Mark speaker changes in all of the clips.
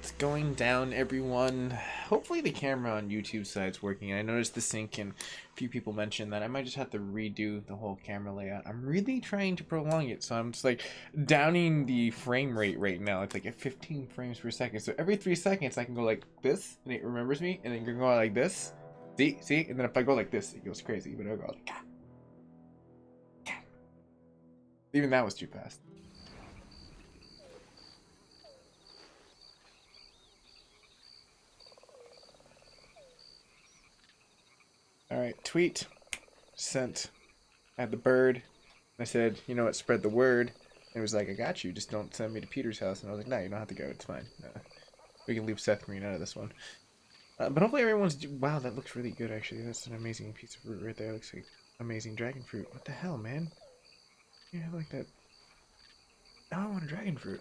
Speaker 1: What's going down, everyone? Hopefully the camera on YouTube side's working. I noticed the sync and a few people mentioned that I might just have to redo the whole camera layout. I'm really trying to prolong it, so I'm just like downing the frame rate right now. It's like at 15 frames per second. So every 3 seconds I can go like this and it remembers me, and then you can go like this. See? And then if I go like this, it goes crazy. But I'll go like, even that was too fast. Alright, tweet sent. I had the bird. I said, you know what, spread the word. And it was like, I got you, just don't send me to Peter's house. And I was like, no, you don't have to go, it's fine. We can leave Seth Green out of this one. But hopefully everyone's... Wow, that looks really good, actually. That's an amazing piece of fruit right there. It looks like amazing dragon fruit. What the hell, man? You have like that... Now I want a dragon fruit.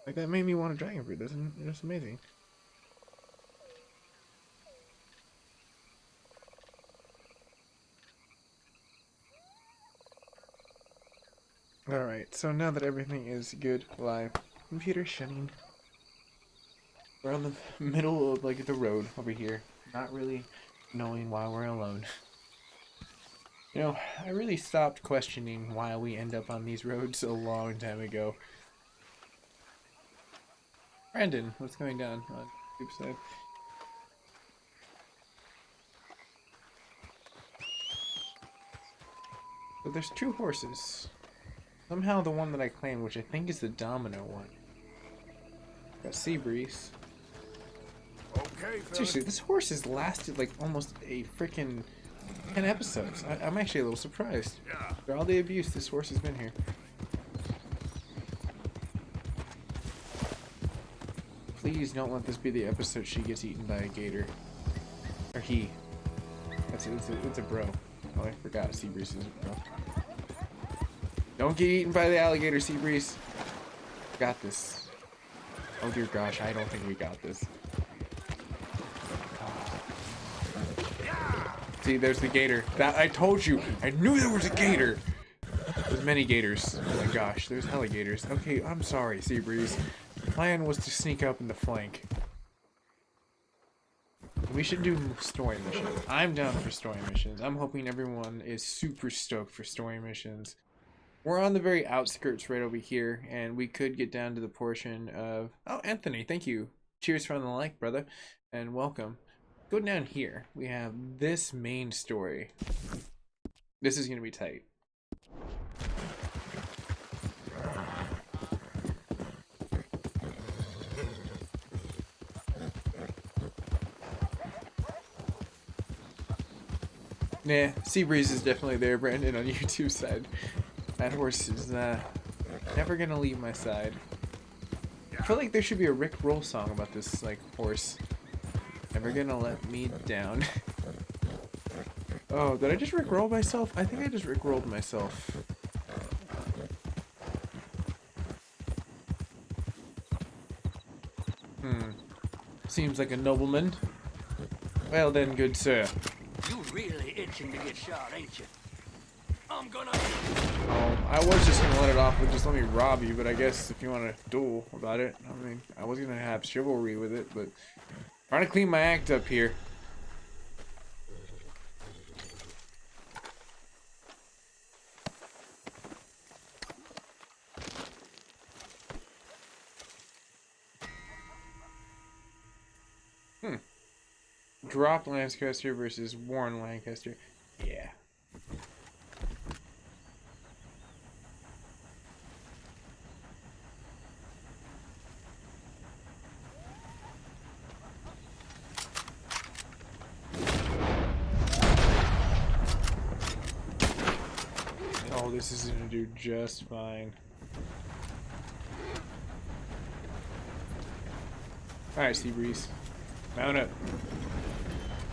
Speaker 1: Like, that made me want a dragon fruit. That's amazing. Alright, so now that everything is good, live, computer shutting. We're on the middle of, like, the road over here. Not really knowing why we're alone. You know, I really stopped questioning why we end up on these roads a long time ago. Brandon, what's going down on YouTube side? So there's 2 horses. Somehow the one that I claimed, which I think is the Domino one. Got Seabreeze.
Speaker 2: Okay,
Speaker 1: Seriously, this horse has lasted like almost a freaking 10 episodes. I'm actually a little surprised.
Speaker 2: Yeah.
Speaker 1: After all the abuse this horse has been here. Please don't let this be the episode she gets eaten by a gator. Or he. It's a bro. Oh, I forgot Seabreeze is a bro. Don't get eaten by the alligator, Seabreeze. Got this. Oh dear gosh, I don't think we got this. See, there's the gator. That I told you. I knew there was a gator. There's many gators. Oh my gosh, there's alligators. Okay, I'm sorry, Seabreeze. The plan was to sneak up in the flank. We should do story missions. I'm down for story missions. I'm hoping everyone is super stoked for story missions. We're on the very outskirts right over here, and we could get down to the portion of... Oh, Anthony, thank you. Cheers from the like, brother, and welcome. Go down here. We have this main story. This is going to be tight. Nah, Seabreeze is definitely there, Brandon, on YouTube side. That horse is never gonna leave my side. I feel like there should be a Rick Roll song about this, like, horse. Never gonna let me down. Oh, did I just Rick Roll myself? I think I just Rick Rolled myself. Seems like a nobleman. Well then, good sir.
Speaker 2: You really itching to get shot, ain't you? I'm gonna...
Speaker 1: I was just gonna let it off with just let me rob you, but I guess if you want to duel about it, I mean, I was gonna have chivalry with it, but trying to clean my act up here. Drop Lancaster versus Warren Lancaster. Yeah. Oh, this is gonna do just fine. Alright, Seabreeze. Mount up.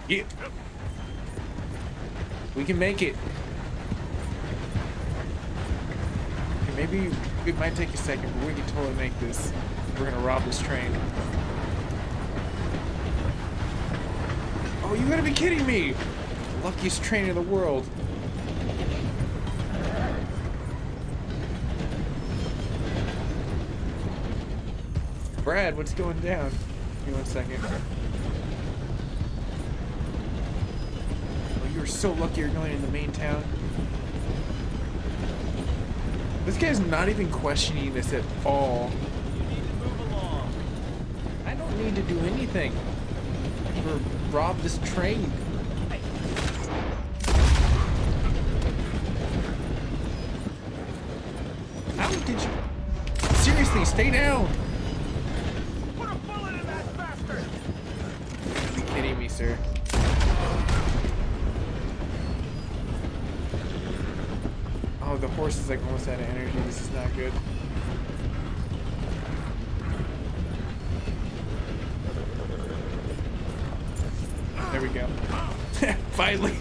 Speaker 1: Yeah. We can make it. Okay, maybe it might take a second, but we can totally make this. We're gonna rob this train. Oh, you gotta be kidding me! Luckiest train in the world. Brad, what's going down? me 1 second. Oh, you were so lucky you're going in the main town. This guy's not even questioning this at all.
Speaker 2: You need to move along.
Speaker 1: I don't need to do anything for rob this train. How did you? Seriously, stay down.
Speaker 2: Put a bullet in that bastard.
Speaker 1: Are you kidding me, sir? Oh, the horse is like almost out of energy. This is not good. There we go. Finally.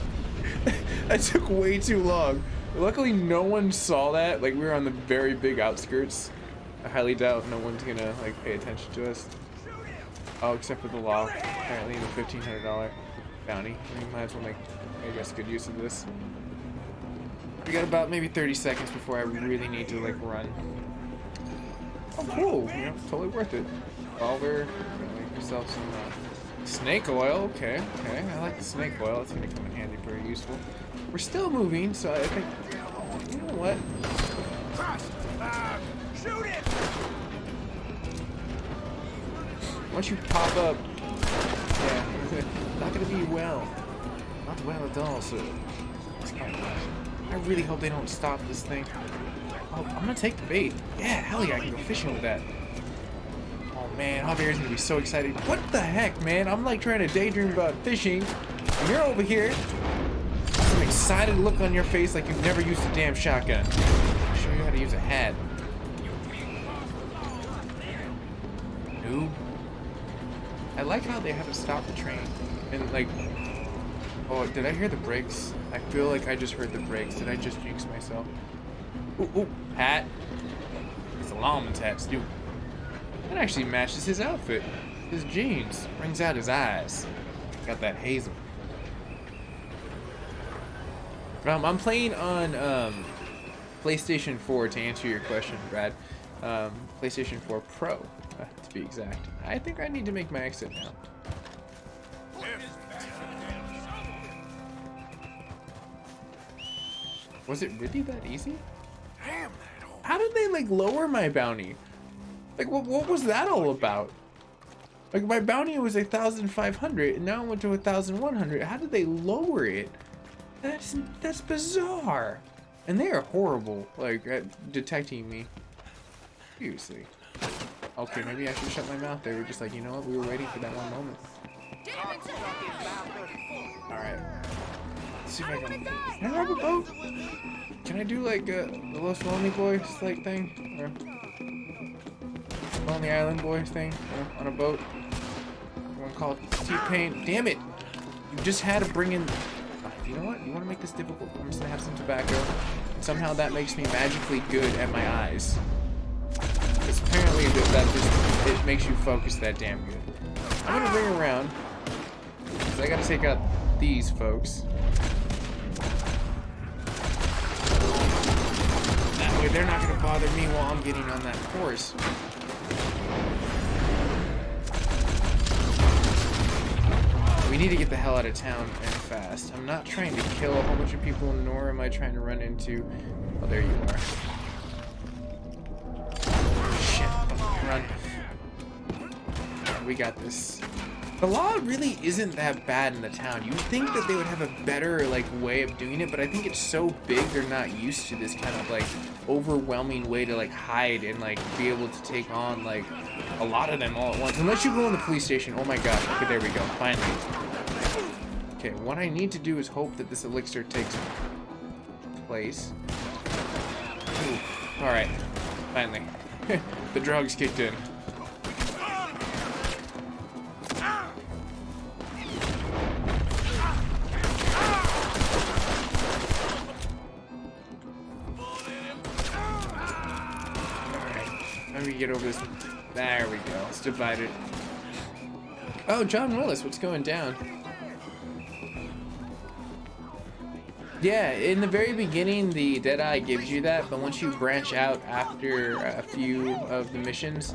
Speaker 1: That took way too long. Luckily, no one saw that. Like, we were on the very big outskirts. I highly doubt no one's gonna, like, pay attention to us. Oh, except for the law. Apparently, the $1,500 bounty. We might as well make, I guess, good use of this. We got about maybe 30 seconds before I really need to, like, run. Oh, cool. You know, totally worth it. Revolver. Make yourself some snake oil. Okay, okay. I like the snake oil. It's gonna come in handy, pretty useful. We're still moving, so I think, you know what?
Speaker 2: Shoot it!
Speaker 1: Once you pop up, yeah, not gonna be well. Not well at all, so I really hope they don't stop this thing. Oh, I'm gonna take the bait. Yeah, hell yeah, I can go fishing with that. Oh man, Javier's gonna be so excited. What the heck, man? I'm like trying to daydream about fishing, and you're over here. Some excited look on your face like you've never used a damn shotgun. I'll show you how to use a hat. Noob. I like how they had to stop the train. And like, oh, did I hear the brakes? I feel like I just heard the brakes. Did I just jinx myself? Ooh, ooh, hat. It's a lawman's hat, too. That actually matches his outfit. His jeans. Brings out his eyes. Got that hazel. I'm playing on PlayStation 4 to answer your question, Brad. PlayStation 4 Pro, to be exact. I think I need to make my exit now. Was it really that easy? How did they like lower my bounty? Like what was that all about? Like my bounty was 1,500 and now it went to 1,100. How did they lower it? That's bizarre. And they are horrible, like at detecting me. Seriously. Okay, maybe I should shut my mouth. They were just like, you know what? We were waiting for that one moment. Alright. Let's see if I can I rob a boat? Can I do like the Los Lonely Boys like thing? Or Lonely Island Boys thing? On a boat? One called T-Pain. Damn it! You just had to bring in. You know what? You want to make this difficult? I'm just gonna have some tobacco. Somehow that makes me magically good at my eyes. Because apparently that just it makes you focus that damn good. I'm gonna bring around. Because I gotta take out these folks. That way they're not gonna bother me while I'm getting on that horse. We need to get the hell out of town and fast. I'm not trying to kill a whole bunch of people, nor am I trying to run into... Oh, there you are. Shit. Run. We got this. The law really isn't that bad in the town. You'd think that they would have a better, like, way of doing it, but I think it's so big they're not used to this kind of, like, overwhelming way to, like, hide and, like, be able to take on, like, a lot of them all at once. Unless you go in the police station. Oh my god. Okay, there we go. Finally. Okay, what I need to do is hope that this elixir takes place. Alright. Finally. The drugs kicked in. Let me get over this. There we go. Let's divide it. Oh, John Willis, what's going down? Yeah, in the very beginning, the Deadeye gives you that, but once you branch out after a few of the missions,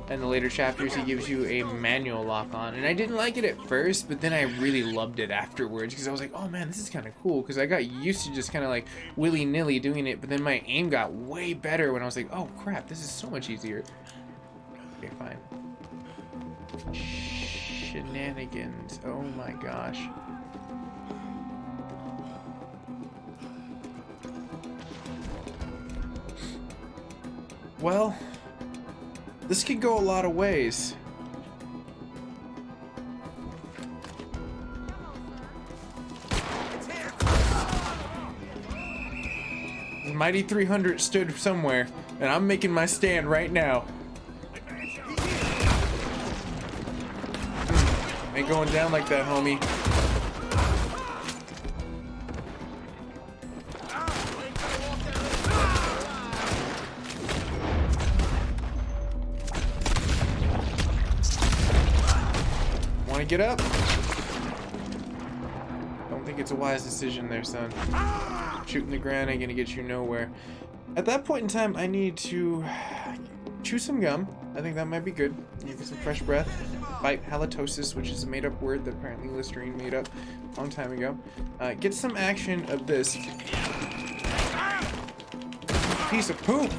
Speaker 1: in the later chapters, he gives you a manual lock on, and I didn't like it at first, but then I really loved it afterwards because I was like, oh man, this is kind of cool, because I got used to just kind of like willy-nilly doing it, but then my aim got way better when I was like, oh crap, this is so much easier. Okay, fine. Shenanigans. Oh my gosh. Well, this could go a lot of ways. The mighty 300 stood somewhere, and I'm making my stand right now. Ain't going down like that, homie. Want to get up? Don't think it's a wise decision there, son. Shooting the ground ain't gonna get you nowhere. At that point in time, I need to chew some gum. I think that might be good. You get some fresh breath. Fight halitosis, which is a made-up word that apparently Listerine made up a long time ago. Get some action of this piece of poop.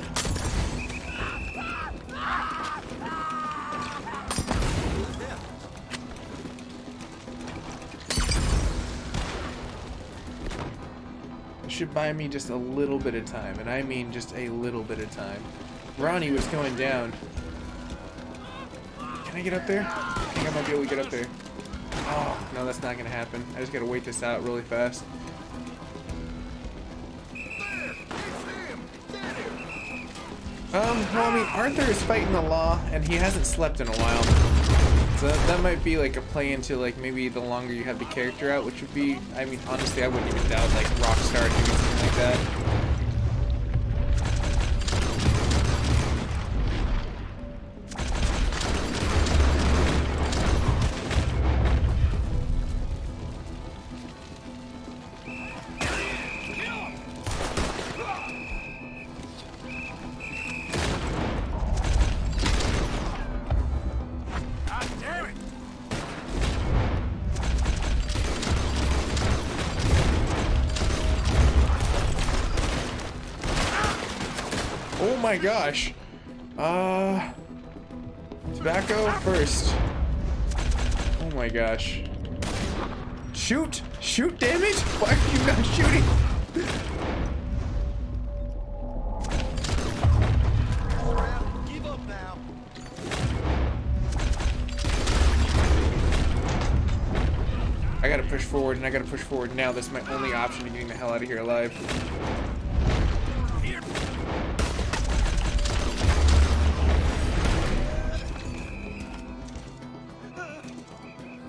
Speaker 1: Should buy me just a little bit of time, and I mean just a little bit of time. Ronnie was going down. Can I get up there? I think I might be able to get up there. Oh, no, that's not gonna happen. I just gotta wait this out really fast. Well, I mean, Arthur is fighting the law, and he hasn't slept in a while. So that might be like a play into like maybe the longer you have the character out, which would be, I mean, honestly, I wouldn't even doubt like Rockstar doing something like that. Oh my gosh. Tobacco first. Oh my gosh. Shoot! Shoot, damn it! Why are you not shooting?
Speaker 2: Give up now.
Speaker 1: I gotta push forward, and I gotta push forward now. That's my only option to getting the hell out of here alive.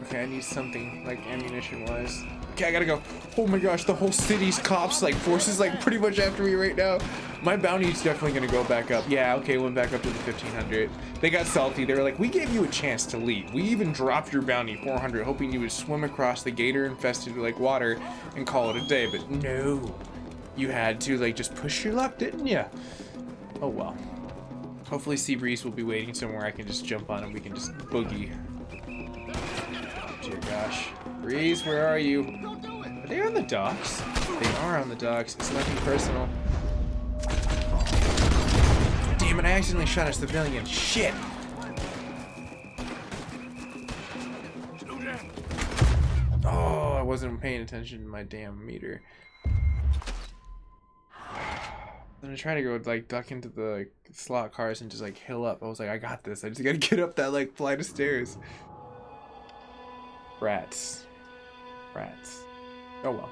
Speaker 1: Okay, I need something, like, ammunition-wise. Okay, I gotta go. Oh my gosh, the whole city's cops, like, forces, like, pretty much after me right now. My bounty's definitely gonna go back up. Yeah, okay, went back up to the 1500. They got salty. They were like, we gave you a chance to leave. We even dropped your bounty, 400, hoping you would swim across the gator-infested, like, water and call it a day. But no. You had to, like, just push your luck, didn't ya? Oh, well. Hopefully Seabreeze will be waiting somewhere I can just jump on and we can just boogie. Dear gosh. Breeze, where are you? Are they on the docks? They are on the docks. It's nothing personal. Damn it, I accidentally shot a civilian. Shit! Oh, I wasn't paying attention to my damn meter. I'm gonna try to go, like, duck into the, like, slot cars and just, like, hill up. I was like, I got this. I just gotta get up that, like, flight of stairs. Rats. Rats. Oh well.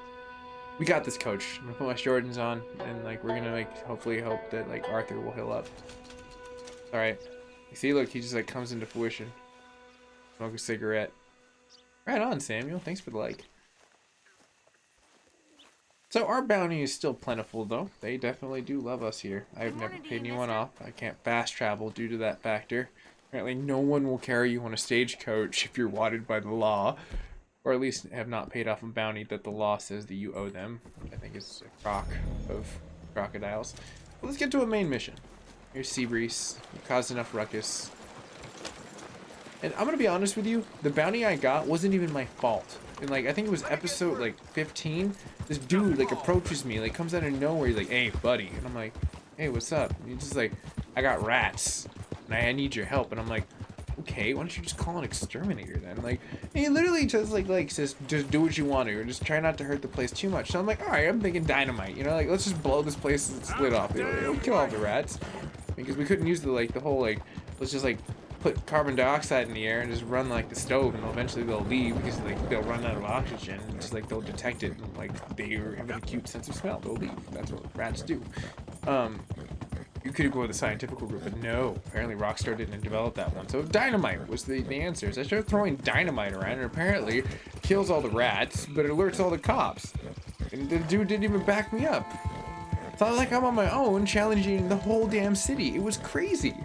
Speaker 1: We got this, coach. I'm gonna put my Jordans on, and like we're gonna like hopefully hope that like Arthur will heal up. Alright. You see, look, he just like comes into fruition. Smoke a cigarette. Right on, Samuel. Thanks for the like. So our bounty is still plentiful though. They definitely do love us here. I've never paid anyone off. I can't fast travel due to that factor. Apparently no one will carry you on a stagecoach if you're wanted by the law. Or at least have not paid off a bounty that the law says that you owe them. I think it's a crock of crocodiles. But let's get to a main mission. Here's Seabreeze. You caused enough ruckus. And I'm gonna be honest with you, the bounty I got wasn't even my fault. And like, I think it was episode like 15. This dude like approaches me, like comes out of nowhere. He's like, "Hey, buddy," and I'm like, "Hey, what's up?" And he's just like, "I got rats, and I need your help." And I'm like, "Okay, why don't you just call an exterminator then?" Like, and he literally just like says, "Just do what you want to, or just try not to hurt the place too much." So I'm like, "All right, I'm thinking dynamite. You know, like let's just blow this place lid off. It'll kill all the rats." Because we couldn't use the whole like, let's just like put carbon dioxide in the air and just run like the stove, and eventually they'll leave because like they'll run out of oxygen, and just like they'll detect it, and like they have an acute sense of smell, they'll leave. That's what rats do. You could go with the scientific route, but no, apparently Rockstar didn't develop that one. So dynamite was the answer. So I started throwing dynamite around, and apparently it kills all the rats, but it alerts all the cops. And the dude didn't even back me up. It's not like I'm on my own challenging the whole damn city. It was crazy.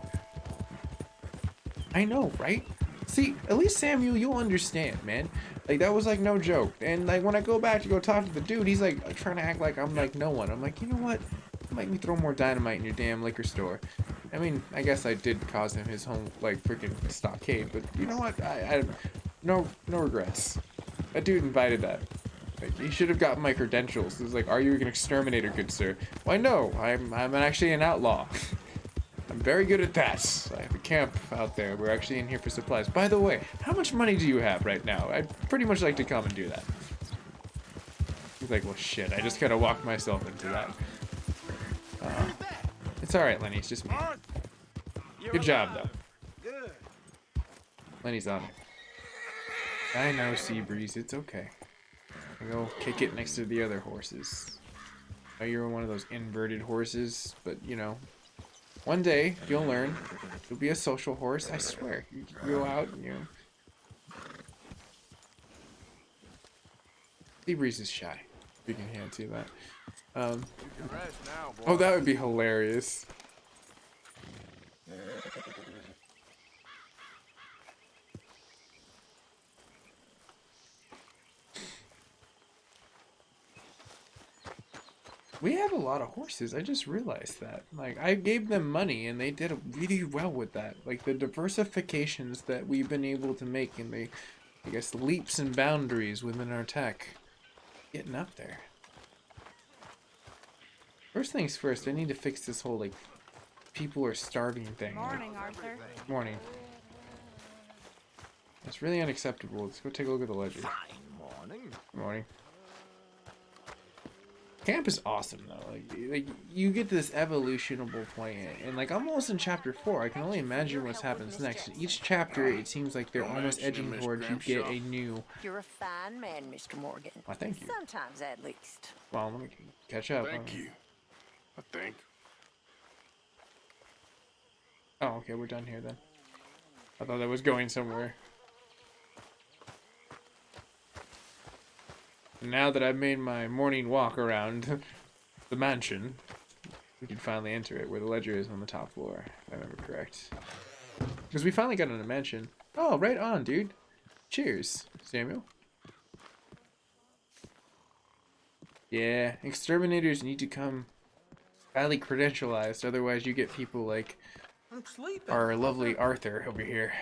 Speaker 1: I know, right? See, at least Samuel, you'll understand, man. Like, that was like no joke. And like when I go back to go talk to the dude, he's like trying to act like I'm like no one. I'm like, you know what? Make me throw more dynamite in your damn liquor store. I mean, I guess I did cause him his home like freaking stockade, but you know what? I no regrets. That dude invited that. Like, he should have got my credentials. It was like, are you an exterminator, good sir? Why no, I'm actually an outlaw. I'm very good at that. I have a camp out there. We're actually in here for supplies. By the way, how much money do you have right now? I'd pretty much like to come and do that. He's like, well, shit. I just gotta walk myself into that. It's alright, Lenny. It's just me. Good job, though. Lenny's on it. I know, Seabreeze. It's okay. I go kick it next to the other horses. I know you're one of those inverted horses, but, you know, one day, you'll learn. You'll be a social horse, I swear. You go out and you... Seabreeze is shy. You can hand to that. Oh, that would be hilarious. We have a lot of horses. I just realized that. Like, I gave them money and they did really well with that. Like, the diversifications that we've been able to make and the, I guess, leaps and boundaries within our tech. Getting up there. First things first, I need to fix this whole, like, people are starving thing.
Speaker 3: Morning, Arthur.
Speaker 1: Morning. That's really unacceptable. Let's go take a look at the ledger.
Speaker 4: Fine morning.
Speaker 1: Morning. Camp is awesome though. Like you get this evolutionable point, and like I'm almost in chapter 4. I can only imagine what happens next. Each chapter, it seems like they're almost edging towards you get a new.
Speaker 5: You're a fine man, Mr. Morgan.
Speaker 1: Why, thank you.
Speaker 5: Sometimes, at least.
Speaker 1: Well, let me catch up.
Speaker 4: Thank you. I think.
Speaker 1: Oh, okay, we're done here then. I thought that was going somewhere. Now that I've made my morning walk around the mansion, we can finally enter it, where the ledger is on the top floor, if I remember correct. Because we finally got in a mansion. Oh, right on, dude. Cheers, Samuel. Yeah, exterminators need to come highly credentialized, otherwise you get people like our lovely Arthur over here.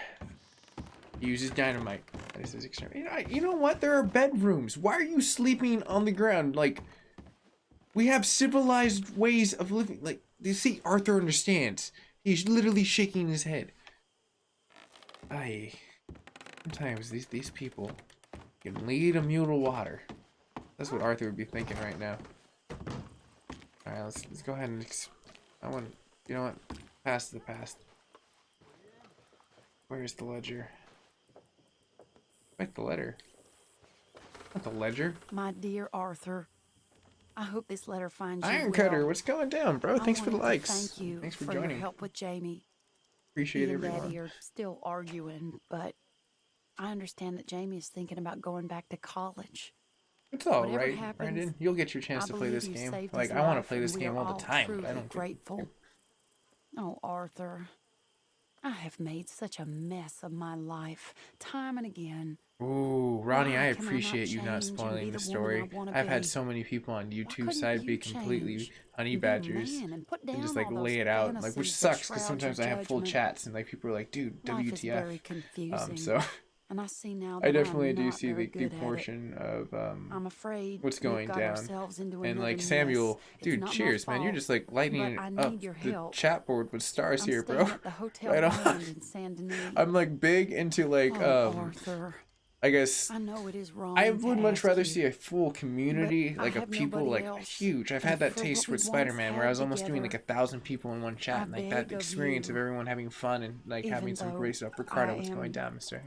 Speaker 1: He uses dynamite. That is his exterminator. You know what? There are bedrooms. Why are you sleeping on the ground? Like, we have civilized ways of living. Like, you see, Arthur understands. He's literally shaking his head. Sometimes these people can lead a mule to water. That's what Arthur would be thinking right now. All right, let's go ahead and. You know what? Past the past. Where's the ledger? Wait, the letter. Not the ledger.
Speaker 3: My dear Arthur, I hope this letter finds you
Speaker 1: Iron
Speaker 3: well.
Speaker 1: Cutter, what's going down, bro? Thanks for the
Speaker 3: I wanted to
Speaker 1: likes.
Speaker 3: Thank you
Speaker 1: Thanks for
Speaker 3: your
Speaker 1: joining.
Speaker 3: help with Jamie.
Speaker 1: Appreciate
Speaker 3: You and
Speaker 1: everyone.
Speaker 3: Daddy are still arguing, but I understand that Jamie is thinking about going back to college.
Speaker 1: It's all
Speaker 3: Whatever
Speaker 1: right,
Speaker 3: happens,
Speaker 1: Brandon. You'll get your chance
Speaker 3: I
Speaker 1: to play
Speaker 3: believe
Speaker 1: this
Speaker 3: you
Speaker 1: game.
Speaker 3: saved
Speaker 1: Like,
Speaker 3: his
Speaker 1: I want to
Speaker 3: life,
Speaker 1: play
Speaker 3: and
Speaker 1: this
Speaker 3: we
Speaker 1: game
Speaker 3: are
Speaker 1: all the time, but I
Speaker 3: truly
Speaker 1: don't.
Speaker 3: grateful. Oh, Arthur. I have made such a mess of my life, time and again.
Speaker 1: Ooh, Ronnie, I
Speaker 3: Why can I not
Speaker 1: appreciate you not
Speaker 3: change and
Speaker 1: spoiling
Speaker 3: be
Speaker 1: the
Speaker 3: the woman I
Speaker 1: story.
Speaker 3: want to
Speaker 1: I've had
Speaker 3: be?
Speaker 1: so many people on
Speaker 3: Why
Speaker 1: YouTube
Speaker 3: couldn't
Speaker 1: side be
Speaker 3: you
Speaker 1: completely
Speaker 3: change
Speaker 1: honey
Speaker 3: and be a
Speaker 1: badgers
Speaker 3: man and put
Speaker 1: and just
Speaker 3: down
Speaker 1: like
Speaker 3: all
Speaker 1: lay
Speaker 3: those
Speaker 1: it out, like, which
Speaker 3: fantasies that
Speaker 1: sucks because
Speaker 3: shroud your
Speaker 1: sometimes I have full
Speaker 3: judgment?
Speaker 1: chats and like people are like, dude,
Speaker 3: Life is
Speaker 1: WTF.
Speaker 3: very confusing,
Speaker 1: So
Speaker 3: and I see now
Speaker 1: I
Speaker 3: that
Speaker 1: definitely
Speaker 3: I'm
Speaker 1: do
Speaker 3: not
Speaker 1: see
Speaker 3: very
Speaker 1: the
Speaker 3: good at it.
Speaker 1: portion of
Speaker 3: I'm afraid
Speaker 1: what's
Speaker 3: we've
Speaker 1: going
Speaker 3: got
Speaker 1: down.
Speaker 3: ourselves into
Speaker 1: And
Speaker 3: another
Speaker 1: like
Speaker 3: mess.
Speaker 1: Samuel,
Speaker 3: It's
Speaker 1: dude,
Speaker 3: not my
Speaker 1: cheers, man. You're
Speaker 3: fault,
Speaker 1: just like
Speaker 3: but
Speaker 1: lighting
Speaker 3: I
Speaker 1: up
Speaker 3: need your
Speaker 1: the
Speaker 3: help.
Speaker 1: chat board with stars
Speaker 3: I'm
Speaker 1: here, bro.
Speaker 3: staying at the Hotel
Speaker 1: Right on.
Speaker 3: Grand in Saint Denis.
Speaker 1: I'm like big into like
Speaker 3: Oh, Arthur,
Speaker 1: I guess
Speaker 3: I know it is
Speaker 1: I
Speaker 3: wrong to
Speaker 1: would much
Speaker 3: ask
Speaker 1: rather
Speaker 3: you,
Speaker 1: see a full
Speaker 3: but
Speaker 1: community,
Speaker 3: I
Speaker 1: like of
Speaker 3: have
Speaker 1: people,
Speaker 3: nobody
Speaker 1: like
Speaker 3: else.
Speaker 1: huge. I've
Speaker 3: And
Speaker 1: had that
Speaker 3: for what
Speaker 1: taste
Speaker 3: we
Speaker 1: with
Speaker 3: once
Speaker 1: Spider-Man, where I
Speaker 3: had
Speaker 1: was almost doing like
Speaker 3: together,
Speaker 1: 1,000 people in one chat,
Speaker 3: I
Speaker 1: and like that
Speaker 3: beg of
Speaker 1: experience of
Speaker 3: you,
Speaker 1: everyone having fun and like having
Speaker 3: even
Speaker 1: some
Speaker 3: though
Speaker 1: great stuff.
Speaker 3: I
Speaker 1: Ricardo, what's going
Speaker 3: am
Speaker 1: down, Mister?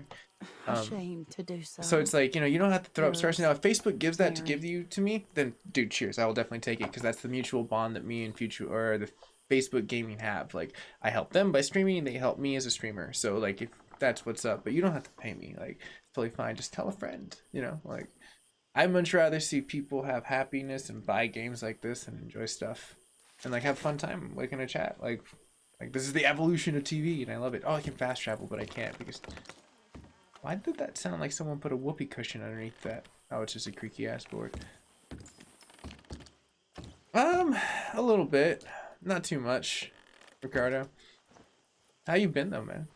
Speaker 3: ashamed to do
Speaker 1: So
Speaker 3: so.
Speaker 1: it's like, you don't have to throw up stars. Now,
Speaker 3: Yours,
Speaker 1: if Facebook gives that to give
Speaker 3: Mary.
Speaker 1: you to me, then dude, cheers. I will definitely take it because that's the mutual bond that me and future or the Facebook gaming have. Like, I help them by streaming, and they help me as a streamer. So like, if that's what's up, but you don't have to pay me. Like, it's totally fine. Just tell a friend. Like I'd much rather see people have happiness and buy games like this and enjoy stuff and like have fun time like in a chat. Like this is the evolution of TV and I love it. Oh, I can fast travel, but I can't because why did that sound like someone put a whoopee cushion underneath that? Oh, it's just a creaky ass board. A little bit. Not too much. Ricardo. How you been though, man?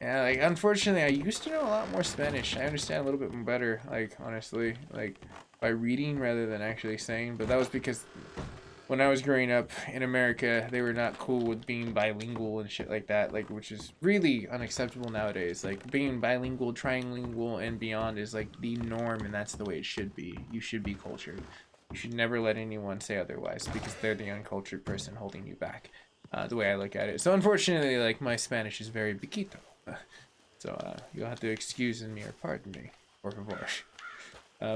Speaker 1: Yeah, like unfortunately I used to know a lot more Spanish. I understand a little bit better, like honestly, like by reading rather than actually saying, but that was because when I was growing up in America, they were not cool with being bilingual and shit like that, like which is really unacceptable nowadays. Like being bilingual, trilingual, and beyond is like the norm, and that's the way it should be. You should be cultured. You should never let anyone say otherwise because they're the uncultured person holding you back. The way I look at it. So unfortunately, like my Spanish is very piquito. So you'll have to excuse me or pardon me, por favor.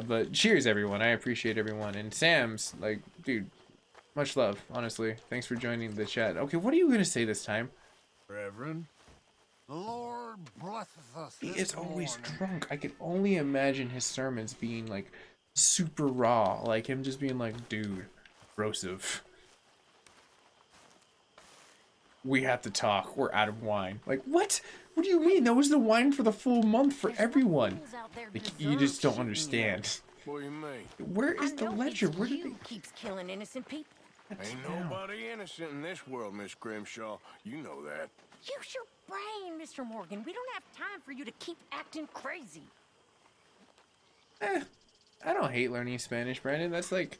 Speaker 1: But cheers, everyone. I appreciate everyone. And Sam's like, dude. Much love, honestly. Thanks for joining the chat. Okay, what are you gonna say this time?
Speaker 4: Reverend, the Lord blesseth us
Speaker 1: He
Speaker 4: this
Speaker 1: is always
Speaker 4: morning.
Speaker 1: drunk. I can only imagine his sermons being like super raw, like him just being like, dude, Broseph, we have to talk. We're out of wine. Like, what? What do you mean? That was the wine for the full month for everyone. Like, you just don't understand.
Speaker 4: What do you mean?
Speaker 1: Where
Speaker 5: I
Speaker 1: is the
Speaker 5: know
Speaker 1: ledger?
Speaker 5: it's
Speaker 1: Where did
Speaker 5: you
Speaker 1: they?
Speaker 5: keeps killing innocent people.
Speaker 4: Ain't
Speaker 1: down.
Speaker 4: nobody innocent in this world, Miss Grimshaw. You know that.
Speaker 5: Use your brain, Mr. Morgan. We don't have time for you to keep acting crazy.
Speaker 1: I don't hate learning Spanish, Brandon. That's like,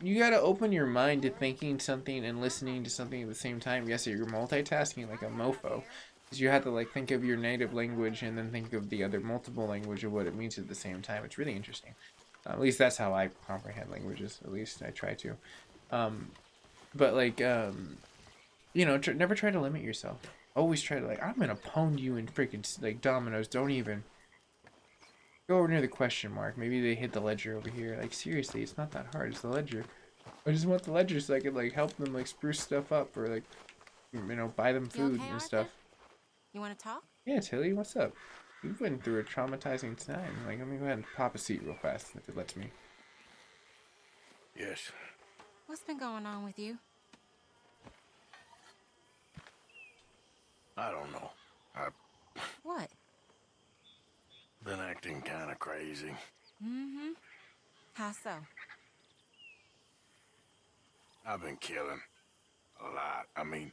Speaker 1: you gotta open your mind to thinking something and listening to something at the same time. Yes, you're multitasking like a mofo. Because you have to like think of your native language and then think of the other multiple language of what it means at the same time. It's really interesting. At least that's how I comprehend languages. At least I try to. But like, never try to limit yourself. Always try to like, I'm gonna pwn you in freaking like dominoes. Don't even go over near the question mark. Maybe they hit the ledger over here. Like seriously, it's not that hard. It's the ledger. I just want the ledger so I could like help them like spruce stuff up or like, buy them
Speaker 6: You
Speaker 1: food
Speaker 6: okay,
Speaker 1: and
Speaker 6: Arthur?
Speaker 1: stuff.
Speaker 6: You want to talk?
Speaker 1: Yeah, Tilly, what's up? You've been through a traumatizing time. Like, let me go ahead and pop a seat real fast if it lets me.
Speaker 4: Yes.
Speaker 6: What's been going on with you?
Speaker 4: I don't know. I've
Speaker 6: What?
Speaker 4: been acting kind of crazy.
Speaker 6: Mm-hmm. How so?
Speaker 4: I've been killing a lot. I mean,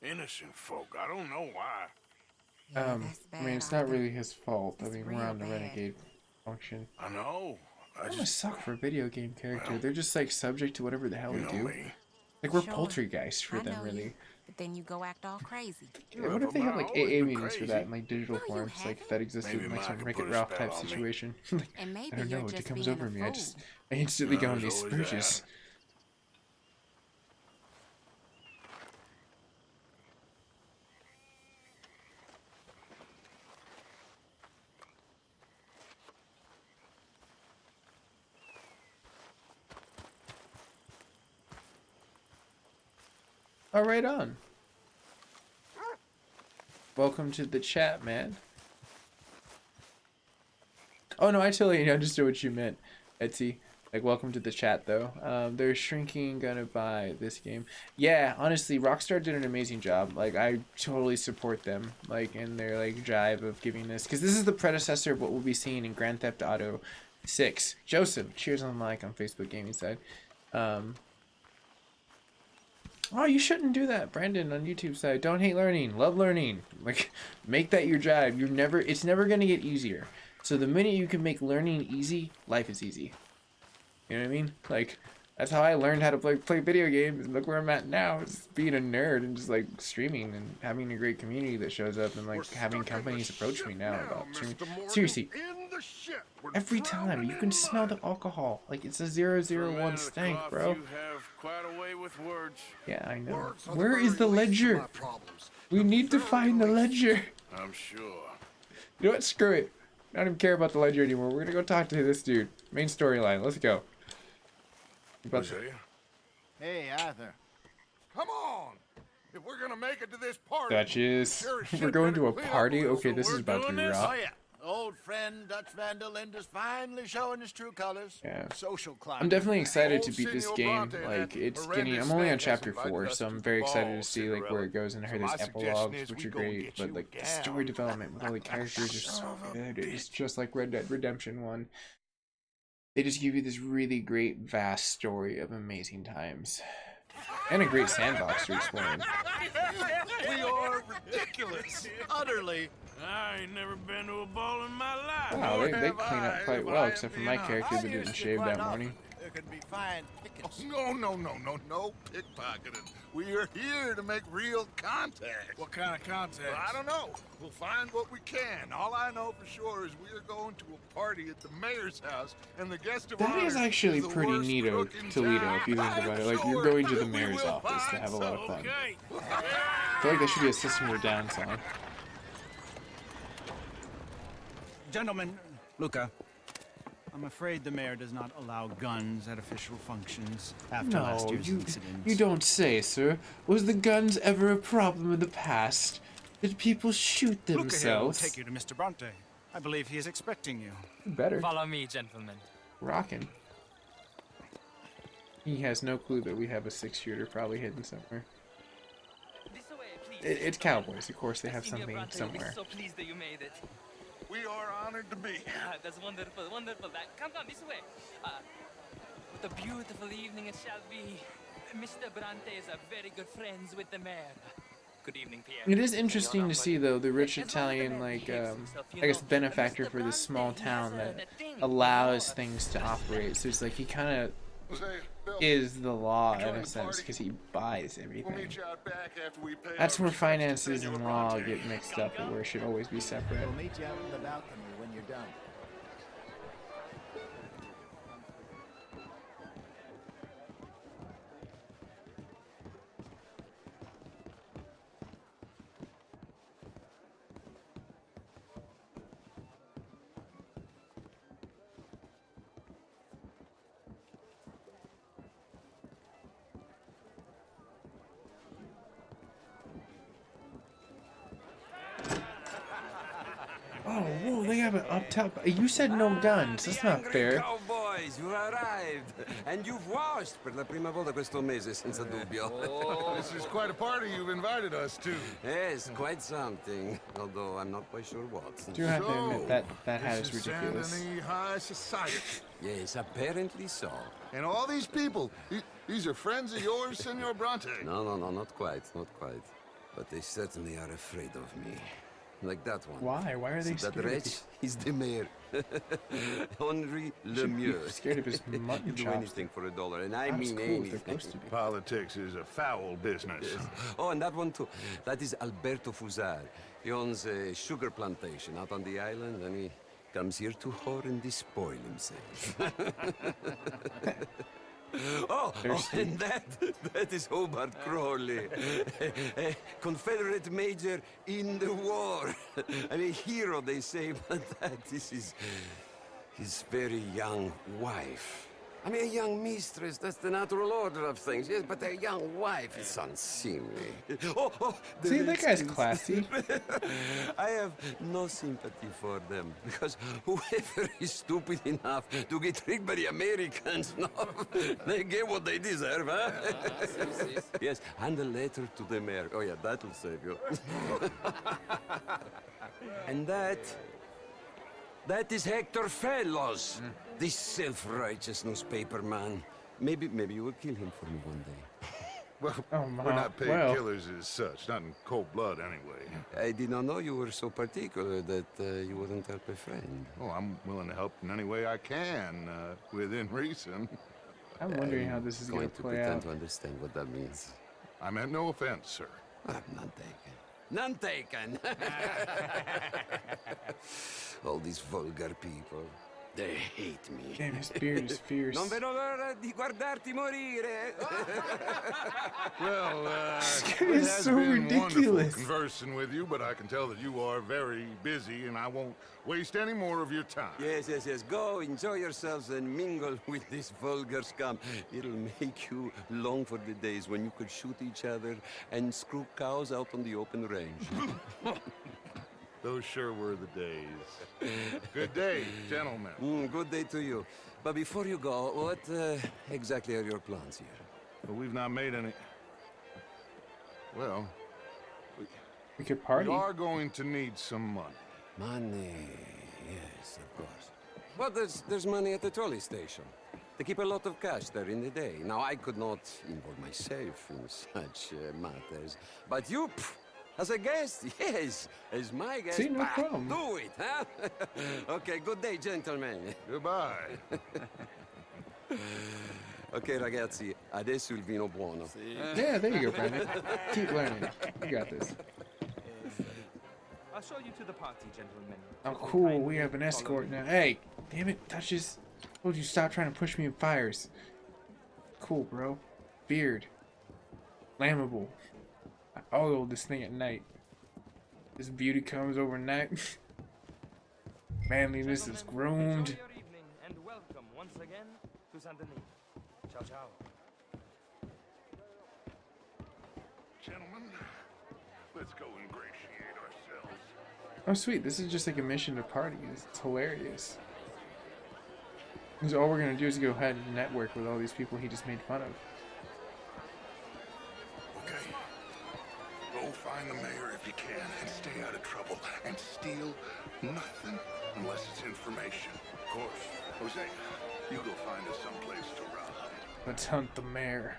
Speaker 4: innocent folk. I don't know why.
Speaker 6: Yeah, that's bad,
Speaker 1: I mean, it's not
Speaker 6: Arthur.
Speaker 1: really his fault. I
Speaker 6: It's
Speaker 1: mean, we're
Speaker 6: real
Speaker 1: on the
Speaker 6: bad.
Speaker 1: renegade function.
Speaker 4: I know. I
Speaker 1: I'm a
Speaker 4: just,
Speaker 1: suck for a video game character.
Speaker 4: Well,
Speaker 1: They're just like subject to whatever the hell
Speaker 4: you
Speaker 1: we
Speaker 4: know
Speaker 1: do.
Speaker 4: me.
Speaker 1: Like we're
Speaker 6: Sure.
Speaker 1: poultrygeist for
Speaker 6: I
Speaker 1: them,
Speaker 6: know
Speaker 1: really.
Speaker 6: you, but then you go act all crazy.
Speaker 1: Yeah, what if they have like
Speaker 4: Always
Speaker 1: AA
Speaker 4: been
Speaker 1: meetings for
Speaker 4: crazy.
Speaker 1: that in like digital
Speaker 6: No, you
Speaker 1: forms, like
Speaker 6: haven't.
Speaker 1: that existed
Speaker 4: Maybe
Speaker 1: in like
Speaker 4: Mike
Speaker 1: some
Speaker 4: could
Speaker 1: Wreck-It
Speaker 4: put a
Speaker 1: Ralph
Speaker 4: spell
Speaker 1: type
Speaker 4: on me.
Speaker 1: situation? Like,
Speaker 6: And
Speaker 1: I
Speaker 6: maybe
Speaker 1: don't
Speaker 6: you're
Speaker 1: know, it
Speaker 6: just
Speaker 1: comes
Speaker 6: being
Speaker 1: over
Speaker 6: a
Speaker 1: me.
Speaker 6: fool.
Speaker 1: I instantly go on
Speaker 4: There's
Speaker 1: these
Speaker 4: always
Speaker 1: spurges. Oh, right on. Welcome to the chat, man. Oh no, I totally understood what you meant, Etsy. Like, welcome to the chat, though. They're shrinking, gonna buy this game. Yeah, honestly, Rockstar did an amazing job. Like, I totally support them, like, in their, like, drive of giving this. Because this is the predecessor of what we'll be seeing in Grand Theft Auto 6. Joseph, cheers on the mic on Facebook Gaming side. Oh, you shouldn't do that, Brandon, on YouTube side. Don't hate learning. Love learning. Like, make that your drive. It's never gonna get easier. So the minute you can make learning easy, life is easy. You know what I mean? Like, that's how I learned how to play video games. And look where I'm at now. Just being a nerd and just, like, streaming and having a great community that shows up and, like, having companies approach me now about streaming. Seriously, every time you can smell the alcohol. Like, it's a 001 stank, bro.
Speaker 4: You have quite a way with words.
Speaker 1: Yeah, I know. Where is the ledger? We need to find the ledger.
Speaker 4: I'm sure.
Speaker 1: You know what? Screw it. I don't even care about the ledger anymore. We're gonna go talk to this dude. Main storyline. Let's go.
Speaker 4: Hosea?
Speaker 7: Hey, Arthur.
Speaker 4: Come on! If we're gonna make it to this party,
Speaker 1: Duchess.
Speaker 4: sure as shit
Speaker 1: We're going to a
Speaker 4: better clean up
Speaker 1: party?
Speaker 4: real
Speaker 1: Okay,
Speaker 4: so
Speaker 1: this is
Speaker 4: we're
Speaker 1: about to
Speaker 4: doing
Speaker 1: be
Speaker 4: this?
Speaker 1: rough.
Speaker 7: Oh, yeah. Old friend Dutch Van der Linde's finally showing his true colors.
Speaker 1: Yeah.
Speaker 7: Social climb.
Speaker 1: I'm definitely excited to
Speaker 4: Old
Speaker 1: beat this
Speaker 4: Senor
Speaker 1: game.
Speaker 4: Bronte
Speaker 1: Like,
Speaker 4: had
Speaker 1: it's
Speaker 4: horrendous
Speaker 1: getting. I'm only on
Speaker 4: snacks
Speaker 1: chapter
Speaker 4: invited
Speaker 1: 4,
Speaker 4: us
Speaker 1: so
Speaker 4: to
Speaker 1: I'm
Speaker 4: the
Speaker 1: very excited to
Speaker 4: ball,
Speaker 1: see like where it goes. And I heard
Speaker 4: So
Speaker 1: there's
Speaker 4: my suggestion
Speaker 1: epilogues,
Speaker 4: is
Speaker 1: which
Speaker 4: we
Speaker 1: are
Speaker 4: go
Speaker 1: great.
Speaker 4: get
Speaker 1: But
Speaker 4: you
Speaker 1: like the
Speaker 4: down.
Speaker 1: story development with all the characters are so good. It's just like Red Dead Redemption 1. They just give you this really great, vast story of amazing times. And a great sandbox to explore in.
Speaker 7: We are ridiculous. Utterly.
Speaker 4: I ain't never been to a ball in my life.
Speaker 1: Wow, they
Speaker 7: Have
Speaker 1: clean up
Speaker 7: I,
Speaker 1: quite
Speaker 7: if
Speaker 1: well,
Speaker 7: I
Speaker 1: except for
Speaker 7: am
Speaker 1: my
Speaker 7: being
Speaker 1: character
Speaker 7: honest.
Speaker 1: that
Speaker 7: I
Speaker 1: didn't
Speaker 7: used to
Speaker 1: shave
Speaker 7: quite
Speaker 1: that morning.
Speaker 7: often. There can be fine pickets.
Speaker 4: No pickpocketing. We are here to make real contact.
Speaker 7: What kind of contact?
Speaker 4: Well, I don't know. We'll find what we can. All I know for sure is we are going to a party at the mayor's house, and the guest of
Speaker 1: That
Speaker 4: honor
Speaker 1: is actually
Speaker 4: is the
Speaker 1: pretty
Speaker 4: worst
Speaker 1: neato,
Speaker 4: crook in
Speaker 1: Toledo,
Speaker 4: town.
Speaker 1: if you think about it. Like, you're going to the mayor's office to have a lot of fun.
Speaker 4: Okay.
Speaker 1: I feel like there should be a System of a Down song.
Speaker 8: Gentlemen, Luca, I'm afraid the mayor does not allow guns at official functions after last
Speaker 1: No,
Speaker 8: year's
Speaker 1: you
Speaker 8: incidents.
Speaker 1: don't say, sir. Was the guns ever a problem in the past? Did people shoot
Speaker 8: Luca here will
Speaker 1: themselves?
Speaker 8: take you to Mr. Bronte. I believe he is expecting you.
Speaker 1: Better.
Speaker 9: Follow me, gentlemen.
Speaker 1: Rockin'. He has no clue that we have a 6-shooter probably hidden somewhere.
Speaker 9: This way, please.
Speaker 1: It's cowboys, of course. They have
Speaker 9: Senior
Speaker 1: something
Speaker 9: Bronte,
Speaker 1: somewhere.
Speaker 9: we're so pleased that you made it.
Speaker 4: We are honored to be here.
Speaker 9: That's wonderful, wonderful. Come this way. What a beautiful evening it shall be. Mr. Bronte is a very good friends with the mayor. Good evening, Pierre.
Speaker 1: It is interesting to see, though, the rich Italian, like, I guess, benefactor for this small town that allows things to operate. So it's like he kind of
Speaker 4: Hosea, Bill,
Speaker 1: is the law in
Speaker 4: joining
Speaker 1: a
Speaker 4: the
Speaker 1: sense
Speaker 4: party?
Speaker 1: because he buys
Speaker 4: we'll
Speaker 1: everything.
Speaker 4: meet you out back after we pay
Speaker 1: That's
Speaker 4: our
Speaker 1: where
Speaker 4: respects to
Speaker 1: finances
Speaker 4: Senor
Speaker 1: and law
Speaker 4: Bronte.
Speaker 1: get mixed up, where it should always be separate.
Speaker 7: We'll meet you out on the balcony when you're done.
Speaker 1: Oh, whoa, they have it up top. You said no guns. That's not fair.
Speaker 10: Cowboys, you arrived. And you've washed per la prima volta questo mese, senza dubbio.
Speaker 4: This is quite a party you've invited us to.
Speaker 10: Yes, quite something. Although I'm not quite sure what.
Speaker 1: Do have to admit that hat
Speaker 4: This
Speaker 1: is
Speaker 4: is
Speaker 1: ridiculous.
Speaker 4: San Denis High Society.
Speaker 10: Yes, apparently so.
Speaker 4: And all these people, these are friends of yours, Senor Bronte.
Speaker 10: No, not quite, not quite. But they certainly are afraid of me. Like that one.
Speaker 1: Why? Why are they
Speaker 10: See, that
Speaker 1: scared of
Speaker 10: wretch?
Speaker 1: you?
Speaker 10: He's the mayor. Henri
Speaker 1: You should be
Speaker 10: Lemieux.
Speaker 1: scared of his mutton
Speaker 10: He'll do
Speaker 1: chops.
Speaker 10: anything for $1, and I
Speaker 1: Not as
Speaker 10: mean
Speaker 1: cool as they're
Speaker 10: anything.
Speaker 1: supposed to be.
Speaker 4: Politics is a foul business.
Speaker 10: Oh, and that one too. That is Alberto Fusar. He owns a sugar plantation out on the island, and he comes here to whore and despoil himself. And that is Hobart Crawley, a Confederate major in the war, and a hero, they say, but that is his very young wife. I mean, a young mistress, that's the natural order of things, yes, but a young wife is unseemly. Oh, the
Speaker 1: See, that guy's
Speaker 10: Redskins.
Speaker 1: classy.
Speaker 10: I have no sympathy for them, because whoever is stupid enough to get tricked by the Americans, no, they get what they deserve, huh? Yes, and a letter to the mayor. Oh, yeah, that'll save you. And that is Hector Fellows, this self-righteous newspaper man. Maybe you will kill him for me one day.
Speaker 4: Well,
Speaker 1: Oh, my.
Speaker 4: we're not paid
Speaker 1: Well.
Speaker 4: killers as such, not in cold blood anyway.
Speaker 10: I did not know you were so particular that you wouldn't help a friend.
Speaker 4: Oh, I'm willing to help in any way I can, within reason.
Speaker 1: I'm wondering how this is going to play
Speaker 10: pretend
Speaker 1: out.
Speaker 10: to understand what that means.
Speaker 4: I meant no offense, sir.
Speaker 10: None taken. None taken. All these vulgar people, they hate me.
Speaker 1: Damn, his beard is fierce.
Speaker 10: Non vedo l'ora di guardarti morire.
Speaker 4: Well,
Speaker 1: This
Speaker 4: it
Speaker 1: guy is
Speaker 4: has
Speaker 1: so
Speaker 4: been
Speaker 1: ridiculous.
Speaker 4: wonderful conversing with you, but I can tell that you are very busy, and I won't waste any more of your time.
Speaker 10: Yes. Go, enjoy yourselves and mingle with this vulgar scum. It'll make you long for the days when you could shoot each other and screw cows out on the open range.
Speaker 4: Those sure were the days. Good day, gentlemen.
Speaker 10: Good day to you. But before you go, what exactly are your plans here?
Speaker 4: Well, we've not made any... Well,
Speaker 1: We could
Speaker 4: we
Speaker 1: party.
Speaker 4: are going to need some money.
Speaker 10: Money, yes, of course. But there's money at the trolley station. They keep a lot of cash there in the day. Now, I could not involve myself in such matters. But you, as a guest, yes, as my guest,
Speaker 1: See, no problem.
Speaker 10: do it, huh? Okay, good day, gentlemen.
Speaker 4: Goodbye.
Speaker 10: Ok, ragazzi, adesso il vino buono.
Speaker 1: Yeah, there you go, Brandon. Keep learning. You got this.
Speaker 9: I'll show you to the party, gentlemen.
Speaker 1: Oh, cool. We have an escort now. Hey, damn it, touches. Told you stop trying to push me in fires. Cool, bro. Beard. Flammable. I oiled this thing at night. This beauty comes overnight. Manliness is groomed.
Speaker 9: Enjoy your evening and welcome once again to Saint Denis. Ciao, ciao.
Speaker 4: Gentlemen, let's go ingratiate ourselves.
Speaker 1: Oh, sweet. This is just like a mission to party. It's hilarious. Because all we're going to do is go ahead and network with all these people he just made fun of.
Speaker 4: Okay. Go find the mayor if you can and stay out of trouble. And steal nothing unless it's information. Of course. Jose, you go find us someplace to rob.
Speaker 1: Let's hunt the mayor.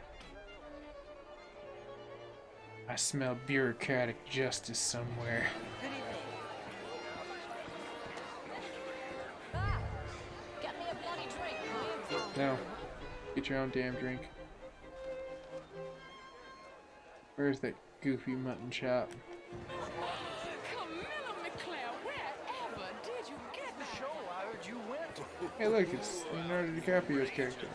Speaker 1: I smell bureaucratic justice somewhere.
Speaker 5: Get me a bloody drink.
Speaker 1: No. Get your own damn drink. Where's that goofy mutton chop?
Speaker 5: Camilla McClare, wherever did you get that?
Speaker 2: Show, I heard you went.
Speaker 1: Hey, look, it's Leonardo DiCaprio's character.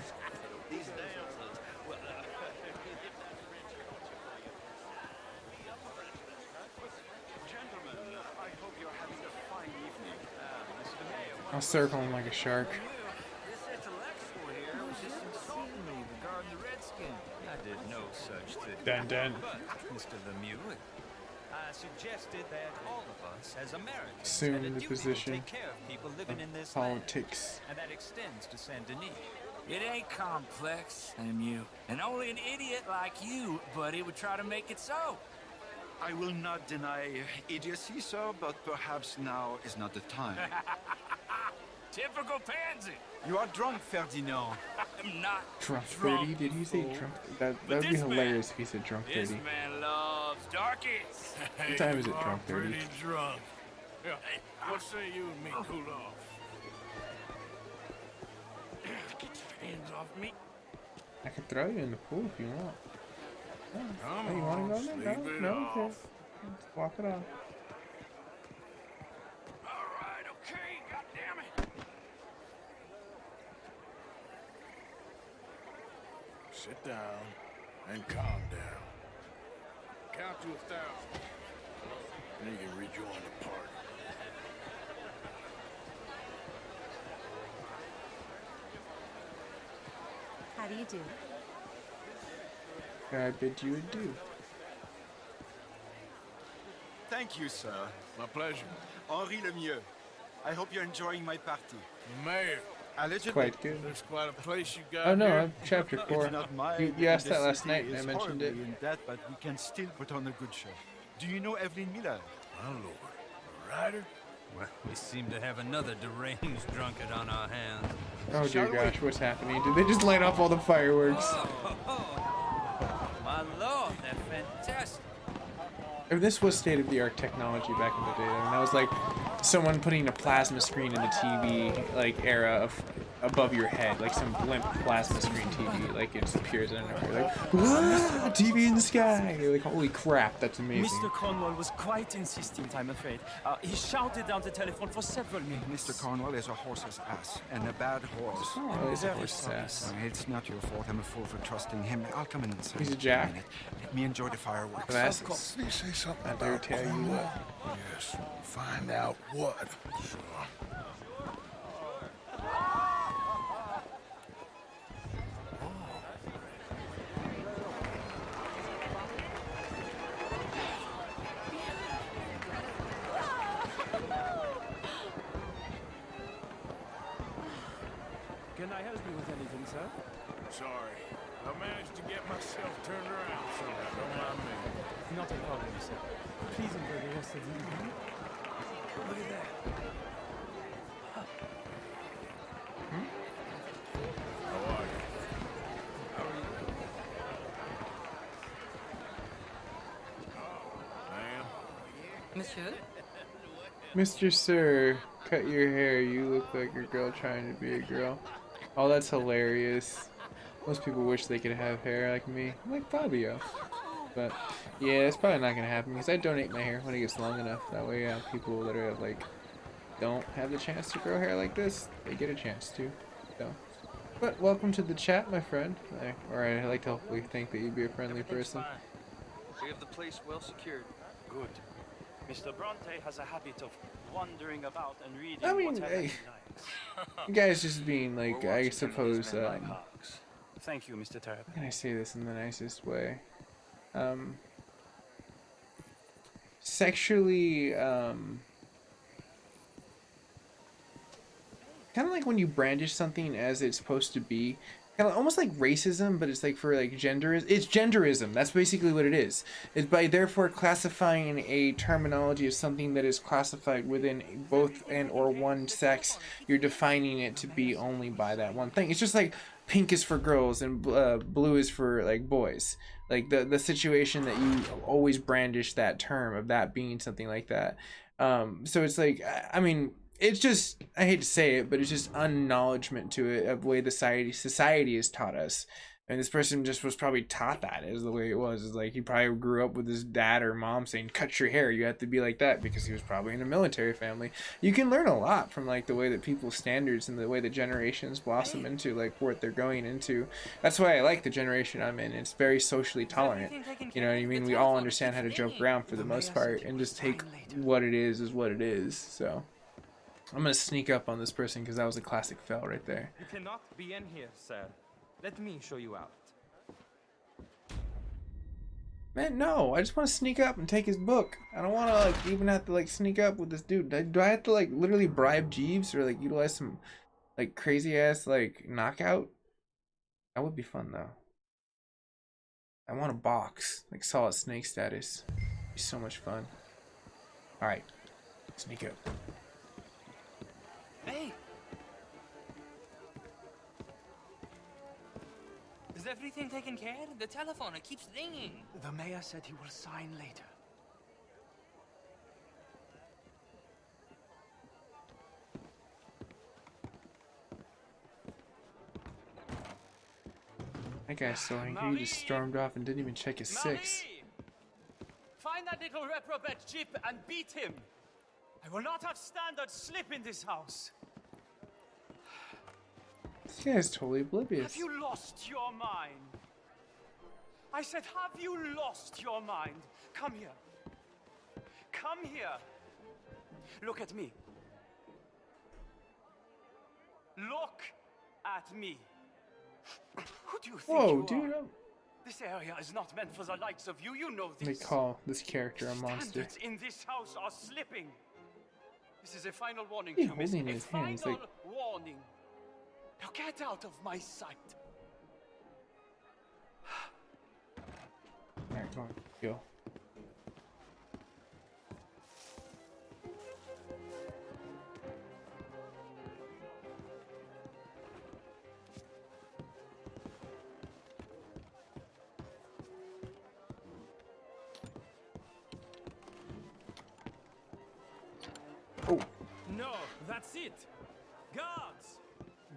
Speaker 8: Gentlemen, I hope you're having a fine evening. Mr. Mayor,
Speaker 1: I'll circle him like a shark.
Speaker 2: This intellectual here was just insulting me regarding the Redskin.
Speaker 8: I did no such thing.
Speaker 1: Dun dun.
Speaker 8: But, Mr. Lemieux, I suggested that all of us as Americans
Speaker 1: Assume
Speaker 8: had a
Speaker 1: the
Speaker 8: duty
Speaker 1: position
Speaker 8: to take care of people living in this
Speaker 1: Politics.
Speaker 8: land, and that extends to Saint Denis.
Speaker 2: It ain't complex, Lemieux. And only an idiot like you, buddy, would try to make it so.
Speaker 8: I will not deny idiocy, sir, but perhaps now is not the time.
Speaker 2: Typical pansy.
Speaker 8: You are drunk, Ferdinand.
Speaker 2: I'm not
Speaker 1: Drunk 30? Did he say drunk? That would be
Speaker 2: this man-
Speaker 1: hilarious if he said drunk 30.
Speaker 2: This man loves darkies.
Speaker 1: What time is it, drunk 30?
Speaker 2: drunk. Hey, what say you and me cool off? Get your hands off me.
Speaker 1: I could throw you in the pool if you want.
Speaker 2: Come
Speaker 1: Oh, you want to go
Speaker 2: sleep
Speaker 1: there?
Speaker 2: it
Speaker 1: No, no, okay.
Speaker 2: off.
Speaker 1: Let's walk it off.
Speaker 2: All right, okay, goddammit. Sit down and calm down. Count to 1,000. Then you can rejoin the party.
Speaker 6: How do you do?
Speaker 1: I bid you adieu.
Speaker 8: Thank you, sir.
Speaker 2: My pleasure.
Speaker 8: Henri Lemieux. I hope you're enjoying my party.
Speaker 2: The mayor.
Speaker 8: Allegedly.
Speaker 1: Quite good.
Speaker 2: There's quite a place you got
Speaker 1: Oh no,
Speaker 2: here.
Speaker 1: I'm chapter 4.
Speaker 8: It's not mine.
Speaker 1: You asked
Speaker 8: and
Speaker 1: that
Speaker 8: the
Speaker 1: last
Speaker 8: city
Speaker 1: night and I
Speaker 8: is
Speaker 1: mentioned it.
Speaker 8: horribly in debt, but we can still put on a good show. Do you know Evelyn Miller?
Speaker 2: My lord. A rider?
Speaker 11: Well, we seem to have another deranged drunkard on our hands.
Speaker 1: Oh dear
Speaker 8: Shall we?
Speaker 1: gosh, what's happening? Did they just light off all the fireworks?
Speaker 11: My lord, they're fantastic.
Speaker 1: I mean, this was state-of-the-art technology back in the day. I mean, that was like someone putting a plasma screen in the TV like era of above your head, like some blimp plasma screen TV, like it just appears out of nowhere, like "Wah! TV in the sky!" You're like, holy crap, that's amazing.
Speaker 12: Mr. Cornwall was quite insistent, I'm afraid. He shouted down the telephone for several minutes.
Speaker 8: Mr. Cornwall is a horse's ass, and a bad horse.
Speaker 1: Oh, he's a
Speaker 12: Very
Speaker 1: horse's
Speaker 12: sorry,
Speaker 1: ass.
Speaker 8: It's not your fault. I'm a fool for trusting him. I'll come in inside.
Speaker 1: He's a jack.
Speaker 8: Let me enjoy the fireworks.
Speaker 1: Of asses.
Speaker 2: Did he say something
Speaker 1: I dare
Speaker 2: about
Speaker 1: tell you
Speaker 2: Cornwall?
Speaker 1: what.
Speaker 2: Yes. Find out what. Sure.
Speaker 12: Can I help you with anything, sir?
Speaker 2: Sorry. I managed to get myself turned around somehow. Don't mind me.
Speaker 12: Not a problem, sir. Please enjoy the rest of the evening. Look at that.
Speaker 2: How are you? Ma'am?
Speaker 9: Monsieur?
Speaker 1: Mr. Sir, cut your hair. You look like a girl trying to be a girl. Oh, that's hilarious. Most people wish they could have hair like me, like Fabio. But yeah, it's probably not gonna happen because I donate my hair when it gets long enough. That way, people that are like don't have the chance to grow hair like this, they get a chance to. So, but welcome to the chat, my friend. I like to hopefully think that you'd be a friendly person.
Speaker 12: We have the place well secured. Good. Mr. Bronte has a habit of wandering about and reading
Speaker 1: I mean,
Speaker 12: whatever
Speaker 1: hey,
Speaker 12: he likes.
Speaker 1: you guys just being like, I suppose,
Speaker 12: Thank you, Mr. Terrapin.
Speaker 1: how can I say this in the nicest way? Sexually, kind of like when you brandish something as it's supposed to be, kind of almost like racism, but it's like for like gender. It's genderism. That's basically what it is. It's by therefore classifying a terminology as something that is classified within both and or one sex. You're defining it to be only by that one thing. It's just like pink is for girls and blue is for like boys. Like the situation that you always brandish that term of that being something like that. So it's like, I mean, it's just, I hate to say it, but it's just unacknowledgement to it of the way the society has taught us. And this person just was probably taught that is the way it was. It's like he probably grew up with his dad or mom saying, cut your hair, you have to be like that, because he was probably in a military family. You can learn a lot from like the way that people's standards and the way that generations blossom into like what they're going into. That's why I like the generation I'm in. It's very socially tolerant. You know what I mean? We all understand how to joke around for the most part and just take what it is what it is. So I'm gonna sneak up on this person because that was a classic fail right there.
Speaker 12: You cannot be in here, sir. Let me show you out.
Speaker 1: Man, no, I just want to sneak up and take his book. I don't want to like even have to like sneak up with this dude. Do I have to like literally bribe Jeeves or like utilize some like crazy ass like knockout? That would be fun though. I want a box, like Solid Snake status. It'd be so much fun. All right, sneak up.
Speaker 9: Hey! Is everything taken care of? The telephone, it keeps ringing.
Speaker 12: The mayor said he will sign later.
Speaker 1: That guy's so angry, he just stormed off and didn't even check his six.
Speaker 12: Find that little reprobate Jip and beat him. I will not have standards slip in this house.
Speaker 1: This guy's totally oblivious.
Speaker 12: Have you lost your mind? I said, have you lost your mind? Come here. Come here. Look at me. Look at me. Who do you think
Speaker 1: Whoa,
Speaker 12: you
Speaker 1: dude!
Speaker 12: are? This area is not meant for the likes of you. You know
Speaker 1: They
Speaker 12: this.
Speaker 1: call this character a monster.
Speaker 12: Standards in this house are slipping. This is a final warning
Speaker 1: He's
Speaker 12: to you, miss.
Speaker 1: holding
Speaker 12: A
Speaker 1: his hands
Speaker 12: final
Speaker 1: like.
Speaker 12: warning. Now get out of my sight.
Speaker 1: Alright, come on, go. Oh.
Speaker 12: No, that's it. Guards!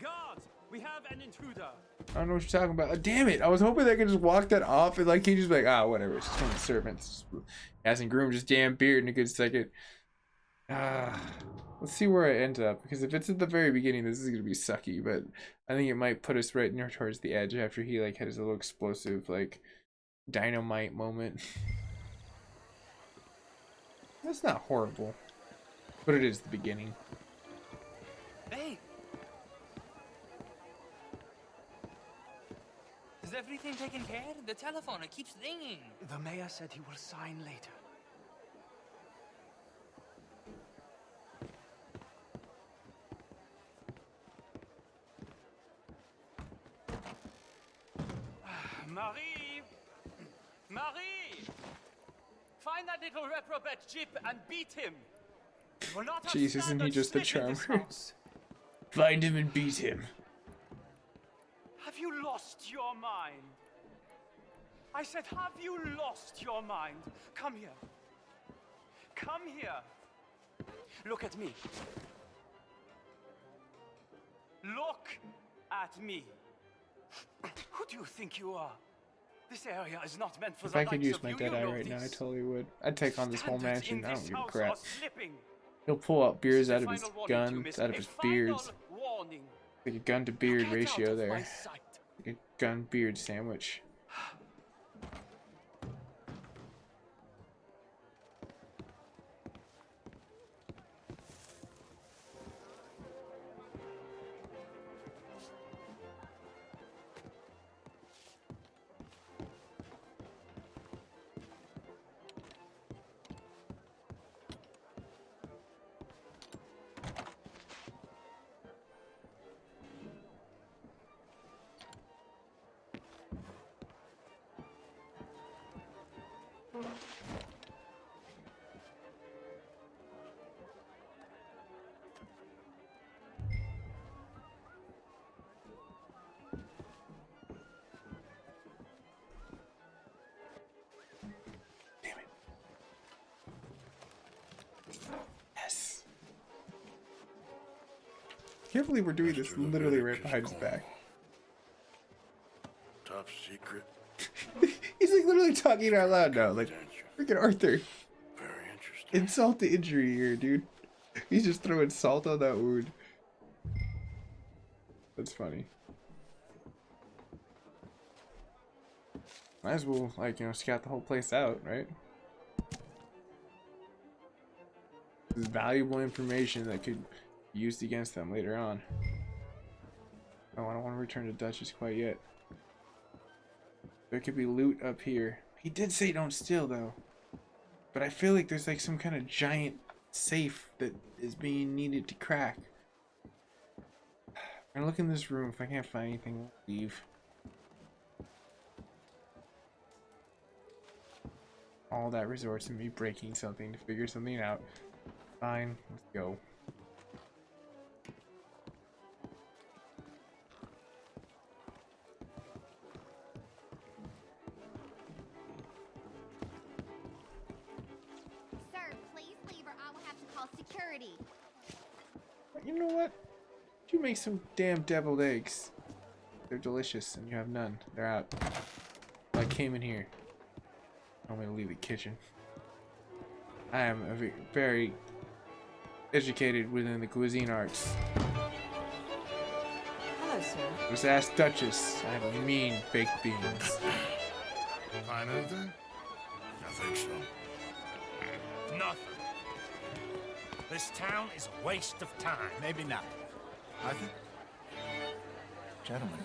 Speaker 12: Guards! We have an intruder.
Speaker 1: I don't know what you're talking about. Damn it! I was hoping they could just walk that off and like he just be like, ah, whatever. It's just one of the servants. Hasn't groomed his damn beard in a good second. Let's see where it ends up, because if it's at the very beginning, this is gonna be sucky. But I think it might put us right near towards the edge after he like had his little explosive like dynamite moment. That's not horrible, but it is the beginning.
Speaker 9: Hey! Is everything taken care of? The telephone, it keeps ringing.
Speaker 12: The mayor said he will sign later. Marie! Marie! Find that little reprobate Jip and beat him. We will not have
Speaker 1: Jesus, isn't he just the
Speaker 12: standards
Speaker 1: charmer?
Speaker 12: in this house.
Speaker 1: Find him and beat him.
Speaker 12: Have you lost your mind? I said, have you lost your mind? Come here. Come here. Look at me. Look at me. Who do you think you are? This area is not meant for
Speaker 1: If
Speaker 12: the
Speaker 1: I could
Speaker 12: likes
Speaker 1: use
Speaker 12: of
Speaker 1: my
Speaker 12: you.
Speaker 1: dead
Speaker 12: You
Speaker 1: eye
Speaker 12: know
Speaker 1: right now, I
Speaker 12: this.
Speaker 1: totally would. I'd take on this whole
Speaker 12: Standards
Speaker 1: mansion.
Speaker 12: in
Speaker 1: I don't
Speaker 12: this
Speaker 1: give a
Speaker 12: house
Speaker 1: crap.
Speaker 12: are slipping.
Speaker 1: He'll pull out
Speaker 12: This
Speaker 1: beards
Speaker 12: is a
Speaker 1: out of his
Speaker 12: final warning to you,
Speaker 1: guns,
Speaker 12: miss.
Speaker 1: out of
Speaker 12: A
Speaker 1: his
Speaker 12: final
Speaker 1: beards.
Speaker 12: warning.
Speaker 1: Like a gun to beard
Speaker 12: Get out
Speaker 1: ratio
Speaker 12: of my
Speaker 1: there.
Speaker 12: sight.
Speaker 1: Like a gun beard sandwich. Yes. I can't believe we're doing this literally right behind his back.
Speaker 2: Top secret.
Speaker 1: He's like literally talking out loud now. Like, freaking Arthur.
Speaker 2: Very interesting.
Speaker 1: Insult to injury here, dude. He's just throwing salt on that wound. That's funny. Might as well, like, you know, scout the whole place out, right? This is valuable information that could be used against them later on. Oh, I don't want to return to Duchess quite yet. There could be loot up here. He did say don't steal, though. But I feel like there's like some kind of giant safe that is being needed to crack. I'm gonna look in this room. If I can't find anything, I'll leave. All that resorts to me breaking something to figure something out. Fine, let's go.
Speaker 13: Sir, please leave or I will have to call security.
Speaker 1: You know what? You make some damn deviled eggs. They're delicious and you have none. They're out. I came in here. I'm gonna leave the kitchen. I am a very educated within the cuisine arts.
Speaker 6: Hello, sir.
Speaker 1: Just ask Duchess. I have mean baked beans.
Speaker 2: Find anything? I think so.
Speaker 8: Nothing. This town is a waste of time. Maybe not.
Speaker 7: I think... Gentlemen,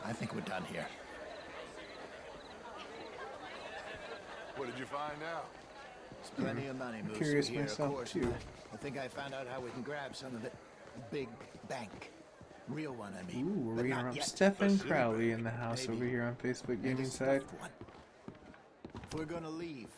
Speaker 7: I think we're done here.
Speaker 2: What did you find out?
Speaker 7: There's plenty of money moves
Speaker 1: Curious
Speaker 7: here, of
Speaker 1: myself,
Speaker 7: course.
Speaker 1: too.
Speaker 7: I think I found out how we can grab some of it. Big bank. Real one, I mean.
Speaker 1: Ooh, we're
Speaker 7: But
Speaker 1: reading
Speaker 7: not
Speaker 1: from
Speaker 7: yet.
Speaker 1: Stephen Crowley in the house
Speaker 7: Maybe.
Speaker 1: over here on Facebook
Speaker 7: And
Speaker 1: Gaming
Speaker 7: a
Speaker 1: Side.
Speaker 7: stuffed one. If we're gonna leave,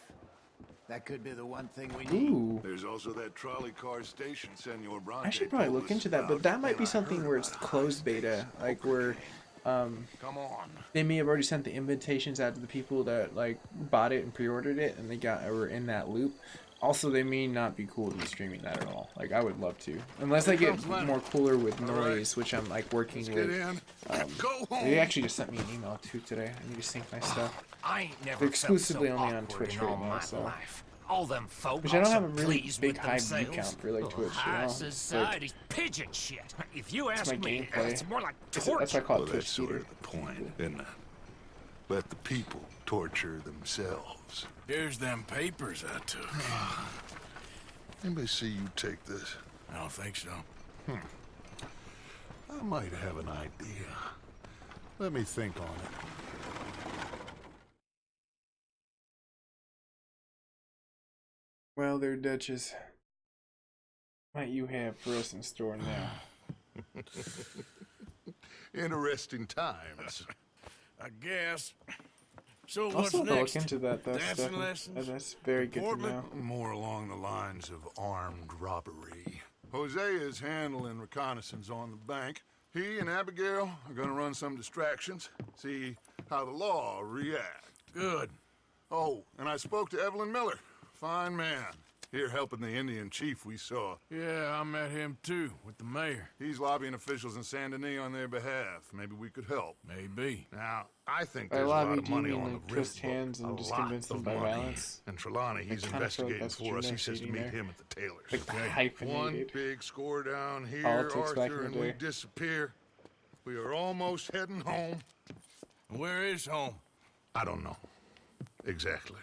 Speaker 7: that could be the one thing we need.
Speaker 1: Ooh.
Speaker 2: There's also that trolley car station Senor Bronte
Speaker 1: I should probably
Speaker 2: told
Speaker 1: look
Speaker 2: us
Speaker 1: into that, but
Speaker 2: about,
Speaker 1: that might
Speaker 2: and
Speaker 1: be
Speaker 2: I
Speaker 1: something
Speaker 2: heard
Speaker 1: where it's
Speaker 2: about a
Speaker 1: closed
Speaker 2: heist
Speaker 1: beta,
Speaker 2: station
Speaker 1: like where
Speaker 2: opening. Come on.
Speaker 1: they may have already sent the invitations out to the people that like bought it and pre-ordered it, and they were in that loop. Also, they may not be cool to be streaming that at all. Like, I would love to, unless I get more cooler with noise, which I'm like working with.
Speaker 2: Go home.
Speaker 1: They actually just sent me an email too today. I need to sync my stuff.
Speaker 7: I ain't never
Speaker 1: They're
Speaker 7: felt
Speaker 1: exclusively
Speaker 7: so
Speaker 1: only on
Speaker 7: awkward
Speaker 1: Twitch
Speaker 7: in
Speaker 1: right
Speaker 7: all
Speaker 1: now,
Speaker 7: my
Speaker 1: so.
Speaker 7: life. All them folk
Speaker 1: Which I don't
Speaker 7: are
Speaker 1: have
Speaker 7: so
Speaker 1: a really
Speaker 7: pleased
Speaker 1: big
Speaker 7: with
Speaker 1: high view
Speaker 7: themselves.
Speaker 1: count for like Twitch, you
Speaker 7: High
Speaker 1: know. It's like,
Speaker 7: society pigeon shit. If you
Speaker 1: it's
Speaker 7: ask
Speaker 1: my
Speaker 7: me,
Speaker 1: gameplay.
Speaker 7: it's more like
Speaker 1: That's
Speaker 7: torture.
Speaker 1: why I call it
Speaker 2: Well,
Speaker 1: Twitch
Speaker 2: that's sort
Speaker 1: theater.
Speaker 2: of the point, isn't it? Let the people torture themselves.
Speaker 12: Here's them papers I took.
Speaker 2: Anybody see you take this?
Speaker 12: I don't think so.
Speaker 2: I might have an idea. Let me think on it.
Speaker 1: Well, there, Duchess. What you have for us in store now?
Speaker 2: Interesting times.
Speaker 12: I guess. So what's
Speaker 1: Also, I'll
Speaker 12: next?
Speaker 1: look into that, though,
Speaker 12: Dancing
Speaker 1: Stefan.
Speaker 12: lessons?
Speaker 1: That's very good to
Speaker 12: Portland?
Speaker 1: know.
Speaker 2: More along the lines of armed robbery. Hosea is handling reconnaissance on the bank. He and Abigail are gonna run some distractions, see how the law react.
Speaker 12: Good.
Speaker 2: Oh, and I spoke to Evelyn Miller. Fine man. Here helping the Indian chief we saw.
Speaker 12: Yeah, I met him too, with the mayor.
Speaker 2: He's lobbying officials in Saint Denis on their behalf. Maybe we could help.
Speaker 12: Maybe.
Speaker 2: Now, I think
Speaker 1: By
Speaker 2: there's a lot
Speaker 1: lobby,
Speaker 2: of
Speaker 1: do you
Speaker 2: money
Speaker 1: mean
Speaker 2: on
Speaker 1: like
Speaker 2: the
Speaker 1: twist
Speaker 2: risk book.
Speaker 1: hands and
Speaker 2: A
Speaker 1: just
Speaker 2: lot
Speaker 1: convince them
Speaker 2: of
Speaker 1: by
Speaker 2: money.
Speaker 1: violence?
Speaker 2: And Trelawney, he's
Speaker 1: I kinda feel like
Speaker 2: investigating
Speaker 1: that's what
Speaker 2: for us.
Speaker 1: you're
Speaker 2: He says to
Speaker 1: saying
Speaker 2: meet
Speaker 1: there.
Speaker 2: him at the tailor's.
Speaker 1: Like the hyphenated
Speaker 2: One big score down here,
Speaker 1: politics back
Speaker 2: Arthur,
Speaker 1: in
Speaker 2: and
Speaker 1: the
Speaker 2: we
Speaker 1: day.
Speaker 2: disappear. We are almost heading home.
Speaker 12: Where is home?
Speaker 2: I don't know. Exactly.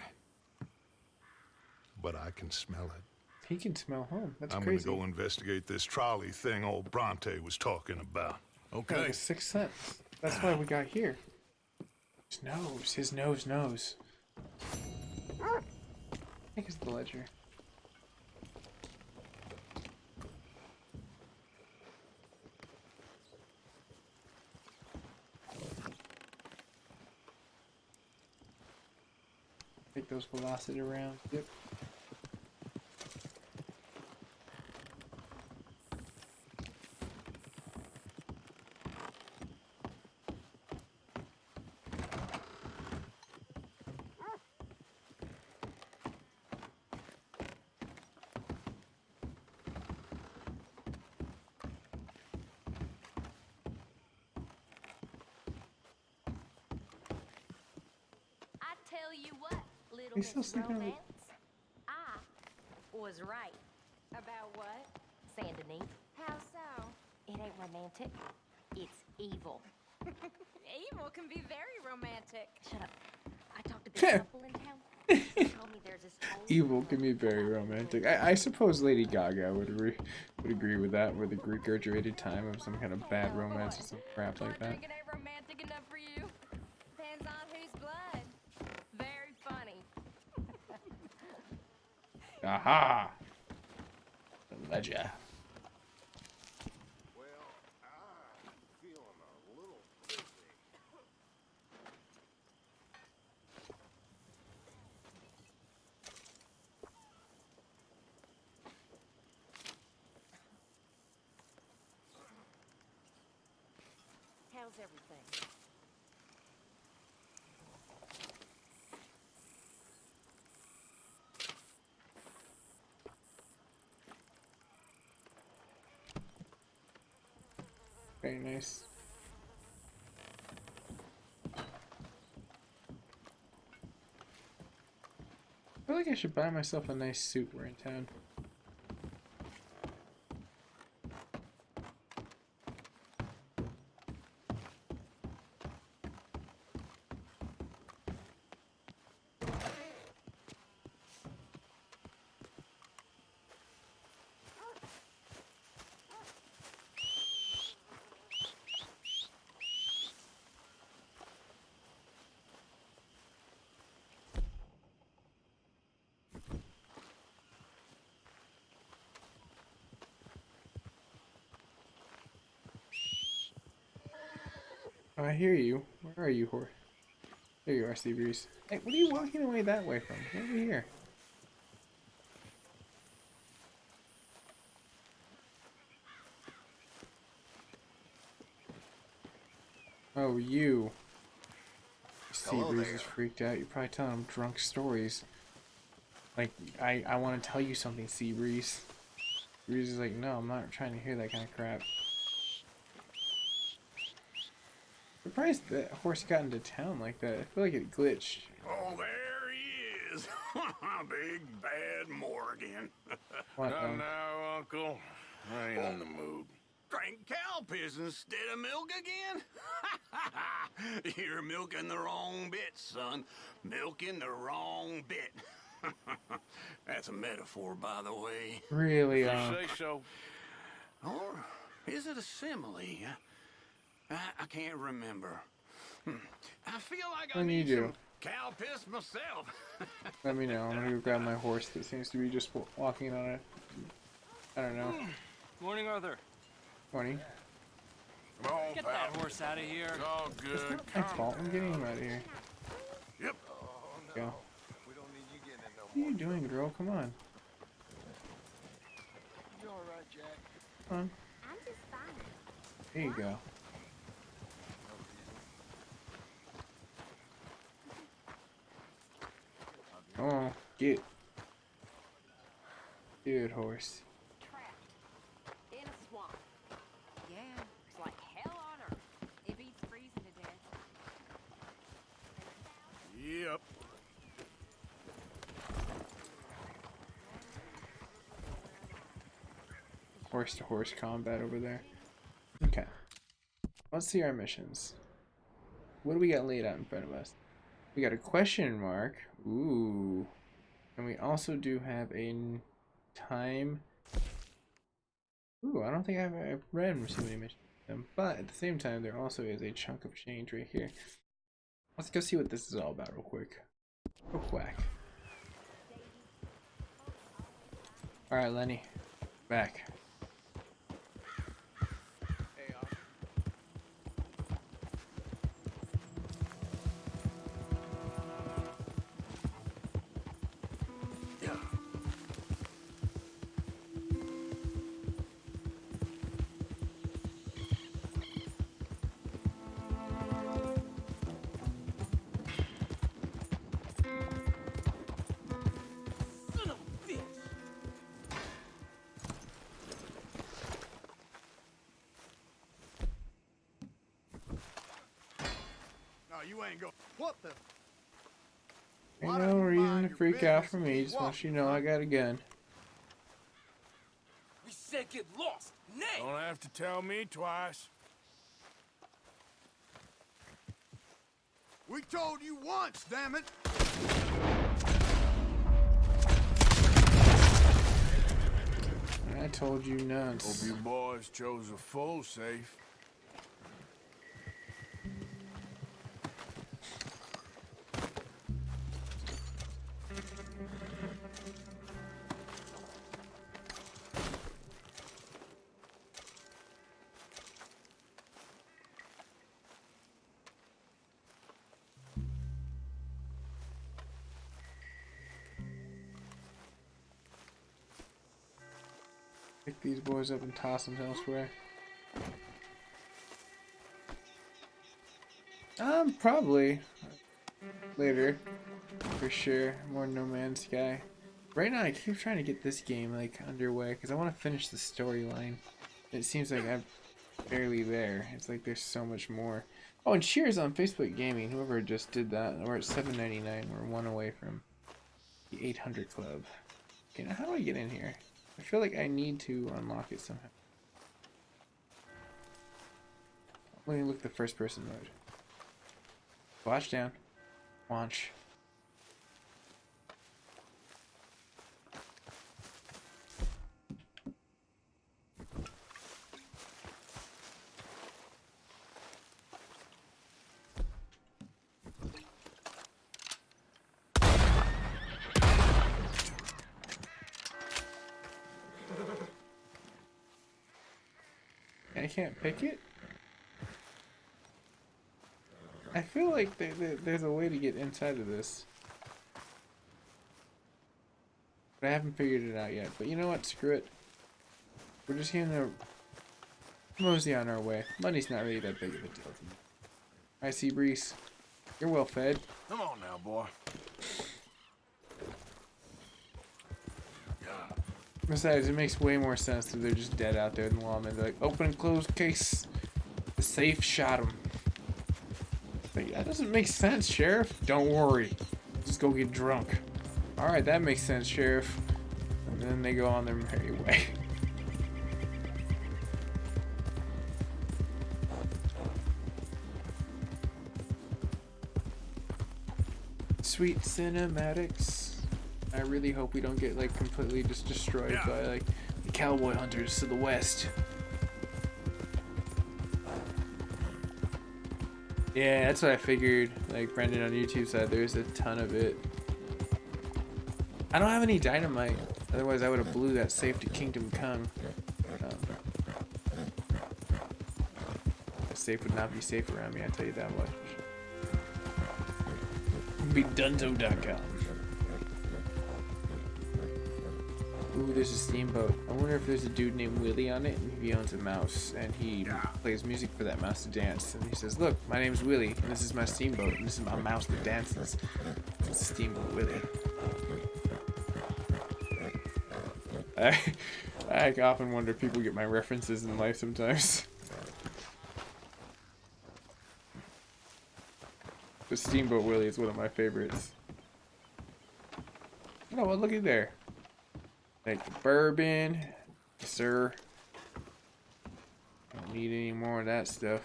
Speaker 2: But I can smell it.
Speaker 1: He can smell home. That's
Speaker 2: I'm
Speaker 1: crazy.
Speaker 2: gonna go investigate this trolley thing old Bronte was talking about.
Speaker 1: Got like a sixth sense. That's why we got here. His nose knows. I think it's the ledger. Take those velocity around. Yep.
Speaker 13: I tell you what, little
Speaker 1: He's still
Speaker 13: Miss
Speaker 1: sleeping on the-
Speaker 13: Romance, I was right. About what? Saint Denis. How so? It ain't romantic. It's evil. Evil can be very romantic. Shut up. I talked to this couple in town. They told me there's this old
Speaker 1: Evil can be very romantic. I suppose Lady Gaga would agree with that, with a regurgitated time of some kind of bad romance or some crap like that.
Speaker 13: drinking ain't romantic enough for you. Depends on whose blood. Very funny.
Speaker 1: Aha! The ledger.
Speaker 5: How's everything?
Speaker 1: Very nice. I feel like I should buy myself a nice suit when we're in town. Oh, I hear you. Where are you, horse? There you are, Sea Breeze. Hey, what are you walking away that way from? Get over here. Oh, you. Sea Breeze is freaked out. You're probably telling him drunk stories. Like, I want to tell you something, Sea Breeze. Breeze is like, no, I'm not trying to hear that kind of crap. Surprised that horse got into town like that. I feel like it glitched.
Speaker 4: Oh, there he is. Big bad Morgan.
Speaker 1: What,
Speaker 4: Not now, Uncle. I ain't in the mood. Drink cow piss instead of milk again? You're milking the wrong bit, son. Milking the wrong bit. That's a metaphor, by the way.
Speaker 1: Really,
Speaker 4: If you say so. Or is it a simile? I can't remember. I feel like I need some cow piss myself.
Speaker 1: Let me know. I'm gonna go grab my horse that seems to be just walking on it. I don't know.
Speaker 9: Morning, Arthur.
Speaker 1: Morning.
Speaker 4: Come on,
Speaker 9: Get
Speaker 4: pal.
Speaker 9: that horse out of here.
Speaker 4: It's all good.
Speaker 1: It's not my fault. I'm getting him out of here.
Speaker 4: Yep.
Speaker 1: Go. What are you doing, girl? Come on.
Speaker 12: You all right, Jack?
Speaker 1: Come on.
Speaker 13: I'm just fine.
Speaker 1: There you go. Oh, get. Good horse.
Speaker 13: Trapped in a swamp.
Speaker 6: Yeah,
Speaker 13: It's like hell on earth.
Speaker 6: it beats freezing to death.
Speaker 4: Yep.
Speaker 1: Horse to horse combat over there. Okay. Let's see our missions. What do we got laid out in front of us? We got a question mark. Ooh. And we also do have a time. Ooh, I don't think I've read too many missions. But at the same time, there also is a chunk of change right here. Let's go see what this is all about real quick. Real quack. Alright, Lenny. Back.
Speaker 2: No, you ain't go. What the?
Speaker 1: Ain't no reason to freak out for me. Just want you to know I got a gun.
Speaker 9: We said get lost. Nay.
Speaker 2: Don't have to tell me twice. We told you once, damn it!
Speaker 1: I told you once.
Speaker 2: Hope you boys chose a full safe.
Speaker 1: Pick these boys up and toss them elsewhere. Probably later, for sure. More No Man's Sky. Right now, I keep trying to get this game like underway because I want to finish the storyline. It seems like I'm barely there. It's like there's so much more. Oh, and cheers on Facebook Gaming. Whoever just did that. We're at $7.99. We're one away from the 800 club. Okay, now how do I get in here? I feel like I need to unlock it somehow. Let me look at the first person mode. Watch down. Launch. I can't pick it? I feel like there's a way to get inside of this. But I haven't figured it out yet. But you know what? Screw it. We're just gonna mosey on our way. Money's not really that big of a deal to me. Alright, Seabreeze. You're well fed.
Speaker 2: Come on now, boy.
Speaker 1: Besides, it makes way more sense that they're just dead out there in the lawmen. They're like, open and close case. The safe shot him. Like, that doesn't make sense, Sheriff. Don't worry. Just go get drunk. Alright, that makes sense, Sheriff. And then they go on their merry way. Sweet cinematics. I really hope we don't get like completely just destroyed by like the cowboy hunters to the west. Yeah, that's what I figured. Like Brendan on YouTube said, there's a ton of it. I don't have any dynamite. Otherwise, I would have blew that safe to Kingdom Come. The safe would not be safe around me. I tell you that much. Be Dunzo.com. Ooh, there's a steamboat. I wonder if there's a dude named Willie on it, and he owns a mouse, and he plays music for that mouse to dance. And he says, "Look, my name's Willie, and this is my steamboat, and this is my mouse that dances." It's Steamboat Willie. I often wonder if people get my references in life sometimes. But Steamboat Willie is one of my favorites. You know what? Looky there. Take the bourbon, sir. Don't need any more of that stuff.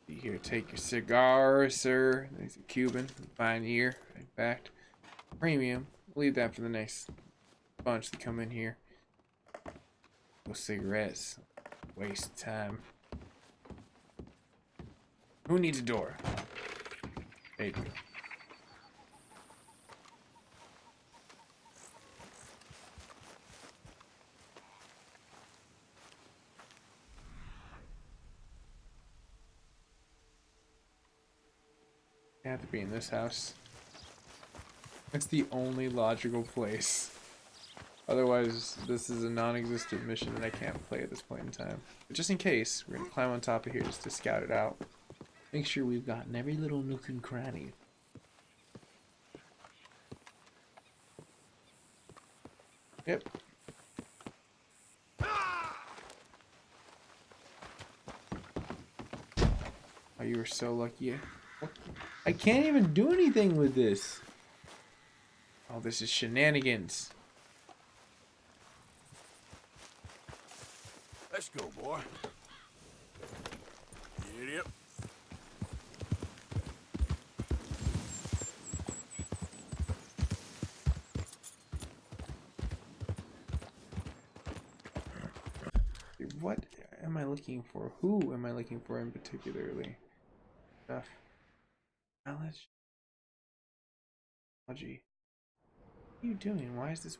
Speaker 1: Here, take your cigar, sir. There's a Cuban, fine year, in fact, premium. Leave that for the next bunch that come in here. No cigarettes. Waste of time. Who needs a door? There you go. I have to be in this house. It's the only logical place. Otherwise, this is a non-existent mission that I can't play at this point in time. But just in case, we're gonna climb on top of here just to scout it out. Make sure we've gotten every little nook and cranny. Yep. Oh, you were so lucky. I can't even do anything with this. Oh, this is shenanigans.
Speaker 2: Let's go, boy. Get up.
Speaker 1: What am I looking for? Who am I looking for in particularly? Stuff. Knowledge. Technology. What are you doing? Why is this?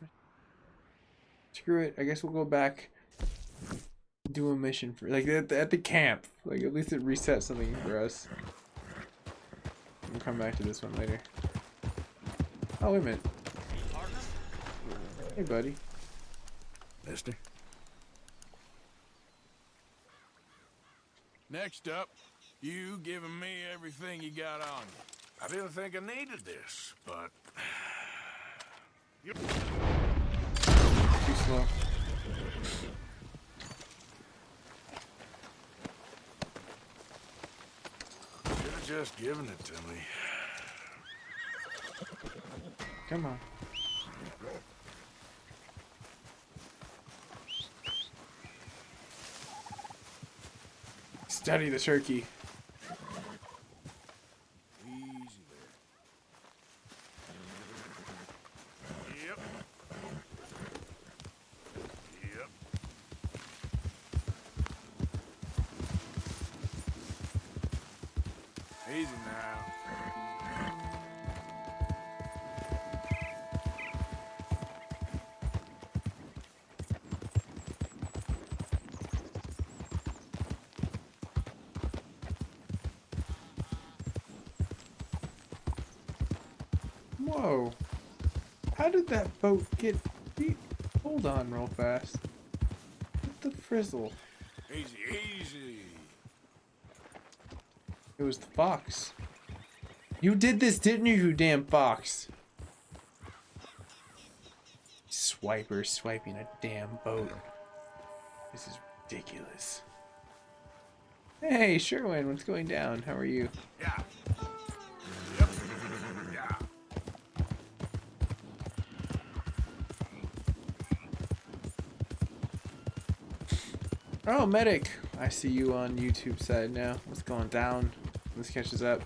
Speaker 1: Screw it. I guess we'll go back. Do a mission for like at the camp. Like at least it resets something for us. We'll come back to this one later. Oh wait a minute. Hey buddy.
Speaker 2: Mister. Next up, you giving me everything you got on you. I didn't think I needed this, but
Speaker 1: too slow.
Speaker 2: Should have just given it to me.
Speaker 1: Come on. Study the turkey.
Speaker 2: Easy there. Yep. Yep. Easy now.
Speaker 1: Whoa. How did that boat get beat? Hold on real fast. What the frizzle?
Speaker 2: Easy, easy.
Speaker 1: It was the fox. You did this, didn't you, you damn fox? Swiper swiping a damn boat. This is ridiculous. Hey, Sherwin, what's going down? How are you?
Speaker 2: Yeah. Yep. Yeah.
Speaker 1: Oh, medic! I see you on YouTube side now. What's going down? This catches up.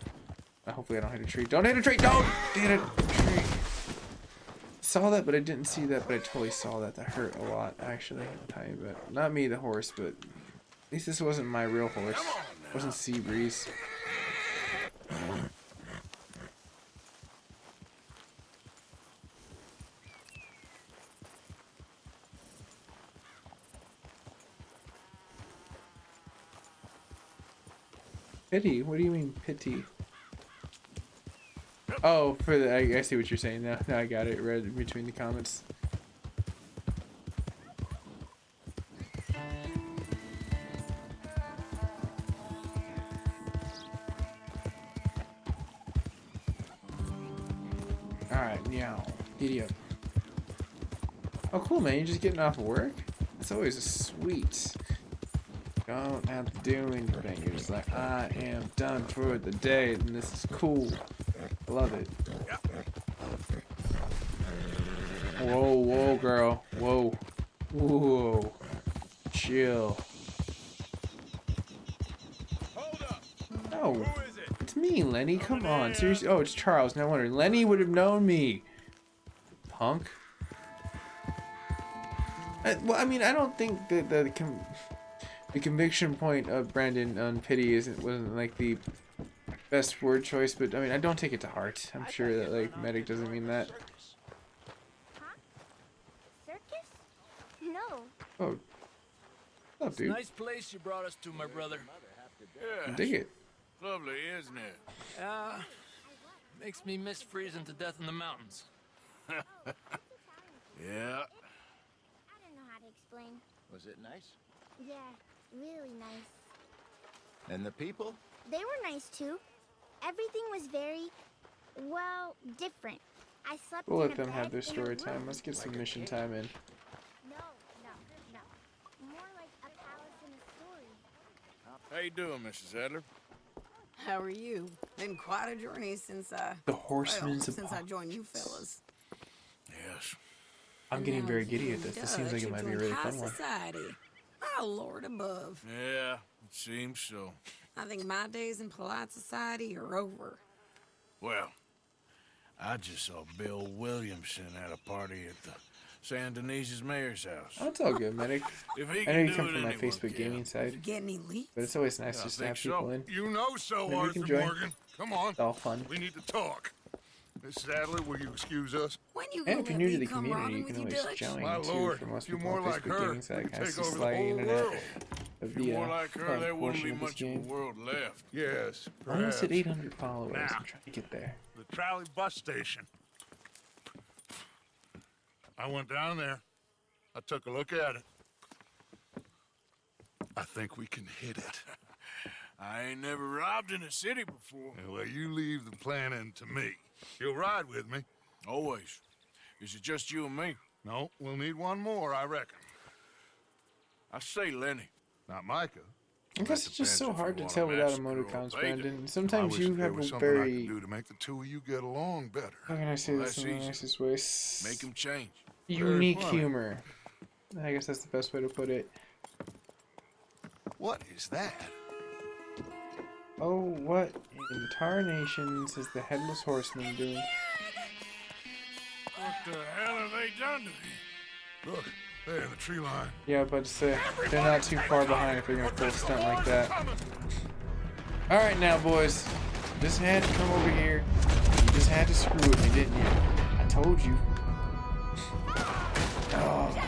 Speaker 1: Hopefully I don't hit a tree. Don't hit a tree! Don't hit a tree! Saw that, but I didn't see that, but I totally saw that. That hurt a lot, actually. A tiny bit. Not me, the horse, but at least this wasn't my real horse. It wasn't Seabreeze. Pity? What do you mean pity? Oh, for the I see what you're saying now. Now I got it. Read between the comments. Alright, meow. Giddy up. Oh cool, man, you're just getting off of work? That's always a sweet. Don't have to do anything. You're just like, I am done for the day, and this is cool. I love it. Whoa, whoa, girl. Whoa. Whoa. Chill.
Speaker 2: Hold up.
Speaker 1: No.
Speaker 2: Who is it?
Speaker 1: It's me, Lenny. Come on. Seriously. Oh, it's Charles. No wonder. Lenny would have known me. Punk. Well, I mean, I don't think that the conviction point of Brandon on pity wasn't like the best word choice, but I mean, I don't take it to heart. I'm sure that like medic doesn't mean that.
Speaker 13: Huh? Circus? No.
Speaker 1: Oh, what's up, dude?
Speaker 11: Nice place you brought us to, my brother.
Speaker 2: Yeah.
Speaker 1: Dig it.
Speaker 2: Lovely, isn't it?
Speaker 11: Makes me miss freezing to death in the mountains.
Speaker 2: Yeah.
Speaker 13: I don't know how to explain.
Speaker 7: Was it nice?
Speaker 13: Yeah, really nice.
Speaker 7: And the people?
Speaker 13: They were nice too. Everything was very, well, different. I slept
Speaker 1: We'll
Speaker 13: in
Speaker 1: let
Speaker 13: a
Speaker 1: them have
Speaker 13: bed
Speaker 1: their
Speaker 13: in a
Speaker 1: story
Speaker 13: room.
Speaker 1: time. Let's get some mission time in.
Speaker 13: No. More like a palace in a story.
Speaker 2: How you doing, Mrs. Adler?
Speaker 14: How are you? Been quite a journey since
Speaker 1: The horsemen's
Speaker 14: since I joined you fellas.
Speaker 2: Yes.
Speaker 1: I'm getting very giddy at this. This seems like it might be a really fun one.
Speaker 14: Society. Oh, Lord above.
Speaker 2: Yeah, it seems so.
Speaker 14: I think my days in polite society are over.
Speaker 2: Well, I just saw Bill Williamson at a party at the San Denise's mayor's house.
Speaker 1: Oh, it's all good, medic.
Speaker 2: If he
Speaker 1: I
Speaker 2: can
Speaker 1: know you
Speaker 2: do
Speaker 1: come
Speaker 2: it,
Speaker 1: from my
Speaker 2: anyone
Speaker 1: Facebook
Speaker 2: can.
Speaker 1: gaming side,
Speaker 14: Get any leaks?
Speaker 1: but it's always nice
Speaker 2: I
Speaker 1: just to have
Speaker 2: think
Speaker 1: people
Speaker 2: so.
Speaker 1: in.
Speaker 2: You know so,
Speaker 1: Maybe we
Speaker 2: Arthur
Speaker 1: can join.
Speaker 2: Morgan. Come on.
Speaker 1: It's all fun.
Speaker 2: We need to talk. Mrs. Adler, will you excuse us?
Speaker 14: When you
Speaker 1: And
Speaker 14: gonna
Speaker 1: if you're
Speaker 14: let
Speaker 1: new
Speaker 14: me
Speaker 1: to the
Speaker 14: come
Speaker 1: community,
Speaker 14: robbing
Speaker 1: you
Speaker 14: with
Speaker 1: can
Speaker 14: your
Speaker 1: always
Speaker 14: Dutch?
Speaker 1: join
Speaker 2: My
Speaker 1: too.
Speaker 2: lord,
Speaker 1: For most
Speaker 2: if you're
Speaker 1: people on
Speaker 2: more like
Speaker 1: Facebook
Speaker 2: her,
Speaker 1: gaming side,
Speaker 2: you
Speaker 1: kind of
Speaker 2: take
Speaker 1: the
Speaker 2: over the
Speaker 1: sly
Speaker 2: whole
Speaker 1: internet
Speaker 2: world.
Speaker 1: of
Speaker 2: If
Speaker 1: the
Speaker 2: you're more like her,
Speaker 1: fun
Speaker 2: there wouldn't
Speaker 1: portion
Speaker 2: be
Speaker 1: of this
Speaker 2: much of
Speaker 1: game.
Speaker 2: a world left. Yes,
Speaker 1: Almost at
Speaker 2: perhaps.
Speaker 1: 800 followers.
Speaker 2: Now.
Speaker 1: I'm trying to get there.
Speaker 2: The trolley bus station. I went down there. I took a look at it. I think we can hit it. I ain't never robbed in a city before. Well, you leave the planning to me. You'll ride with me. Always. Is it just you and me? No, we'll need one more, I reckon. I say Lenny. Not Micah.
Speaker 1: I guess it's just so hard to tell without emoticons, Brandon.
Speaker 2: I
Speaker 1: Sometimes
Speaker 2: wish
Speaker 1: you
Speaker 2: there
Speaker 1: have
Speaker 2: was
Speaker 1: a
Speaker 2: something I
Speaker 1: very...
Speaker 2: could do to make the two of you get along better.
Speaker 1: How can I say
Speaker 2: Well,
Speaker 1: this in
Speaker 2: that's
Speaker 1: the
Speaker 2: easy.
Speaker 1: nicest way?
Speaker 2: Make him change.
Speaker 1: Unique
Speaker 2: Very funny.
Speaker 1: humor. I guess that's the best way to put it.
Speaker 2: What is that?
Speaker 1: Oh, what in tarnations is the Headless Horseman doing?
Speaker 2: What the hell have they done to me? Look, there in the tree line.
Speaker 1: Yeah, but they're not too far behind if they're gonna pull a stunt like that. Alright now, boys. You just had to come over here. You just had to screw with me, didn't you? I told you. Oh.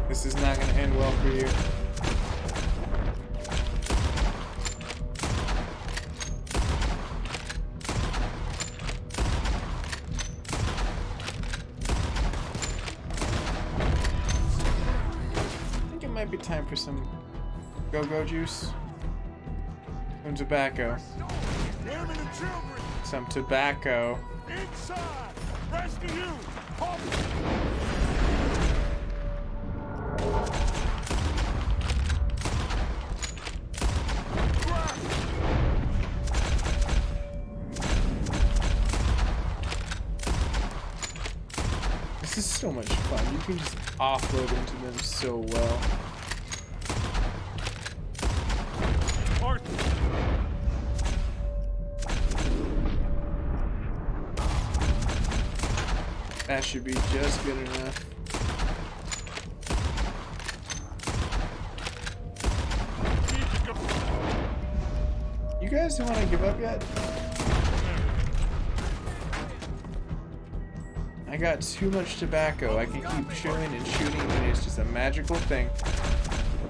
Speaker 1: This is not gonna end well for you. Maybe time for some go-go juice. Some tobacco.
Speaker 2: Women and children
Speaker 1: Some tobacco.
Speaker 2: inside. Rest of you.
Speaker 1: This is so much fun. You can just offload into them so well. That should be just good enough. You guys don't want to give up yet? I got too much tobacco. I can keep chewing and shooting, and it's just a magical thing.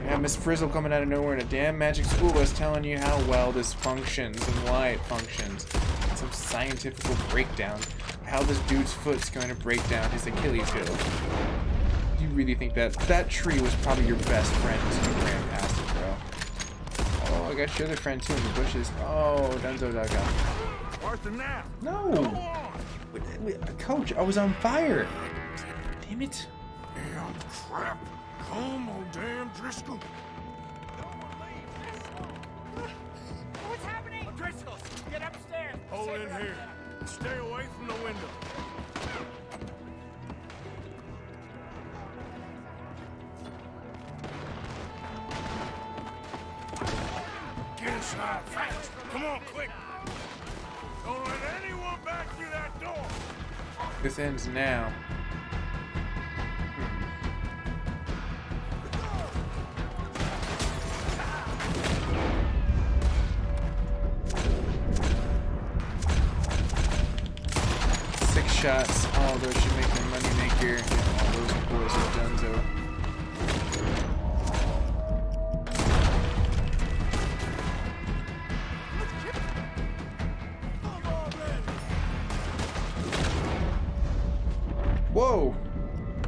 Speaker 1: I have Miss Frizzle coming out of nowhere in a damn magic school bus telling you how well this functions and why it functions. Some scientific breakdown. How this dude's foot's going to break down his Achilles heel. You really think that tree was probably your best friend until you ran past it, bro? Oh, I got your other friend too in the bushes. Oh, Dunzo Daga.
Speaker 2: Arthur, now.
Speaker 1: No! Wait, Coach, I was on fire! Damn it.
Speaker 2: Damn crap. Come on, damn Driscoll.
Speaker 12: What's happening? Driscoll, get upstairs.
Speaker 2: Hold in here. Stay away from the window. Get inside fast. Come on, quick. Don't let anyone back through that door.
Speaker 1: This ends now. Shots. Oh, those should make my money maker. Yeah, all those boys are Dunzo. Whoa!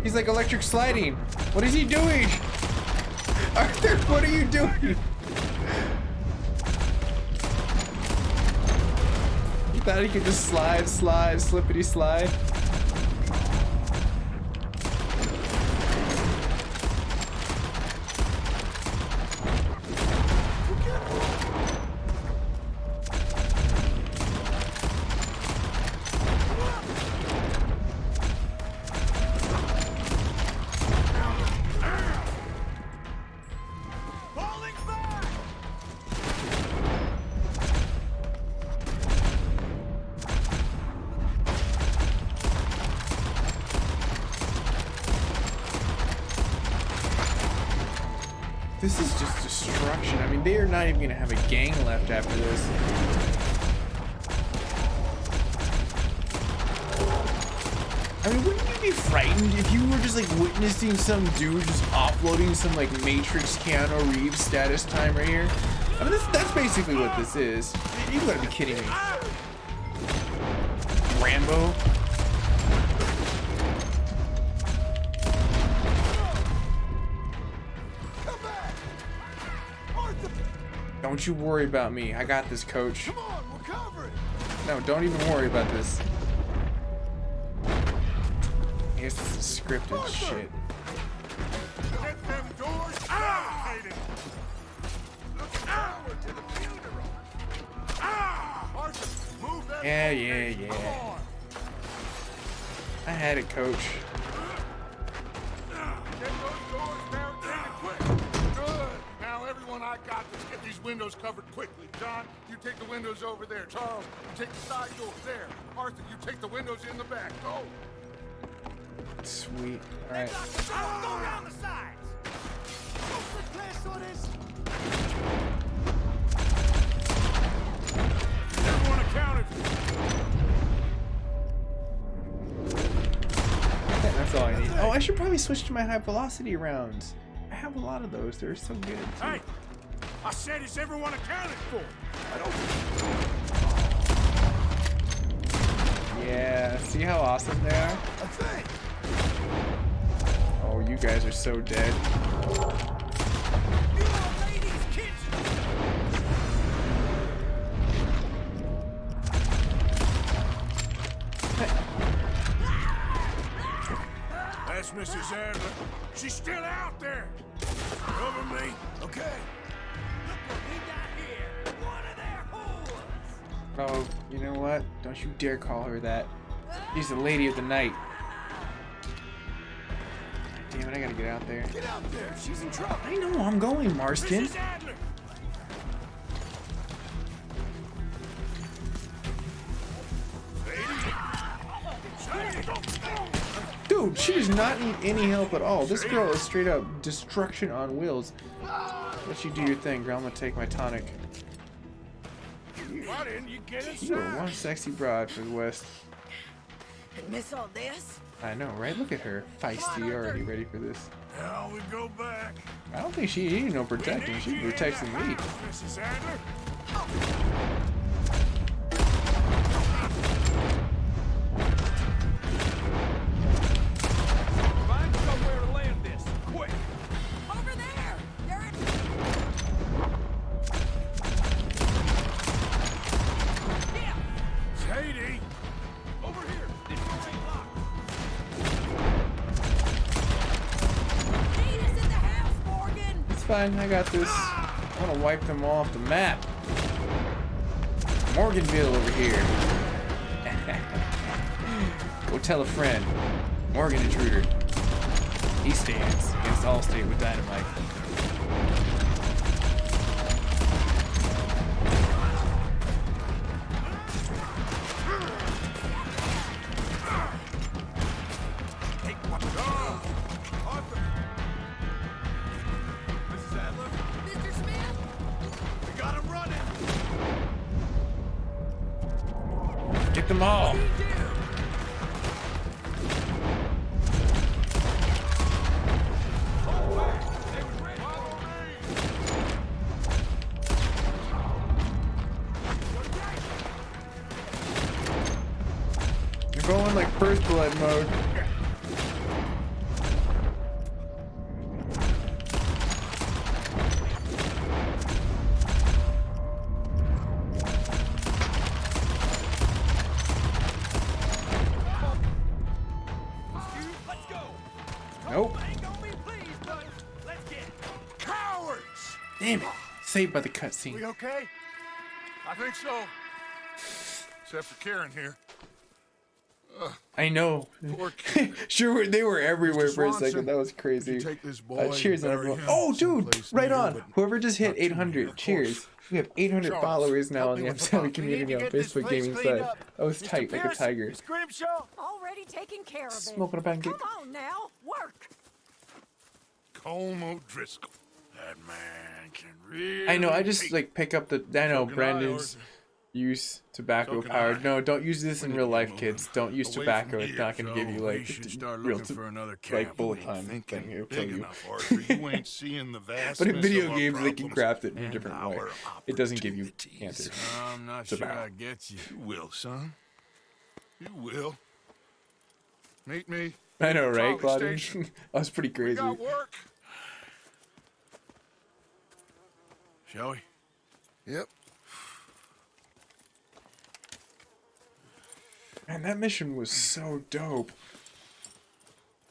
Speaker 1: He's like electric sliding. What is he doing? Arthur, what are you doing? Thought he could just slide, slippity slide. This is just destruction. I mean, they are not even gonna have a gang left after this. I mean, wouldn't you be frightened if you were just like witnessing some dude just offloading some like Matrix Keanu Reeves status time right here? I mean, that's basically what this is. You gotta be kidding me. Rambo? Don't you worry about me. I got this, coach.
Speaker 2: Come on, we're covering.
Speaker 1: No, don't even worry about this. I guess this is scripted shit.
Speaker 2: Get them doors barricaded. Look forward to the funeral. Arthur, move that.
Speaker 1: Yeah. I had it, coach.
Speaker 2: Get those doors barricaded quick. Good. Now, everyone, I got this. Get these windows covered quickly. John, you take the windows over there. Charles, you take the side doors there. Arthur, you take the windows in the back. Go.
Speaker 1: Sweet. All right.
Speaker 12: Go around the sides.
Speaker 2: Everyone accounted for.
Speaker 1: That's all I need. Oh, I should probably switch to my high velocity rounds. I have a lot of those. They're so good.
Speaker 2: Hey, I said, is everyone accounted for? I don't.
Speaker 1: Yeah. See how awesome they are?
Speaker 2: That's it.
Speaker 1: Oh, you guys are so dead.
Speaker 2: That's Mrs. Adler. She's still out there. Cover me. Okay. Look what we got here. One of their whores.
Speaker 1: Oh, you know what? Don't you dare call her that. She's the lady of the night. Damn it, I gotta get out there.
Speaker 2: Get out there. She's in trouble.
Speaker 1: I know, I'm going, Marston.
Speaker 2: Mrs. Adler.
Speaker 1: Dude, she does not need any help at all. This girl is straight up destruction on wheels. Let you do your thing, girl. I'm gonna take my tonic.
Speaker 2: Why didn't you get inside?
Speaker 1: You are one sexy broad for the West.
Speaker 14: Miss all this?
Speaker 1: I know, right? Look at her. Feisty, already ready for this.
Speaker 2: Now we go back.
Speaker 1: I don't think she needed no protecting. She protecting me.
Speaker 2: Mrs. Adler.
Speaker 12: Find somewhere to land this. Quick.
Speaker 14: Over there! They're in...
Speaker 12: Yeah.
Speaker 2: Sadie.
Speaker 12: Over here. This door ain't locked.
Speaker 14: Need us in the house, Morgan!
Speaker 1: It's fine, I got this. I want to wipe them all off the map. Morganville over here. Go tell a friend. Morgan Intruder. He stands against Allstate with dynamite.
Speaker 2: Mrs. Adler.
Speaker 14: Mr. Smith?
Speaker 2: We got him running.
Speaker 1: Get them all. You're going like first blood mode.
Speaker 12: Let's go.
Speaker 1: Nope.
Speaker 12: Ain't gonna be pleased, but let's get it.
Speaker 2: Cowards.
Speaker 1: Damn it. Saved by the cutscene.
Speaker 2: We okay? I think so. Except for Karen here.
Speaker 1: I know.
Speaker 2: Poor kid.
Speaker 1: Sure, they were everywhere
Speaker 2: Mr.
Speaker 1: for a
Speaker 2: Swanson,
Speaker 1: second. That was crazy.
Speaker 2: take this boy
Speaker 1: Cheers,
Speaker 2: and bury
Speaker 1: everyone.
Speaker 2: him
Speaker 1: Oh, dude,
Speaker 2: someplace
Speaker 1: right
Speaker 2: near,
Speaker 1: on.
Speaker 2: but
Speaker 1: Whoever just hit
Speaker 2: not too near,
Speaker 1: 800.
Speaker 2: of
Speaker 1: Cheers.
Speaker 2: course.
Speaker 1: We have 800
Speaker 2: Charles,
Speaker 1: followers now
Speaker 2: help
Speaker 1: on
Speaker 2: me
Speaker 1: the
Speaker 2: with the
Speaker 1: Upselling
Speaker 2: pump.
Speaker 1: community on
Speaker 7: get this
Speaker 1: Facebook
Speaker 7: place
Speaker 1: Gaming
Speaker 7: cleaned
Speaker 1: side.
Speaker 7: up.
Speaker 1: I was
Speaker 7: Mr.
Speaker 1: tight like a
Speaker 7: Pierce,
Speaker 1: tiger.
Speaker 7: Miss Grimshaw?
Speaker 14: Already taking care of it.
Speaker 1: Smoking a pancake.
Speaker 14: Come on now, work.
Speaker 2: Colm O'Driscoll. That man can really.
Speaker 1: I know, I just
Speaker 2: hate.
Speaker 1: like pick up the. I know
Speaker 2: So can I,
Speaker 1: Brandon's
Speaker 2: or-
Speaker 1: use tobacco
Speaker 2: So can
Speaker 1: powered.
Speaker 2: I.
Speaker 1: No, don't use this in
Speaker 2: We
Speaker 1: real
Speaker 2: need to
Speaker 1: life,
Speaker 2: move
Speaker 1: kids. Don't use
Speaker 2: away
Speaker 1: tobacco.
Speaker 2: from
Speaker 1: It's
Speaker 2: here,
Speaker 1: not gonna give you
Speaker 2: so
Speaker 1: like
Speaker 2: we should start
Speaker 1: real
Speaker 2: looking for another
Speaker 1: like
Speaker 2: camp.
Speaker 1: bullet
Speaker 2: I'm
Speaker 1: time
Speaker 2: thinking
Speaker 1: thing. It'll kill
Speaker 2: big
Speaker 1: you.
Speaker 2: enough, Arthur. You ain't seeing the vastness
Speaker 1: But in video
Speaker 2: of our
Speaker 1: games, they can
Speaker 2: problems
Speaker 1: craft it in a
Speaker 2: and
Speaker 1: different way.
Speaker 2: our
Speaker 1: It doesn't give you
Speaker 2: opportunities.
Speaker 1: cancer.
Speaker 11: I'm not
Speaker 1: It's a
Speaker 11: sure
Speaker 1: battle.
Speaker 11: I get you.
Speaker 2: You will, son. You will. Meet me.
Speaker 1: I know,
Speaker 2: at the
Speaker 1: right,
Speaker 2: trolley
Speaker 1: Claudia?
Speaker 2: station.
Speaker 1: That was pretty
Speaker 2: We
Speaker 1: crazy.
Speaker 2: got work. Shall we? Yep.
Speaker 1: Man, that mission was so dope.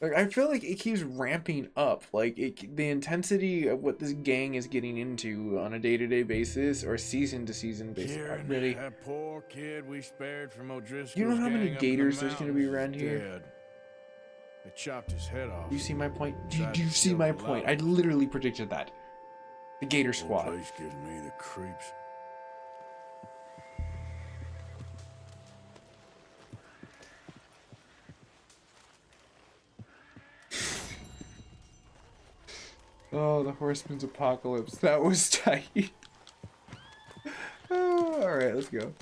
Speaker 1: Like, I feel like it keeps ramping up. Like, the intensity of what this gang is getting into on a day-to-day basis or season-to-season basis.
Speaker 11: Kieran,
Speaker 1: Really,
Speaker 11: that poor kid we spared from O'Driscoll's
Speaker 1: you know how many
Speaker 11: gang up in the
Speaker 1: gators there's gonna be
Speaker 11: mountains
Speaker 1: around
Speaker 11: is
Speaker 1: here?
Speaker 11: dead. They chopped his head off.
Speaker 1: Do you see my point? Do
Speaker 11: Tried
Speaker 1: you
Speaker 11: to
Speaker 1: see
Speaker 11: kill
Speaker 1: my
Speaker 11: the
Speaker 1: point?
Speaker 11: lot.
Speaker 1: I literally predicted that. The Gator
Speaker 2: Whole
Speaker 1: Squad.
Speaker 2: place gives me the creeps.
Speaker 1: Oh, the Horseman's Apocalypse. That was tight. Oh, alright, let's go.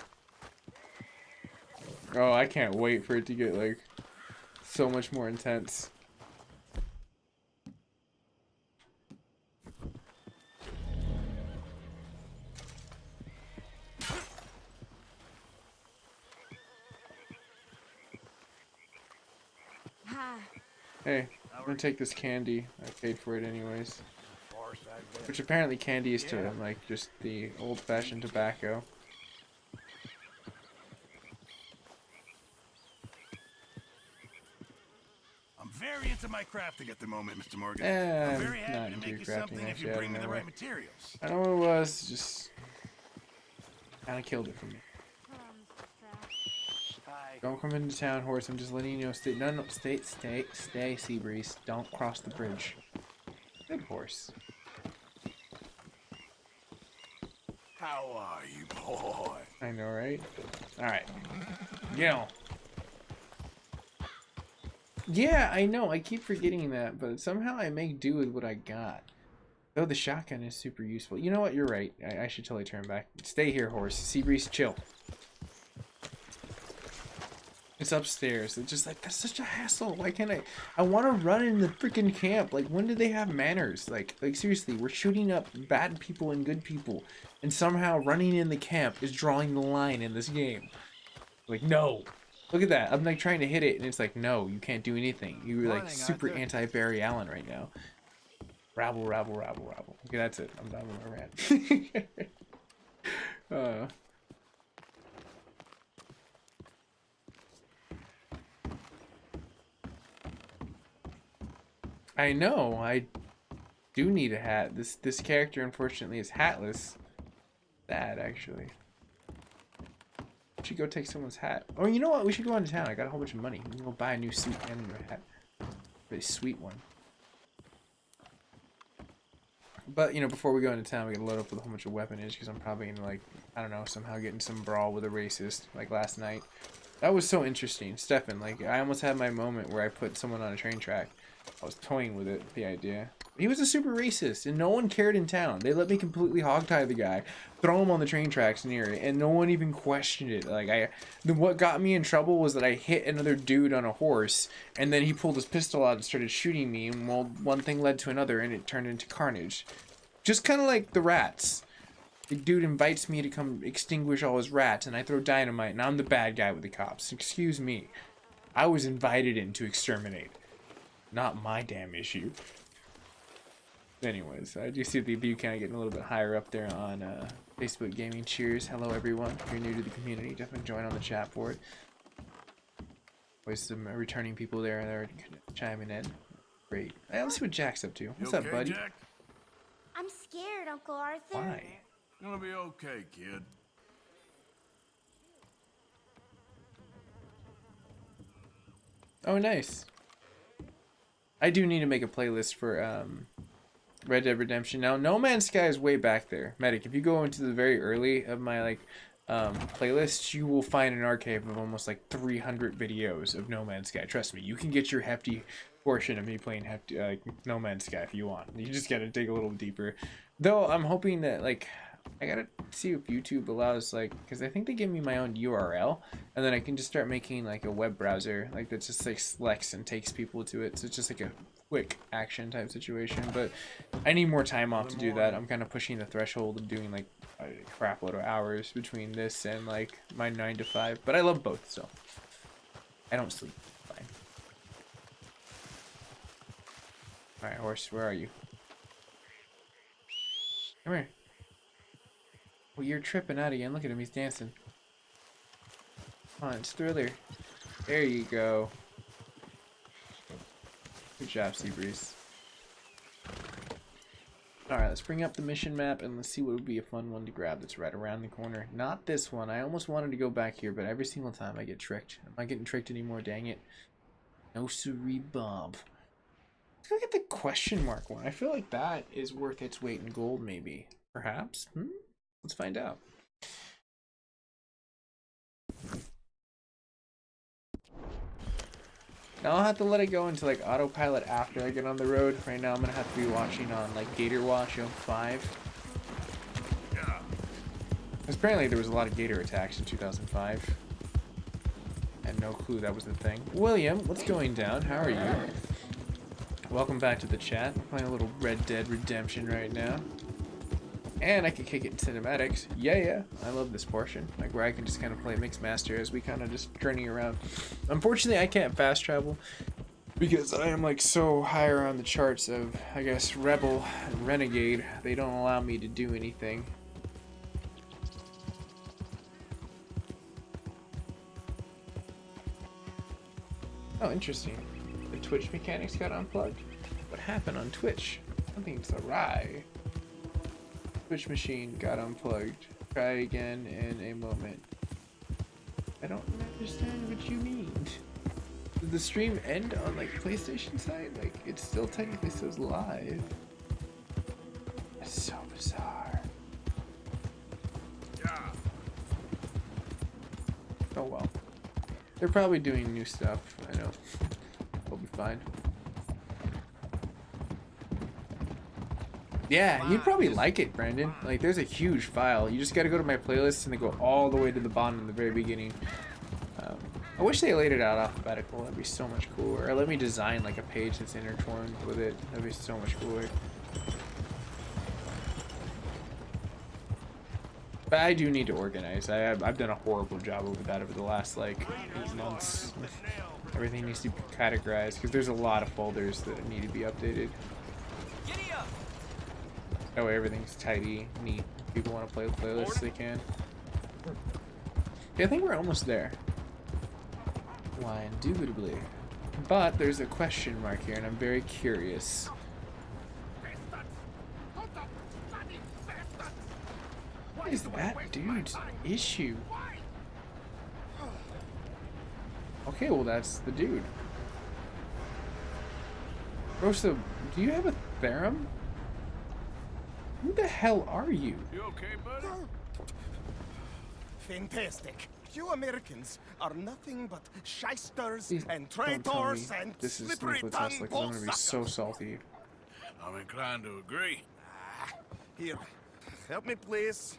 Speaker 1: Oh, I can't wait for it to get, like, so much more intense.
Speaker 3: Hi.
Speaker 1: Hey, I'm gonna take this candy. I paid for it anyways.
Speaker 2: Far
Speaker 1: Which apparently candy is to him, like just the old-fashioned tobacco.
Speaker 15: I'm very into my crafting at the moment, Mr. Morgan.
Speaker 1: I'm
Speaker 15: I'm very
Speaker 1: not
Speaker 15: happy to
Speaker 1: into
Speaker 15: make you
Speaker 1: crafting,
Speaker 15: something if you
Speaker 1: actually, I
Speaker 15: bring me
Speaker 1: don't
Speaker 15: the
Speaker 1: know
Speaker 15: right
Speaker 1: why.
Speaker 15: materials.
Speaker 1: I know what it was, just kind of killed it for me. Don't come into town, horse. I'm just letting you know. Stay. No, stay, Seabreeze. Don't cross the bridge. Good horse.
Speaker 15: How are you, boy?
Speaker 1: I know, right? All right. Yeah. Yeah, I know. I keep forgetting that, but somehow I make do with what I got. Though the shotgun is super useful. You know what? You're right. I should totally turn back. Stay here, horse. Seabreeze, chill. It's upstairs. It's just like, that's such a hassle. Why can't I want to run in the freaking camp. Like, when did they have manners? Like seriously, we're shooting up bad people and good people, and somehow running in the camp is drawing the line in this game. Like, no. Look at that. I'm like trying to hit it, and it's like, no, you can't do anything. You're like super anti-Barry Allen right now. Rabble, rabble, rabble, rabble. Okay, that's it. I'm done with my rant. I know. I do need a hat. This character, unfortunately, is hatless. Sad, actually. We should go take someone's hat. Oh, you know what? We should go into town. I got a whole bunch of money. We can go buy a new suit and a new hat. Really sweet one. But, you know, before we go into town, we gotta load up with a whole bunch of weaponage, because I'm probably gonna, like, I don't know, somehow get in some brawl with a racist, like last night. That was so interesting. Stefan, like, I almost had my moment where I put someone on a train track. I was toying with it, the idea. He was a super racist, and no one cared in town. They let me completely hogtie the guy, throw him on the train tracks near it, and no one even questioned it. Like, what got me in trouble was that I hit another dude on a horse, and then he pulled his pistol out and started shooting me, and well, one thing led to another, and it turned into carnage. Just kind of like the rats. The dude invites me to come extinguish all his rats, and I throw dynamite, and I'm the bad guy with the cops. Excuse me. I was invited in to exterminate. Not my damn issue. Anyways, I do see the view count getting a little bit higher up there on Facebook Gaming. Cheers. Hello, everyone. If you're new to the community, definitely join on the chat board. Always some returning people there that are chiming in. Great. Hey, let's see what Jack's up to. What's up, buddy?
Speaker 15: Jack?
Speaker 16: I'm scared, Uncle Arthur.
Speaker 1: Why?
Speaker 15: Gonna be okay, kid.
Speaker 1: Oh, nice. I do need to make a playlist for Red Dead Redemption. Now, No Man's Sky is way back there. Medic, if you go into the very early of my like playlists, you will find an archive of almost like 300 videos of No Man's Sky. Trust me, you can get your hefty portion of me playing hefty No Man's Sky if you want. You just gotta dig a little deeper. Though I'm hoping that like I gotta see if YouTube allows like, because I think they give me my own URL, and then I can just start making like a web browser like that just like selects and takes people to it. So it's just like a quick action type situation. But I need more time off to do that. I'm kind of pushing the threshold of doing like a crap load of hours between this and like my 9 to 5. But I love both, so I don't sleep. Fine. All right, horse, where are you? Come here. Well, you're tripping out again. Look at him, he's dancing. Come on, it's Thriller. There you go. Good job, Seabreeze. Alright, let's bring up the mission map and let's see what would be a fun one to grab that's right around the corner. Not this one. I almost wanted to go back here, but every single time I get tricked. Am I getting tricked anymore? Dang it. No siree, Bob. Let's go get the question mark one. I feel like that is worth its weight in gold, maybe. Perhaps? Let's find out. Now I'll have to let it go into like autopilot after I get on the road. Right now I'm gonna have to be watching on like Gator Watch 5.
Speaker 15: Yeah.
Speaker 1: Because apparently there was a lot of gator attacks in 2005. I had no clue that was the thing. William, what's going down? How are you? Welcome back to the chat. I'm playing a little Red Dead Redemption right now. And I can kick it in cinematics. Yeah. I love this portion. Like where I can just kind of play Mixmaster as we kind of just journey around. Unfortunately, I can't fast travel. Because I am like so higher on the charts of, I guess, Rebel and Renegade, they don't allow me to do anything. Oh, interesting. The Twitch mechanics got unplugged? What happened on Twitch? Something's awry. Twitch machine got unplugged. Try again in a moment. I don't understand what you mean. Did the stream end on like PlayStation side? Like it still technically says live. That's so bizarre.
Speaker 2: Yeah.
Speaker 1: Oh well. They're probably doing new stuff. I know. We'll be fine. Yeah, you'd probably like it, Brandon. Like, there's a huge file. You just gotta go to my playlist and then go all the way to the bottom in the very beginning. I wish they laid it out alphabetical. That'd be so much cooler. Or let me design like a page that's intertwined with it. That'd be so much cooler. But I do need to organize. I've done a horrible job over that over the last like 8 months. Everything needs to be categorized because there's a lot of folders that need to be updated. That way everything's tidy, neat. If people want to play the playlist, they can. Yeah, I think we're almost there. Why, indubitably. But there's a question mark here, and I'm very curious. What is that dude's issue? Okay, well that's the dude. Rosa, do you have a theorem? Who the hell are you?
Speaker 15: You okay, buddy?
Speaker 17: Fantastic. You Americans are nothing but shysters
Speaker 1: Please
Speaker 17: and
Speaker 1: don't tell me
Speaker 17: traitors and
Speaker 1: this is
Speaker 17: slippery
Speaker 1: Nikola
Speaker 17: tongue
Speaker 1: Tesla, 'cause I'm gonna be so salty.
Speaker 15: I'm inclined to agree.
Speaker 17: Here, help me please.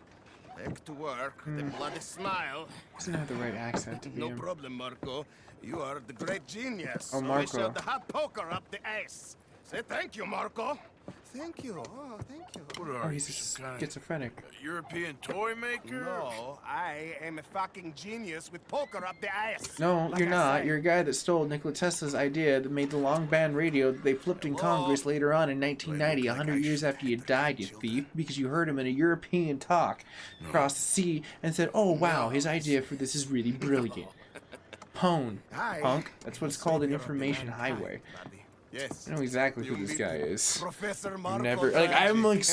Speaker 17: Back to work with a bloody smile.
Speaker 1: Doesn't have the right accent to be
Speaker 17: No
Speaker 1: him.
Speaker 17: problem, Marco. You are the great genius.
Speaker 1: Oh,
Speaker 17: So
Speaker 1: Marco.
Speaker 17: I showed the hot poker up the ass. Say thank you, Marco. Thank you. Oh, thank you.
Speaker 15: What are
Speaker 1: Oh,
Speaker 15: you,
Speaker 1: he's a
Speaker 15: some kind
Speaker 1: schizophrenic.
Speaker 15: of European toy maker?
Speaker 17: No, I am a fucking genius with poker up the ass.
Speaker 1: No,
Speaker 17: Like
Speaker 1: you're
Speaker 17: I
Speaker 1: not.
Speaker 17: say.
Speaker 1: You're a guy that stole Nikola Tesla's idea that made the long band radio that they flipped in Congress later on in 1990, 100 years after you died, you thief, because you heard him in a European talk across the sea and said, oh wow, his idea for this is really brilliant. Pwn. Punk. That's what it's called, an information highway.
Speaker 17: Yes.
Speaker 1: I know exactly who this guy is.
Speaker 17: Professor Marco
Speaker 1: Never like I'm like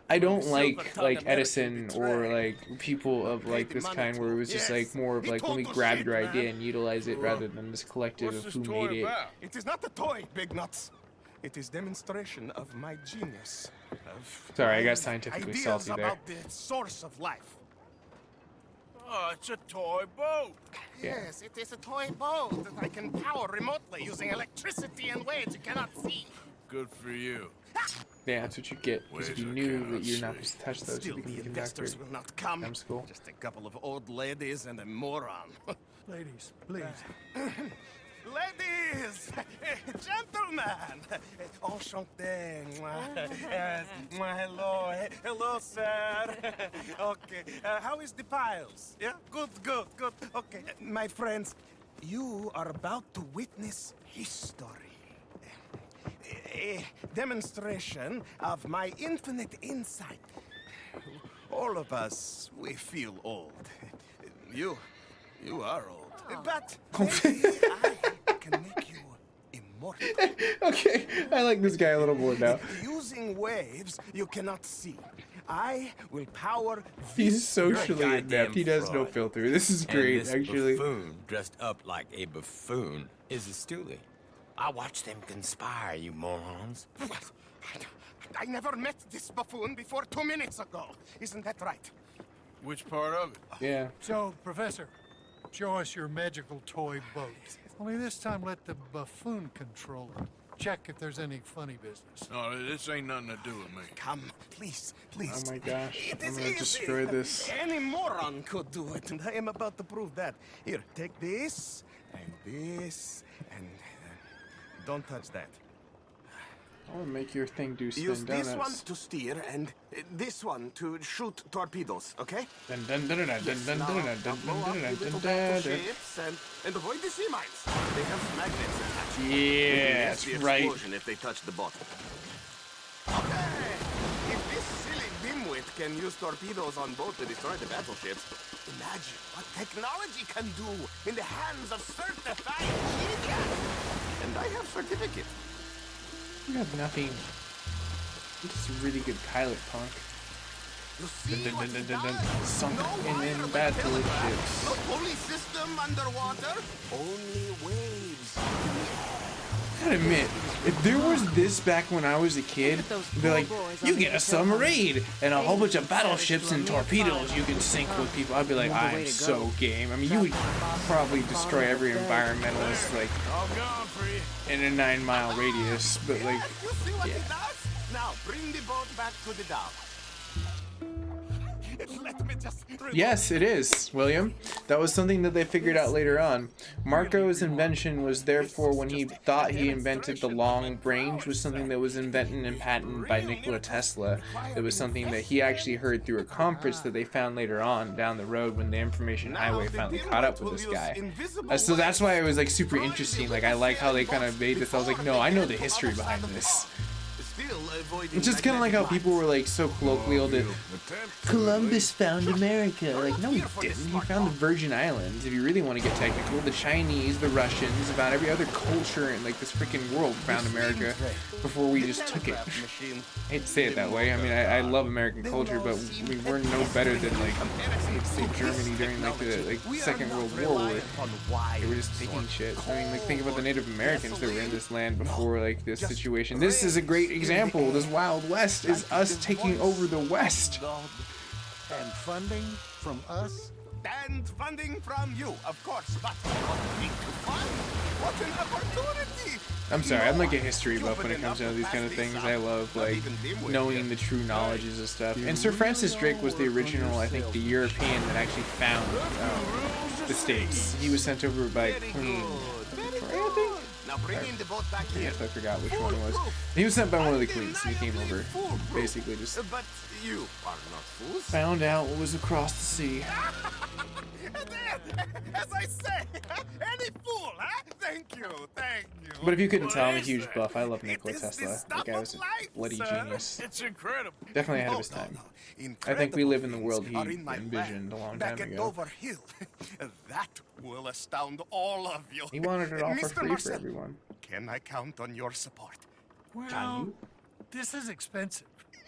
Speaker 1: I don't like
Speaker 17: Silver-tongued
Speaker 1: Edison or like people of like this kind where it was just like more of like let me grab your idea and utilize it rather than this collective of who made it.
Speaker 17: It is not a toy, Big Nuts. It is demonstration of my genius. Of
Speaker 1: Sorry, I
Speaker 17: my
Speaker 1: got scientifically
Speaker 17: ideas
Speaker 1: salty there.
Speaker 17: about the source of life.
Speaker 15: Oh, it's a toy boat.
Speaker 1: Yeah.
Speaker 17: Yes, it is a toy boat that I can power remotely using electricity in ways you cannot see.
Speaker 15: Good for you.
Speaker 1: Yeah, that's what you get. Because if you knew that you're not supposed to touch those,
Speaker 17: Still,
Speaker 1: you'd be
Speaker 17: the
Speaker 1: conducted.
Speaker 17: investors will not come.
Speaker 1: I'm school.
Speaker 17: Just a couple of old ladies and a moron.
Speaker 12: Ladies, please.
Speaker 17: Ladies, gentlemen, enchanté. Hello, hello, sir. Okay, how is the piles? Yeah, good. Okay, my friends, you are about to witness history. A demonstration of my infinite insight. All of us, we feel old. You are old. But maybe I can make you immortal.
Speaker 1: Okay, I like this guy a little more now.
Speaker 17: Using waves you cannot see. I will power
Speaker 1: He's socially inept. He has no filter. This is great,
Speaker 18: and this
Speaker 1: actually.
Speaker 18: buffoon dressed up like a buffoon is a stoolie. I watched them conspire, you morons.
Speaker 17: I never met this buffoon before 2 minutes ago. Isn't that right?
Speaker 15: Which part of it?
Speaker 1: Yeah.
Speaker 12: So, Professor, show us your magical toy boat. Only this time let the buffoon control it. Check if there's any funny business.
Speaker 15: No, this ain't nothing to do with me.
Speaker 17: Come, please.
Speaker 1: Oh my gosh,
Speaker 17: It
Speaker 1: I'm
Speaker 17: is
Speaker 1: gonna
Speaker 17: easy.
Speaker 1: destroy this.
Speaker 17: Any moron could do it, and I am about to prove that. Here, take this, and don't touch that.
Speaker 1: I'll make your thing do spin
Speaker 17: Use
Speaker 1: donuts.
Speaker 17: this one to steer and this one to shoot torpedoes, okay?
Speaker 1: Dun, dun, dun, dun, dun,
Speaker 17: Yes,
Speaker 1: dun,
Speaker 17: now,
Speaker 1: dun, dun,
Speaker 17: now
Speaker 1: dun,
Speaker 17: blow up
Speaker 1: dun,
Speaker 17: the
Speaker 1: dun,
Speaker 17: little
Speaker 1: dun,
Speaker 17: battleships and avoid the sea mines. They have magnets attached.
Speaker 1: Yeah,
Speaker 17: That's
Speaker 1: that's
Speaker 17: the
Speaker 1: right.
Speaker 17: explosion if they touch the bottom. Okay. If this silly dimwit can use torpedoes on boat to destroy the battleships, imagine what technology can do in the hands of certified genius. And I have certificate.
Speaker 1: You have nothing. You're just a really good pilot, punk. Dun, dun, dun, dun, dun, dun. Sunk in battleships.
Speaker 17: No pulley system underwater. Only waves.
Speaker 1: I gotta admit, if there was this back when I was a kid, it'd be like, you get a submarine and a whole bunch of battleships and torpedoes you can sink with people. I'd be like, I am so game. I mean, you would probably destroy every environmentalist, like, in a 9-mile radius, but like,
Speaker 17: You see what
Speaker 1: yeah.
Speaker 17: it does? Now bring the boat back to the dock. Let me just
Speaker 1: Yes, it is, William. That was something that they figured out later on. Marco's invention was therefore when he thought he invented the long range was something that was invented and patented by Nikola Tesla. It was something that he actually heard through a conference that they found later on down the road when the information highway finally caught up with this guy. So that's why it was like super interesting. Like I like how they kind of made this. I was like, no, I know the history behind this. It's just kind of like how people were like so colloquial that Columbus found America. Like, no, he didn't. He found the Virgin Islands. If you really want to get technical, the Chinese, the Russians, about every other culture in like this freaking world found America before we just took it. I hate to say it that way. I mean, I love American culture, but we're no better than like, let's say Germany during like the Second World War, where they were just taking shit. I mean, like think about the Native Americans that were in this land before like this situation. This is a great example. This Wild West is us taking over the West.
Speaker 7: And funding from us?
Speaker 17: And funding from you, of course, but what an opportunity!
Speaker 1: I'm sorry, I'm like a history buff when it comes down to these kind of things. I love like knowing the true knowledges of stuff. And Sir Francis Drake was the original, I think, the European that actually found the States. He was sent over by Queen Victoria, I think?
Speaker 17: Now bring in the boat back here.
Speaker 1: Yes, I forgot which one it was. He was sent by one of the queens. He came over, basically just
Speaker 17: But you are not fools.
Speaker 1: found out what was across the sea.
Speaker 17: As I say, any fool, huh? Thank you, thank you.
Speaker 1: But if you couldn't tell, I'm a huge buff. I love Nikola Tesla. That guy was a bloody genius.
Speaker 17: It's incredible.
Speaker 1: Definitely ahead of his time. I think we live in the world he envisioned a long time
Speaker 17: Back at
Speaker 1: ago.
Speaker 17: Dover Hill. That will astound all of you.
Speaker 1: He wanted it all for
Speaker 17: Mr.
Speaker 1: free for
Speaker 17: Marcel,
Speaker 1: everyone.
Speaker 17: Can I count on your support?
Speaker 15: Well, this is expensive.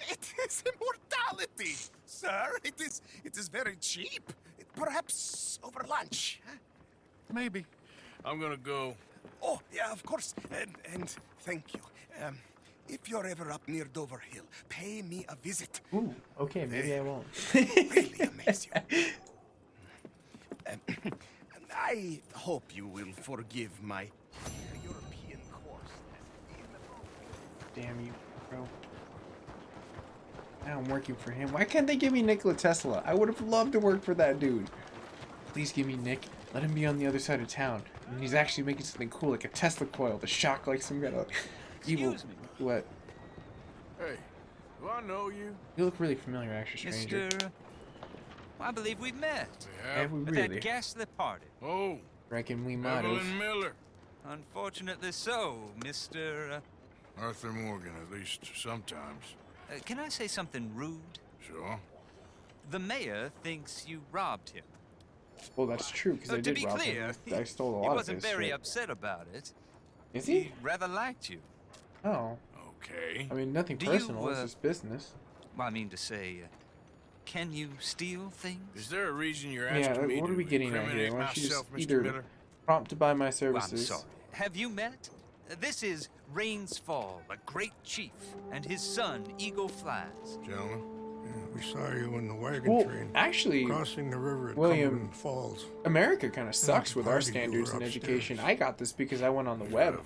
Speaker 17: It is immortality, sir. It is very cheap. Perhaps over lunch. Huh?
Speaker 15: Maybe. I'm gonna go.
Speaker 17: Oh, yeah, of course. And thank you. If you're ever up near Dover Hill, pay me a visit.
Speaker 1: Ooh, okay, maybe I won't.
Speaker 17: Really amaze you. I hope you will forgive my European course.
Speaker 1: Damn you, bro. Now I'm working for him. Why can't they give me Nikola Tesla? I would have loved to work for that dude. Please give me Nick. Let him be on the other side of town. And he's actually making something cool, like a Tesla coil to shock like some kind of evil. What?
Speaker 15: Hey, do I know you?
Speaker 1: You look really familiar, actually, stranger.
Speaker 11: Mr. I believe we've met.
Speaker 1: Have we
Speaker 11: At
Speaker 1: really?
Speaker 11: that ghastly party.
Speaker 15: Oh,
Speaker 1: Reckon we might have.
Speaker 15: Evelyn Miller.
Speaker 11: Unfortunately so, Mr.
Speaker 15: Arthur Morgan, at least sometimes.
Speaker 11: Can I say something rude?
Speaker 15: Sure.
Speaker 11: The mayor thinks you robbed him.
Speaker 1: Well, that's true, because I
Speaker 11: To
Speaker 1: did
Speaker 11: be
Speaker 1: rob
Speaker 11: clear,
Speaker 1: him. I stole a lot
Speaker 11: he
Speaker 1: of
Speaker 11: wasn't
Speaker 1: his
Speaker 11: very
Speaker 1: shit.
Speaker 11: upset about it.
Speaker 1: Is he?
Speaker 11: He rather liked you.
Speaker 1: Oh.
Speaker 15: Okay.
Speaker 1: I mean, nothing
Speaker 11: Do
Speaker 1: personal.
Speaker 11: you,
Speaker 1: It's just business.
Speaker 11: Well, I mean to say, can you steal things?
Speaker 15: Is there a reason you're
Speaker 1: Yeah,
Speaker 15: asking me
Speaker 1: what
Speaker 15: to
Speaker 1: are we getting at here?
Speaker 15: incriminate
Speaker 1: Why don't you just
Speaker 15: myself, Mr.
Speaker 1: either
Speaker 15: Miller?
Speaker 1: prompt to buy my
Speaker 11: Well, I'm
Speaker 1: services?
Speaker 11: sorry. Have you met? This is Rains Fall, a great chief, and his son, Eagle Flies.
Speaker 2: Gentlemen, we saw you in the wagon
Speaker 1: Well,
Speaker 2: train
Speaker 1: actually,
Speaker 2: crossing the river at
Speaker 1: William,
Speaker 2: Cumberland Falls.
Speaker 1: America kind of sucks with our
Speaker 2: party, you
Speaker 1: standards
Speaker 2: were
Speaker 1: in
Speaker 2: upstairs.
Speaker 1: education. I got this because I went on the web,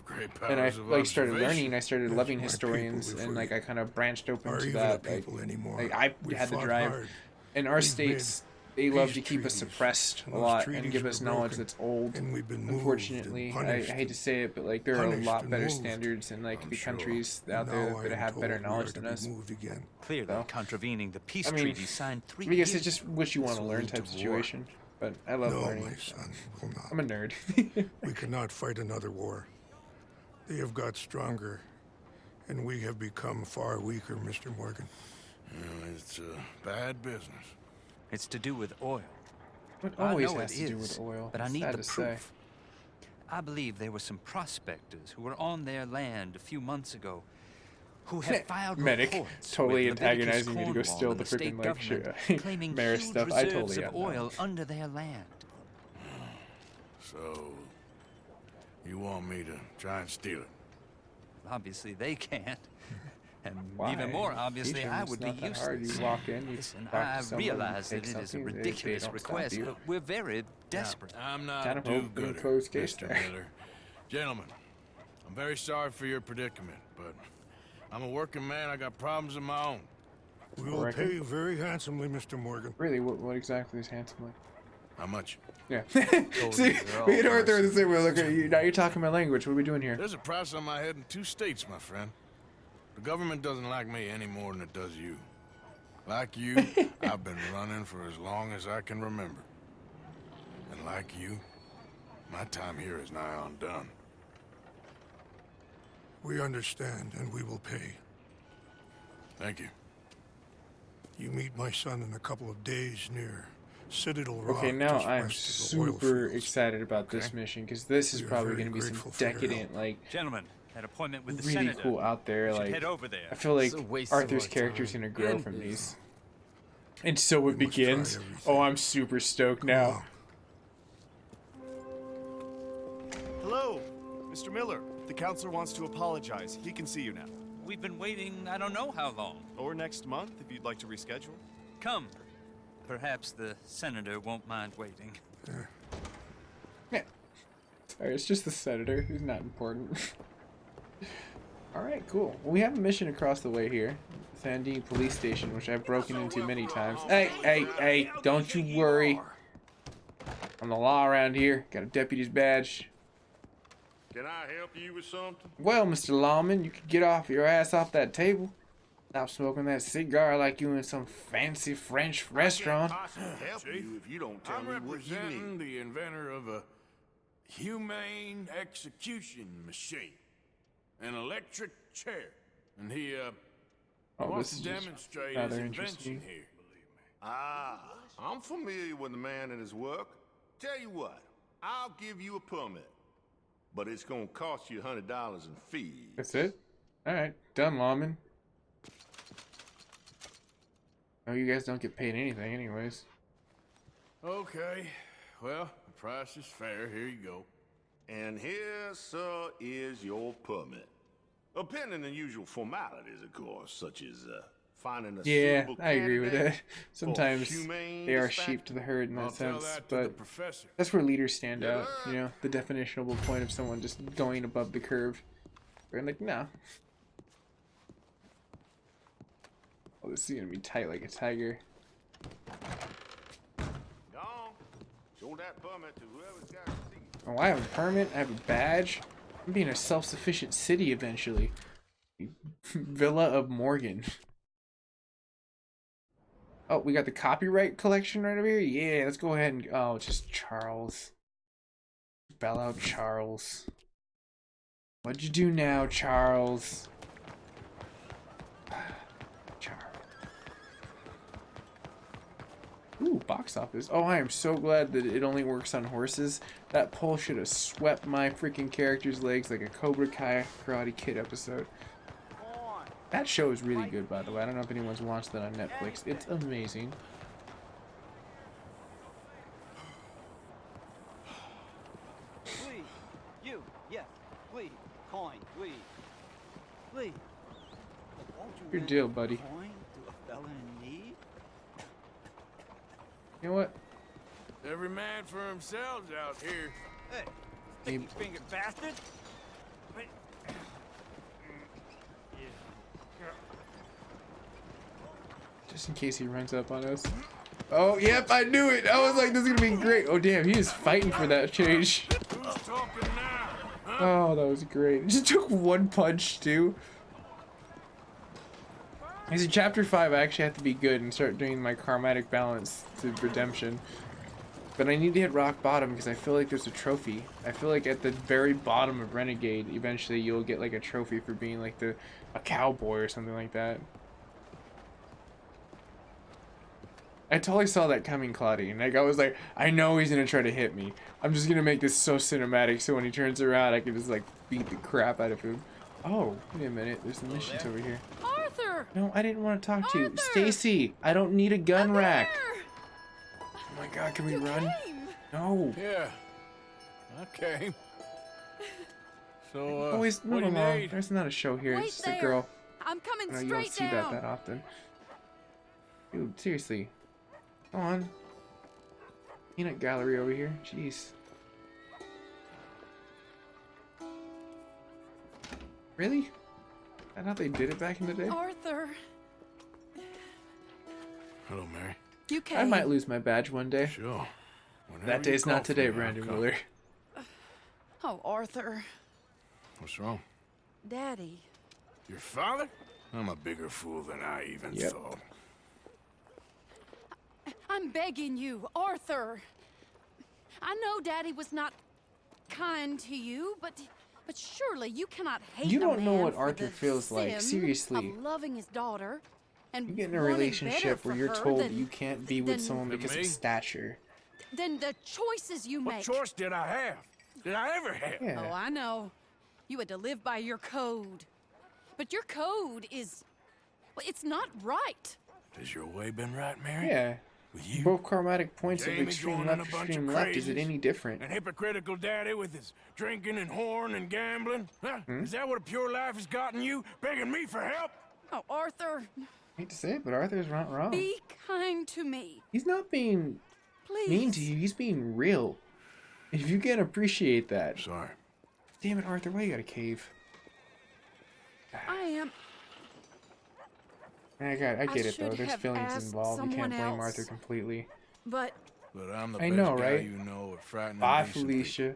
Speaker 1: and I
Speaker 2: powers of
Speaker 1: like started
Speaker 2: observation.
Speaker 1: learning. I started
Speaker 2: That's
Speaker 1: loving
Speaker 2: my
Speaker 1: historians,
Speaker 2: people
Speaker 1: and like I kind of branched open
Speaker 2: Are
Speaker 1: to
Speaker 2: even
Speaker 1: that.
Speaker 2: the people anymore.
Speaker 1: Like I
Speaker 2: We
Speaker 1: had the
Speaker 2: fought
Speaker 1: drive.
Speaker 2: hard.
Speaker 1: In our
Speaker 2: We've
Speaker 1: states, they love
Speaker 2: Peace
Speaker 1: to keep us
Speaker 2: treaties.
Speaker 1: suppressed a
Speaker 2: Those
Speaker 1: lot and
Speaker 2: treaties
Speaker 1: give
Speaker 2: were
Speaker 1: us knowledge
Speaker 2: broken,
Speaker 1: that's old.
Speaker 2: and we've been moved
Speaker 1: Unfortunately,
Speaker 2: and
Speaker 1: I
Speaker 2: punished
Speaker 1: hate to say it, but like there are a
Speaker 2: punished
Speaker 1: lot
Speaker 2: and
Speaker 1: better
Speaker 2: moved.
Speaker 1: standards in like
Speaker 2: I'm
Speaker 1: the
Speaker 2: sure.
Speaker 1: countries
Speaker 2: And
Speaker 1: out there
Speaker 2: now I
Speaker 1: that
Speaker 2: am
Speaker 1: have better
Speaker 2: told we are
Speaker 1: knowledge
Speaker 2: to
Speaker 1: than
Speaker 2: be
Speaker 1: us.
Speaker 2: moved again.
Speaker 11: Clearly
Speaker 1: So,
Speaker 11: contravening the peace
Speaker 1: I mean,
Speaker 11: treaty signed 3
Speaker 1: I guess
Speaker 11: years
Speaker 1: it's just what you want
Speaker 2: This
Speaker 1: to
Speaker 2: will
Speaker 1: learn
Speaker 2: lead
Speaker 1: type
Speaker 2: to war.
Speaker 1: situation. But I love
Speaker 2: No,
Speaker 1: learning.
Speaker 2: my son, will not.
Speaker 1: I'm a nerd.
Speaker 2: We cannot fight another war. They have got stronger, and we have become far weaker, Mr. Morgan.
Speaker 4: It's bad business.
Speaker 11: It's to do with oil.
Speaker 1: It
Speaker 11: I
Speaker 1: always
Speaker 11: know
Speaker 1: has
Speaker 11: it
Speaker 1: to do
Speaker 11: is,
Speaker 1: with oil.
Speaker 11: but I
Speaker 1: It's
Speaker 11: need
Speaker 1: sad
Speaker 11: the
Speaker 1: to say.
Speaker 11: proof. I believe there were some prospectors who were on their land a few months ago who have filed
Speaker 1: Medic
Speaker 11: reports
Speaker 1: totally
Speaker 11: with Leviticus
Speaker 1: antagonizing me to go
Speaker 11: Cornwall
Speaker 1: steal
Speaker 11: and
Speaker 1: the
Speaker 11: state
Speaker 1: freaking like
Speaker 11: government
Speaker 1: shit,
Speaker 11: claiming
Speaker 1: mayor
Speaker 11: huge
Speaker 1: stuff. I
Speaker 11: reserves
Speaker 1: totally
Speaker 11: of
Speaker 1: got that.
Speaker 11: oil under their land.
Speaker 4: So, you want me to try and steal it?
Speaker 11: Obviously, they can't. And
Speaker 1: Why?
Speaker 11: even more obviously,
Speaker 1: Teach 'em
Speaker 11: I
Speaker 1: it's
Speaker 11: would be
Speaker 1: not that
Speaker 11: useless.
Speaker 1: hard. You walk in, you
Speaker 11: Listen,
Speaker 1: talk
Speaker 11: I
Speaker 1: to someone, you
Speaker 11: realize
Speaker 1: take
Speaker 11: that it is a
Speaker 1: something, they
Speaker 11: ridiculous
Speaker 1: don't stop
Speaker 11: request,
Speaker 1: you.
Speaker 11: but we're very desperate.
Speaker 4: I'm not
Speaker 1: Kind
Speaker 4: a
Speaker 1: of hope for a
Speaker 4: do-gooder,
Speaker 1: closed case
Speaker 4: Mr.
Speaker 1: there.
Speaker 4: Miller. Gentlemen, I'm very sorry for your predicament, but I'm a working man. I got problems of my own.
Speaker 2: We will pay you very handsomely, Mr. Morgan.
Speaker 1: Really, what exactly is handsomely?
Speaker 4: How much?
Speaker 1: Yeah. See, me and Arthur are the same way. Look at you. Now you're talking my language. What are we doing here?
Speaker 4: There's a price on my head in 2 states, my friend. The government doesn't like me any more than it does you. Like you, I've been running for as long as I can remember. And like you, my time here is nigh undone.
Speaker 2: We understand, and we will pay.
Speaker 4: Thank you.
Speaker 2: You meet my son in a couple of days near Citadel Rock.
Speaker 1: Okay, now
Speaker 2: just
Speaker 1: I'm
Speaker 2: west of the oil
Speaker 1: super
Speaker 2: fields.
Speaker 1: excited about this mission because this is
Speaker 2: We are
Speaker 1: probably
Speaker 2: very
Speaker 1: going to be some
Speaker 2: grateful for your
Speaker 1: decadent,
Speaker 2: help.
Speaker 1: like,
Speaker 11: Gentlemen, an appointment with the
Speaker 1: really
Speaker 11: senator.
Speaker 1: cool out there.
Speaker 11: We should
Speaker 1: Like,
Speaker 11: head over there.
Speaker 1: I feel like
Speaker 18: It's a waste of
Speaker 1: Arthur's
Speaker 18: our
Speaker 1: character's
Speaker 18: time.
Speaker 1: going to grow
Speaker 18: And
Speaker 1: from
Speaker 18: his.
Speaker 1: these. And so it begins. Oh, I'm super stoked now.
Speaker 19: Hello, Mr. Miller. The counselor wants to apologize. He can see you now.
Speaker 11: We've been waiting I don't know how long.
Speaker 19: Or next month, if you'd like to reschedule.
Speaker 11: Come. Perhaps the senator won't mind waiting.
Speaker 1: Sorry, it's just the senator. He's not important. Alright, cool. Well, we have a mission across the way here. Sandine Police Station, which I've broken into many times. Hey, don't you worry. I'm the law around here. Got a deputy's badge.
Speaker 4: Can I help you with something?
Speaker 1: Well, Mr. Lawman, you could get off your ass off that table. Stop smoking that cigar like you in some fancy French restaurant.
Speaker 4: Help you if you don't tell me what you need. The inventor of a humane execution machine, an electric chair, and he wants
Speaker 1: this
Speaker 4: to
Speaker 1: is just
Speaker 4: demonstrate
Speaker 1: rather
Speaker 4: his
Speaker 1: interesting.
Speaker 4: invention here. I'm familiar with the man and his work. Tell you what, I'll give you a permit, but it's gonna cost you $100 in fees.
Speaker 1: That's it? Alright, done, Lawman. Oh, you guys don't get paid anything anyways.
Speaker 4: Okay, well, the price is fair. Here you go. And here, sir, is your permit. Pending the usual formalities, of course, such as finding a
Speaker 1: Yeah,
Speaker 4: suitable
Speaker 1: I agree with that.
Speaker 4: candidate
Speaker 1: Sometimes
Speaker 4: for humane
Speaker 1: they are
Speaker 4: dispatch.
Speaker 1: sheep to the herd in
Speaker 4: I'll
Speaker 1: that
Speaker 4: tell
Speaker 1: sense,
Speaker 4: that to the
Speaker 1: but
Speaker 4: professor.
Speaker 1: that's where leaders stand out. You know, the definitionable point of someone just going above the curve. They're like, no. Oh, this is gonna be tight like a tiger.
Speaker 4: Go on. Show that permit to whoever's got a seat.
Speaker 1: Oh, I have a permit. I have a badge. I'm being a self-sufficient city eventually. Villa of Morgan. Oh, we got the copyright collection right over here? Yeah, let's go ahead and... Oh, it's just Charles. Bell out Charles. What'd you do now, Charles? Charles. Ooh, box office. Oh, I am so glad that it only works on horses. That pole should have swept my freaking character's legs like a Cobra Kai Karate Kid episode. That show is really good, by the way. I don't know if anyone's watched that on Netflix. It's amazing.
Speaker 12: Please, you, yes, please, coin, please. Please. Won't you
Speaker 1: Your
Speaker 12: lend
Speaker 1: deal,
Speaker 12: a
Speaker 1: buddy.
Speaker 12: Coin to a fella in need?
Speaker 1: You know what?
Speaker 4: Every man for himself out here.
Speaker 12: Hey,
Speaker 1: Maybe.
Speaker 12: sticky-fingered bastard! Wait.
Speaker 1: Just in case he runs up on us. Oh, yep, I knew it. I was like, this is gonna be great. Oh, damn, he is fighting for that change. Oh, that was great. It just took one punch, too. Because in Chapter 5, I actually have to be good and start doing my karmatic balance to redemption. But I need to hit rock bottom because I feel like there's a trophy. I feel like at the very bottom of Renegade, eventually you'll get like a trophy for being like a cowboy or something like that. I totally saw that coming, Claudia. And like I was like, I know he's gonna try to hit me. I'm just gonna make this so cinematic so when he turns around, I can just like beat the crap out of him. Oh, wait a minute. There's some missions over here.
Speaker 3: Arthur!
Speaker 1: No, I didn't want to talk to you. Stacy, I don't need a gun rack. Oh my God, can we run? No.
Speaker 2: Yeah. Okay. So,
Speaker 1: Always
Speaker 2: what
Speaker 1: move
Speaker 2: do you
Speaker 1: along.
Speaker 2: need?
Speaker 1: There's not a show here.
Speaker 3: Wait
Speaker 1: It's just
Speaker 3: there.
Speaker 1: a girl.
Speaker 3: I'm coming
Speaker 1: I know you
Speaker 3: straight
Speaker 1: don't see
Speaker 3: down.
Speaker 1: that often. Dude, seriously. Come on. Peanut gallery over here. Jeez. Really? I thought they did it back in the day.
Speaker 3: Arthur,
Speaker 2: Hello, Mary.
Speaker 3: you came.
Speaker 1: I might lose my badge one day.
Speaker 2: Sure. Whenever
Speaker 1: That
Speaker 2: you
Speaker 1: day's
Speaker 2: call
Speaker 1: not
Speaker 2: for
Speaker 1: today,
Speaker 2: me, I'll
Speaker 1: Brandon
Speaker 2: come.
Speaker 1: Miller.
Speaker 3: Oh, Arthur,
Speaker 2: What's wrong?
Speaker 3: Daddy.
Speaker 2: Your father? I'm a bigger fool than I even thought.
Speaker 3: I'm begging you, Arthur. I know Daddy was not kind to you, but surely you cannot hate
Speaker 1: You don't
Speaker 3: a
Speaker 1: know
Speaker 3: man
Speaker 1: what
Speaker 3: for
Speaker 1: Arthur
Speaker 3: the
Speaker 1: feels like,
Speaker 3: sin
Speaker 1: seriously.
Speaker 3: of loving his daughter and
Speaker 1: You get in a
Speaker 3: wanting
Speaker 1: relationship
Speaker 3: better
Speaker 1: where
Speaker 3: for
Speaker 1: you're
Speaker 3: her
Speaker 1: told
Speaker 3: than,
Speaker 1: you can't be with someone because
Speaker 2: me?
Speaker 1: of stature.
Speaker 3: than the choices you
Speaker 2: What
Speaker 3: make.
Speaker 2: choice did I have? Did I ever have?
Speaker 1: Yeah.
Speaker 3: Oh, I know. You had to live by your code. But your code is... well, it's not right.
Speaker 2: Has your way been right, Mary?
Speaker 1: Yeah.
Speaker 2: With you?
Speaker 1: Both chromatic points of
Speaker 2: Jamie
Speaker 1: extreme
Speaker 2: joining
Speaker 1: left,
Speaker 2: a bunch
Speaker 1: extreme
Speaker 2: of
Speaker 1: left. Is it
Speaker 2: crazies?
Speaker 1: any different?
Speaker 2: And hypocritical daddy with his drinking and whoring and gambling? Huh?
Speaker 1: Hmm?
Speaker 2: Is that what a pure life has gotten you? Begging me for help?
Speaker 3: Oh, Arthur,
Speaker 1: I hate to say it, but Arthur's not wrong.
Speaker 3: be kind to me.
Speaker 1: He's not being
Speaker 3: Please.
Speaker 1: mean to you. He's being real. If you can appreciate that.
Speaker 2: Sorry.
Speaker 1: Damn it, Arthur. Why you got a cave?
Speaker 3: I am...
Speaker 1: I get it though.
Speaker 3: should
Speaker 1: There's
Speaker 3: have
Speaker 1: feelings
Speaker 3: asked
Speaker 1: involved. You can't
Speaker 3: someone
Speaker 1: blame
Speaker 3: else.
Speaker 1: Arthur completely.
Speaker 3: But
Speaker 2: But I'm the
Speaker 1: I
Speaker 2: best
Speaker 1: know,
Speaker 2: guy
Speaker 1: right?
Speaker 2: you know at frightening
Speaker 1: Bye,
Speaker 2: decent people.
Speaker 1: Felicia.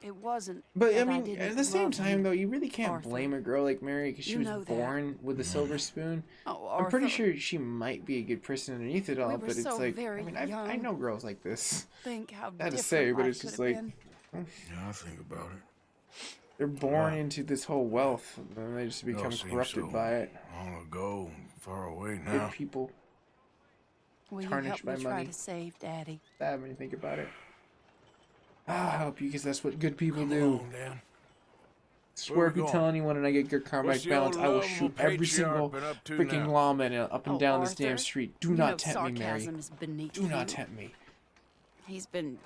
Speaker 3: it wasn't
Speaker 1: But I
Speaker 3: that
Speaker 1: mean,
Speaker 3: didn't
Speaker 1: at the same
Speaker 3: love
Speaker 1: time,
Speaker 3: you,
Speaker 1: though, you really can't
Speaker 3: Arthur.
Speaker 1: blame a girl like Mary because she
Speaker 3: You
Speaker 1: was
Speaker 3: know that.
Speaker 1: born with a silver spoon.
Speaker 3: Oh,
Speaker 1: I'm pretty
Speaker 3: Arthur.
Speaker 1: sure she might be a good person underneath it all,
Speaker 3: We were
Speaker 1: but it's
Speaker 3: so
Speaker 1: like,
Speaker 3: very
Speaker 1: I mean, I
Speaker 3: young.
Speaker 1: know girls like this.
Speaker 3: Think how
Speaker 1: I had to
Speaker 3: different
Speaker 1: say, but
Speaker 3: life
Speaker 1: it's just
Speaker 3: could have
Speaker 1: like
Speaker 3: been.
Speaker 2: Yeah, I think about it.
Speaker 1: they're born into this whole wealth, and then they just
Speaker 2: It all
Speaker 1: become
Speaker 2: seems
Speaker 1: corrupted
Speaker 2: so
Speaker 1: by it.
Speaker 2: Long ago and far away
Speaker 1: Good
Speaker 2: now.
Speaker 1: people
Speaker 3: Will you
Speaker 1: tarnished
Speaker 3: help me
Speaker 1: by
Speaker 3: try
Speaker 1: money.
Speaker 3: to save Daddy?
Speaker 1: Sad when you think about it. I'll help you because that's what good people
Speaker 2: Come
Speaker 1: do.
Speaker 2: along, Dan.
Speaker 1: Swear
Speaker 2: Where
Speaker 1: if
Speaker 2: we
Speaker 1: you
Speaker 2: going?
Speaker 1: tell anyone and I get good karmic
Speaker 2: What's the
Speaker 1: balance,
Speaker 2: old
Speaker 1: I will
Speaker 2: lovable
Speaker 1: shoot every
Speaker 2: patriarch
Speaker 1: single
Speaker 2: been up to
Speaker 1: freaking
Speaker 2: now?
Speaker 1: lawman up and
Speaker 3: Oh,
Speaker 1: down this damn
Speaker 3: Arthur,
Speaker 1: street. Do
Speaker 3: you
Speaker 1: not
Speaker 3: know
Speaker 1: tempt me, Mary.
Speaker 3: sarcasm is beneath
Speaker 1: Do not
Speaker 3: you.
Speaker 1: tempt me.
Speaker 3: He's been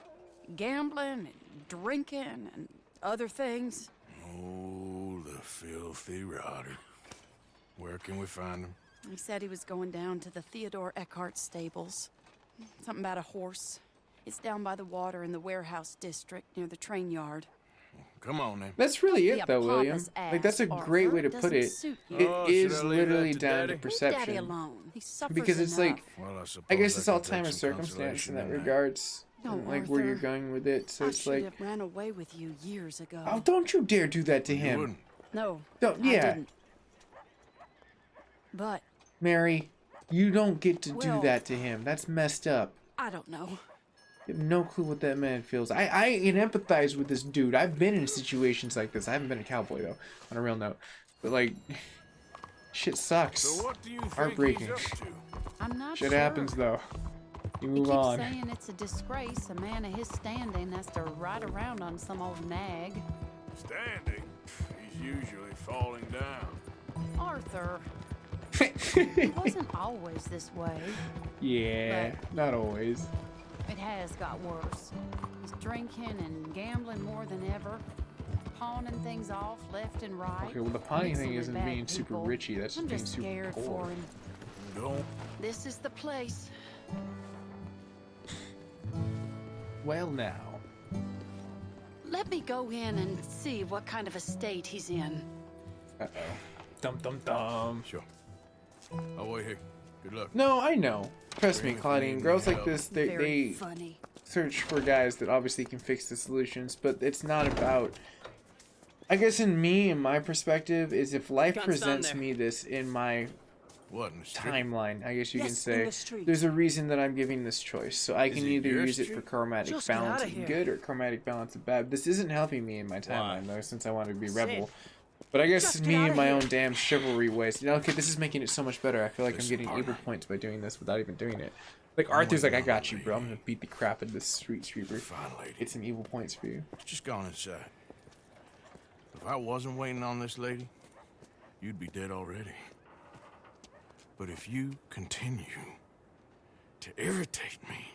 Speaker 3: gambling and drinking and other things.
Speaker 2: Oh, the filthy rotter. Where can we find him?
Speaker 3: He said he was going down to the Theodore Eckhart stables. Something about a horse. It's down by the water in the warehouse district near the train yard.
Speaker 2: Come on, then.
Speaker 1: That's really
Speaker 3: Don't be
Speaker 1: it,
Speaker 3: a
Speaker 1: though, William.
Speaker 3: pompous
Speaker 1: Like, that's a
Speaker 3: ass,
Speaker 1: great
Speaker 3: Arthur.
Speaker 1: way to put
Speaker 3: Doesn't
Speaker 1: it.
Speaker 3: suit you.
Speaker 1: It
Speaker 2: Oh, should
Speaker 1: is
Speaker 2: I leave
Speaker 1: literally
Speaker 2: that to
Speaker 1: down
Speaker 2: Daddy?
Speaker 1: to
Speaker 3: Leave
Speaker 1: perception.
Speaker 3: Daddy alone. He suffers
Speaker 1: Because it's
Speaker 3: enough.
Speaker 1: like,
Speaker 2: Well, I suppose
Speaker 1: I guess it's
Speaker 2: can
Speaker 1: all
Speaker 2: take
Speaker 1: time and
Speaker 2: some
Speaker 1: circumstance
Speaker 2: consolation
Speaker 1: in that
Speaker 2: in
Speaker 1: regards.
Speaker 3: No,
Speaker 1: and, like where you're
Speaker 3: Arthur.
Speaker 1: going with it. So
Speaker 3: I
Speaker 1: it's
Speaker 3: should
Speaker 1: like,
Speaker 3: have ran away with you years ago.
Speaker 1: oh, don't you dare do that to
Speaker 2: You
Speaker 1: him.
Speaker 2: wouldn't.
Speaker 3: No,
Speaker 1: Don't,
Speaker 3: I
Speaker 1: yeah.
Speaker 3: didn't. But
Speaker 1: Mary, you don't get to
Speaker 3: Well-
Speaker 1: do that to him. That's messed up.
Speaker 3: I don't know.
Speaker 1: You have no clue what that man feels. I can empathize with this dude. I've been in situations like this. I haven't been a cowboy, though, on a real note. But, like, shit sucks.
Speaker 2: So what do you think
Speaker 1: Heartbreaking.
Speaker 2: he's up to?
Speaker 3: I'm not
Speaker 1: Shit
Speaker 3: sure.
Speaker 1: happens, though. You
Speaker 3: He
Speaker 1: move
Speaker 3: keeps
Speaker 1: on.
Speaker 3: saying it's a disgrace a man of his standing has to ride around on some old nag.
Speaker 2: Standing. He's usually falling down.
Speaker 3: Arthur, he wasn't always this way.
Speaker 1: Yeah, not always.
Speaker 3: It has got worse. He's drinking and gambling more than ever, pawning things off left and right.
Speaker 1: Okay, well, the pawning
Speaker 3: mixing
Speaker 1: thing
Speaker 3: with
Speaker 1: isn't
Speaker 3: bad
Speaker 1: being super
Speaker 3: people.
Speaker 1: richy. That's
Speaker 3: I'm
Speaker 1: just
Speaker 3: just
Speaker 1: being
Speaker 3: scared
Speaker 1: super poor.
Speaker 3: for him.
Speaker 2: Don't.
Speaker 3: This is the place.
Speaker 1: Well, now.
Speaker 3: Let me go in and see what kind of a state he's in.
Speaker 1: Uh-oh. Dum dum dum.
Speaker 2: Sure. I'll wait here.
Speaker 15: Good luck.
Speaker 1: No, I know. Trust me, Claudine. Girls like this, they
Speaker 3: funny.
Speaker 1: search for guys that obviously can fix the solutions, but it's not about. I guess in my perspective is if life presents me this in my timeline, I guess you can say, there's a reason that I'm giving this choice. So I can either use it for chromatic balance of good or chromatic balance of bad. This isn't helping me in my timeline though, since I want to be rebel. But I guess me in my own damn chivalry ways. You know, okay, this is making it so much better. I feel like I'm getting evil points by doing this without even doing it. Like Arthur's like, I got you, bro. I'm gonna beat the crap out of this street sweeper. Get some evil points for you.
Speaker 15: Just gone inside. If I wasn't waiting on this lady, you'd be dead already. But if you continue to irritate me,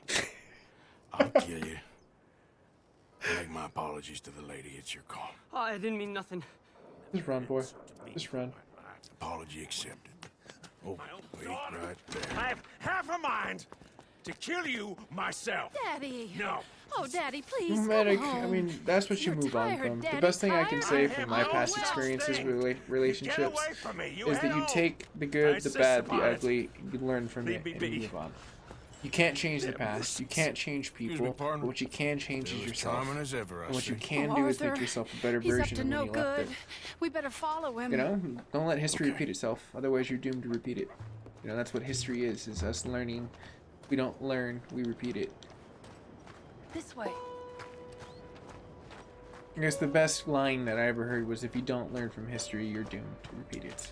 Speaker 15: I'll kill you. Make my apologies to the lady. It's your call.
Speaker 9: Oh, I didn't mean nothing.
Speaker 1: Just run, boy. Just run.
Speaker 15: Apology accepted. Oh, wait right there.
Speaker 17: I have half a mind to kill you myself.
Speaker 3: Daddy.
Speaker 17: No.
Speaker 3: Oh, Daddy, please
Speaker 1: Medic,
Speaker 3: come home.
Speaker 1: I mean, that's what you move on from. The best thing I can say from my past experiences with relationships is that you take the good, the bad, the ugly, you learn from it, and you move on. You can't change the past. You can't change people. But what you can change is yourself. And what you can do is make yourself a better version of when you left it.
Speaker 3: We better follow him.
Speaker 1: You know, don't let history repeat itself. Otherwise, you're doomed to repeat it. You know, that's what history is us learning. We don't learn, we repeat it.
Speaker 3: This way.
Speaker 1: I guess the best line that I ever heard was, if you don't learn from history, you're doomed to repeat it.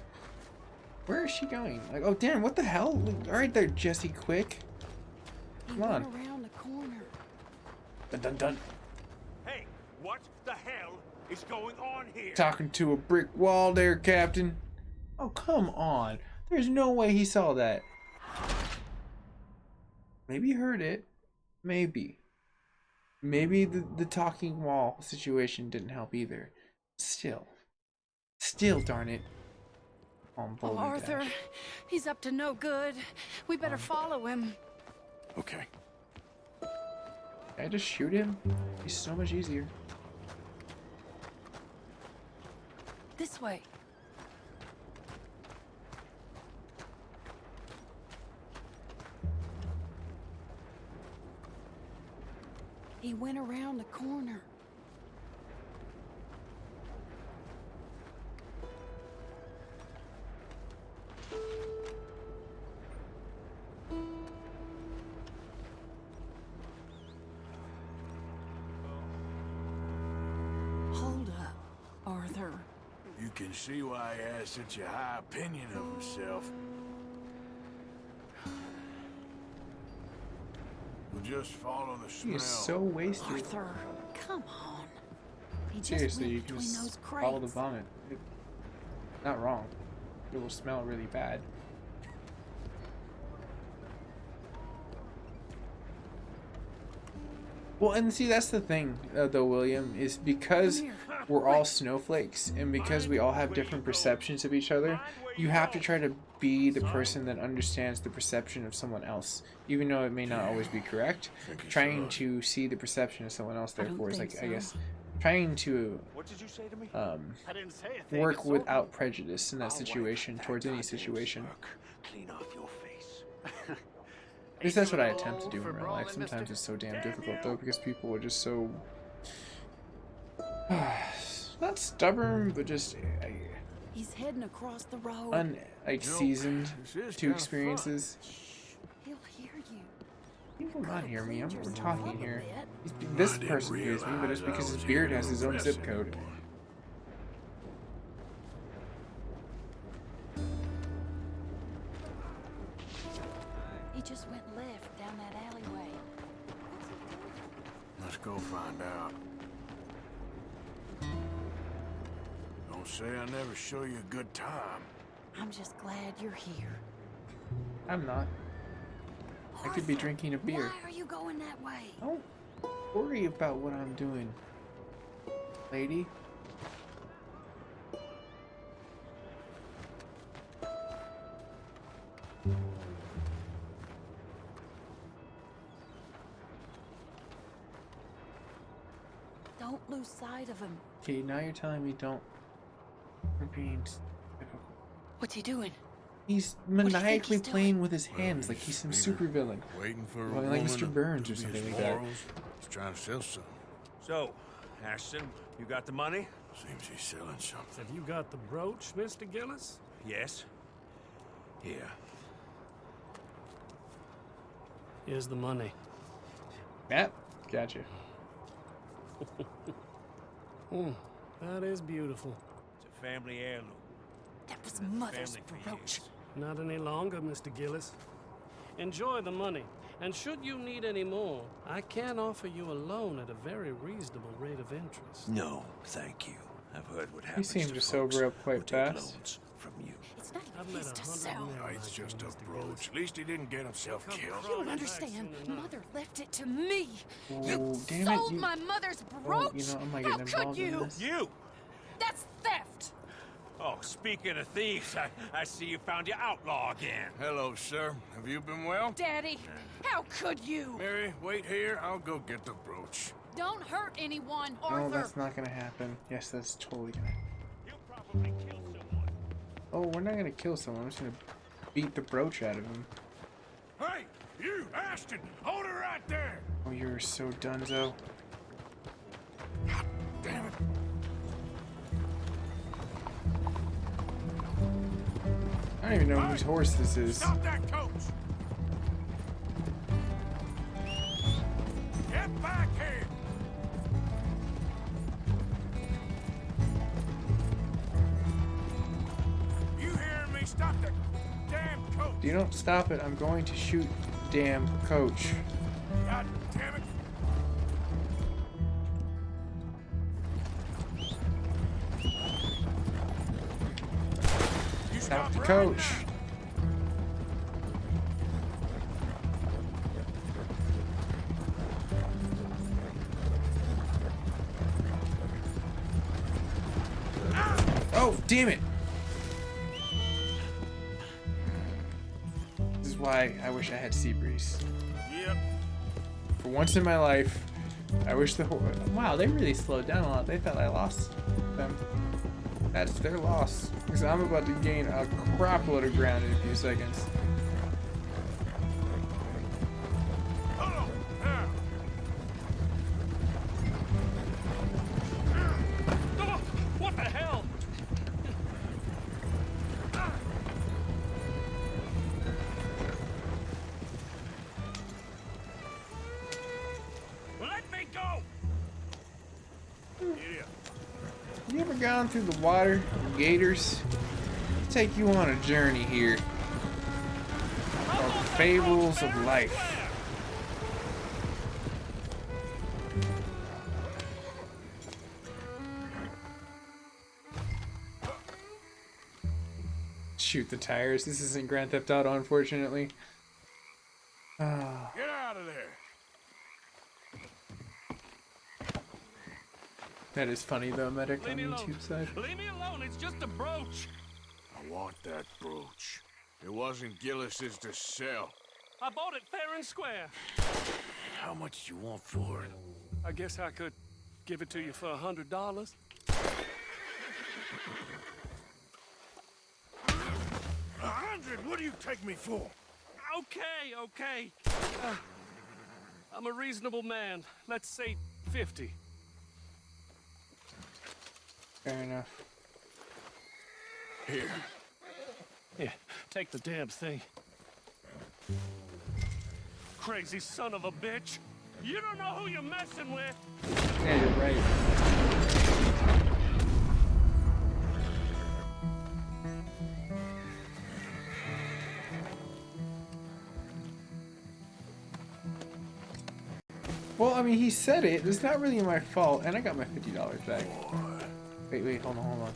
Speaker 1: Where is she going? Like, oh damn, what the hell? Alright there, Jesse Quick. Come on.
Speaker 3: Around the corner.
Speaker 1: Dun dun dun.
Speaker 17: Hey, what the hell is going on here?
Speaker 1: Talking to a brick wall there, Captain. Oh, come on. There's no way he saw that. Maybe he heard it. Maybe. Maybe the talking wall situation didn't help either. Still, darn it.
Speaker 3: Oh, Arthur, he's up to no good. We better follow him.
Speaker 15: Okay.
Speaker 1: Can I just shoot him? He's so much easier.
Speaker 3: This way. He went around the corner. Hold up, Arthur.
Speaker 15: You can see why he has such a high opinion of himself. We'll just follow the smell.
Speaker 1: He is so wasted.
Speaker 3: Arthur, come on. He just
Speaker 1: Seriously, you
Speaker 3: went
Speaker 1: can
Speaker 3: between
Speaker 1: just
Speaker 3: those
Speaker 1: follow the
Speaker 3: crates.
Speaker 1: vomit. Not wrong. It will smell really bad. Well, and see, that's the thing, though, William, is because we're all snowflakes and because we all have different perceptions of each other, you have to try to be the person that understands the perception of someone else, even though it may not always be correct. Trying to see the perception of someone else, therefore, is like, I guess, trying to work without prejudice in that situation towards any situation.
Speaker 4: Clean off your face.
Speaker 1: At least that's what I attempt to do in real life. Sometimes it's so damn difficult though, because people are just so not stubborn, but just
Speaker 3: He's heading across the road.
Speaker 1: seasoned to experiences.
Speaker 3: He'll hear you.
Speaker 1: He will not hear me. I'm talking here. This person hears me, but it's because his beard has his own zip code.
Speaker 3: He just went left down that alleyway.
Speaker 15: Let's go find out. Don't say I never show you a good time.
Speaker 3: I'm just glad you're here.
Speaker 1: I'm not. I could be drinking a beer.
Speaker 3: Why are you going that way?
Speaker 1: Don't worry about what I'm doing, lady.
Speaker 3: Don't lose sight of him.
Speaker 1: Okay, now you're telling me don't. I'm being difficult.
Speaker 3: What's he doing?
Speaker 1: He's
Speaker 3: What do you think
Speaker 1: maniacally
Speaker 3: he's doing?
Speaker 1: playing with his hands like he's some super villain.
Speaker 15: Waiting for a
Speaker 1: Like
Speaker 15: woman
Speaker 1: Mr.
Speaker 15: to
Speaker 1: Burns or
Speaker 15: do
Speaker 1: something
Speaker 15: his
Speaker 1: like that.
Speaker 15: morals. He's trying to sell something.
Speaker 17: So, Ashton, you got the money?
Speaker 15: Seems he's selling something.
Speaker 20: Have you got the brooch, Mr. Gillis?
Speaker 17: Yes. Here.
Speaker 20: Here's the money.
Speaker 1: Yep, gotcha.
Speaker 20: That is beautiful.
Speaker 17: It's a family heirloom.
Speaker 3: That was Mother's brooch.
Speaker 20: Not any longer, Mr. Gillis. Enjoy the money. And should you need any more, I can offer you a loan at a very reasonable rate of interest.
Speaker 17: No, thank you. I've heard what
Speaker 1: He
Speaker 17: happens
Speaker 1: seemed
Speaker 17: to
Speaker 1: to
Speaker 17: folks
Speaker 1: sober up
Speaker 17: who
Speaker 1: quite
Speaker 17: take
Speaker 1: fast.
Speaker 17: loans from you.
Speaker 3: It's not
Speaker 20: I've
Speaker 3: even
Speaker 20: met
Speaker 3: his to
Speaker 20: 100
Speaker 3: sell.
Speaker 20: men
Speaker 15: It's
Speaker 20: like
Speaker 15: just
Speaker 20: you,
Speaker 15: a
Speaker 20: Mr.
Speaker 15: brooch.
Speaker 20: Gillis.
Speaker 15: At least he didn't get himself killed.
Speaker 3: You don't understand. Mother left it to me.
Speaker 1: Oh,
Speaker 3: You
Speaker 1: damn
Speaker 3: sold
Speaker 1: it.
Speaker 3: my mother's
Speaker 1: Oh,
Speaker 3: brooch.
Speaker 1: you know, I'm not
Speaker 3: How
Speaker 1: getting
Speaker 3: could
Speaker 1: involved in
Speaker 3: you?
Speaker 1: this.
Speaker 17: You!
Speaker 3: That's theft.
Speaker 17: Oh, speaking of thieves, I see you found your outlaw again.
Speaker 15: Hello, sir. Have you been well?
Speaker 3: Daddy, how could you?
Speaker 15: Mary, wait here. I'll go get the brooch.
Speaker 3: Don't hurt anyone,
Speaker 1: No,
Speaker 3: Arthur.
Speaker 1: that's not gonna happen. Yes, that's totally gonna.
Speaker 17: You'll probably kill someone.
Speaker 1: Oh, we're not gonna kill someone. We're just gonna beat the brooch out of him.
Speaker 15: Hey, you, Ashton! Hold her right there!
Speaker 1: Oh, you're so dunzo.
Speaker 15: God damn it.
Speaker 1: I don't even know whose horse this is.
Speaker 15: Stop that coach! Get back here! You hearing me? Stop the damn coach!
Speaker 1: If you don't stop it, I'm going to shoot damn coach.
Speaker 15: God damn it! You
Speaker 1: Stop the
Speaker 15: right
Speaker 1: coach.
Speaker 15: now.
Speaker 1: Oh, damn it! This is why I wish I had Seabreeze.
Speaker 15: Yep.
Speaker 1: For once in my life, I wish the horse. Wow, they really slowed down a lot. They thought I lost them. That's their loss. Because I'm about to gain a crap load of ground in a few seconds.
Speaker 15: Oh, now.
Speaker 20: Oh, what the hell?
Speaker 17: Let me go!
Speaker 15: Idiot.
Speaker 1: You ever gone through the water, gators? I'll take you on a journey here. Called the Fables of Life. Shoot the tires. This isn't Grand Theft Auto, unfortunately. Ah.
Speaker 15: Get out of there.
Speaker 1: That is funny though, Medic
Speaker 20: Leave
Speaker 1: on
Speaker 20: me
Speaker 1: the
Speaker 20: alone.
Speaker 1: YouTube side.
Speaker 20: Leave me alone. It's just a brooch.
Speaker 15: I want that brooch. It wasn't Gillis's to sell.
Speaker 20: I bought it fair and square.
Speaker 15: How much do you want for it?
Speaker 20: I guess I could give it to you for $100.
Speaker 15: $100? What do you take me for?
Speaker 20: Okay. I'm a reasonable man. Let's say 50.
Speaker 1: Fair enough.
Speaker 15: Here.
Speaker 20: Yeah, take the damn thing. Crazy son of a bitch. You don't know who you're messing with.
Speaker 1: Yeah, you're right. Well, I mean, he said it. It's not really my fault, and I got my $50 back. Wait, hold on.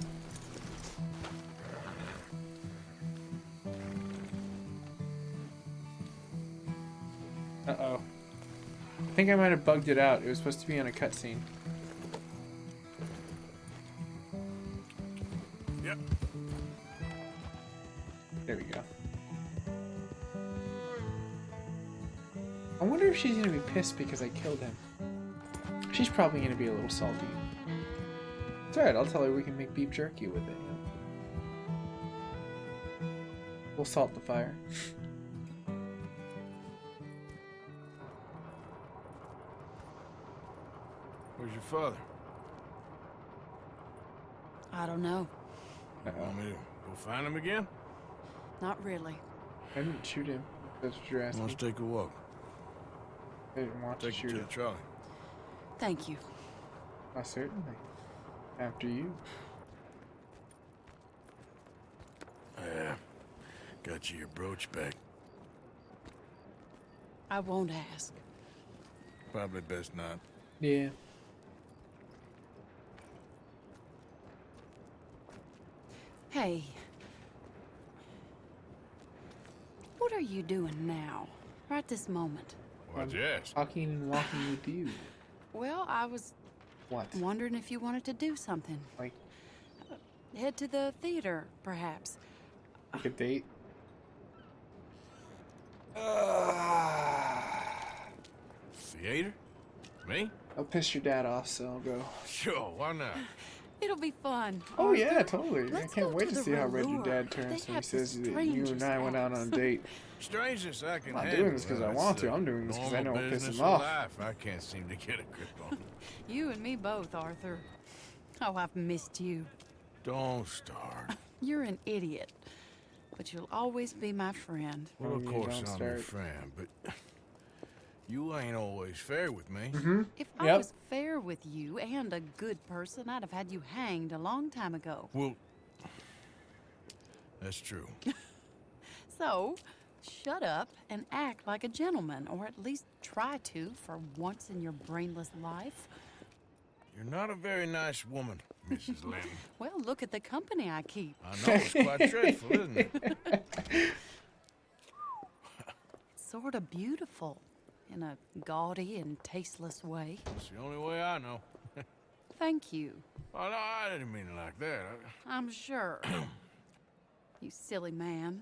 Speaker 1: Uh-oh. I think I might have bugged it out. It was supposed to be on a cutscene.
Speaker 15: Yep.
Speaker 1: There we go. I wonder if she's gonna be pissed because I killed him. She's probably gonna be a little salty. It's alright, I'll tell her we can make beef jerky with it, you know? We'll salt the fire.
Speaker 15: Where's your father?
Speaker 3: I don't know.
Speaker 15: You want me to go find him again?
Speaker 3: Not really.
Speaker 1: I didn't shoot him. That's what you're asking.
Speaker 15: Let's take a walk.
Speaker 1: I didn't want to
Speaker 15: Take you
Speaker 1: shoot
Speaker 15: to
Speaker 1: him.
Speaker 15: the trolley.
Speaker 3: Thank you.
Speaker 1: Certainly. After you.
Speaker 15: Yeah. Got you your brooch back.
Speaker 3: I won't ask.
Speaker 15: Probably best not.
Speaker 1: Yeah.
Speaker 3: Hey. What are you doing now? Right this moment?
Speaker 15: Why'd you ask?
Speaker 1: Talking and walking with you.
Speaker 3: Well, I was
Speaker 1: What?
Speaker 3: wondering if you wanted to do something.
Speaker 1: Like
Speaker 3: Head to the theater, perhaps.
Speaker 1: a date?
Speaker 15: Theater? Me?
Speaker 1: I'll piss your dad off, so I'll go.
Speaker 15: Sure, why not?
Speaker 3: It'll be fun.
Speaker 1: Oh yeah,
Speaker 3: Arthur.
Speaker 1: totally. I
Speaker 3: Let's
Speaker 1: can't
Speaker 3: go
Speaker 1: wait
Speaker 3: to
Speaker 1: to
Speaker 3: the
Speaker 1: see how red your
Speaker 3: Velour.
Speaker 1: dad turns
Speaker 3: They
Speaker 1: when he
Speaker 3: have the
Speaker 1: says that you
Speaker 3: strangest
Speaker 1: and I went out on a
Speaker 3: acts.
Speaker 1: date.
Speaker 15: Strangest I can
Speaker 1: I'm not
Speaker 15: handle.
Speaker 1: doing this 'cause I
Speaker 15: Well,
Speaker 1: want
Speaker 15: it's
Speaker 1: to.
Speaker 15: a
Speaker 1: I'm doing this 'cause I
Speaker 15: normal
Speaker 1: know it'll piss
Speaker 15: business
Speaker 1: him
Speaker 15: of
Speaker 1: off.
Speaker 15: life. I can't seem to get a grip on.
Speaker 3: You and me both, Arthur. Oh, I've missed you.
Speaker 15: Don't start.
Speaker 3: You're an idiot. But you'll always be my friend.
Speaker 15: Well, of
Speaker 1: yeah,
Speaker 15: course
Speaker 1: don't
Speaker 15: I'm your
Speaker 1: start.
Speaker 15: friend, but you ain't always fair with me.
Speaker 3: If I was fair with you and a good person, I'd have had you hanged a long time ago.
Speaker 15: Well, that's true.
Speaker 3: So, shut up and act like a gentleman, or at least try to for once in your brainless life.
Speaker 15: You're not a very nice woman, Mrs. Lynn.
Speaker 3: Well, look at the company I keep.
Speaker 15: I know, it's quite dreadful, isn't it?
Speaker 3: It's sort of beautiful in a gaudy and tasteless way.
Speaker 15: It's the only way I know.
Speaker 3: Thank you.
Speaker 15: Oh, no, I didn't mean it like that.
Speaker 3: I'm sure. You silly man.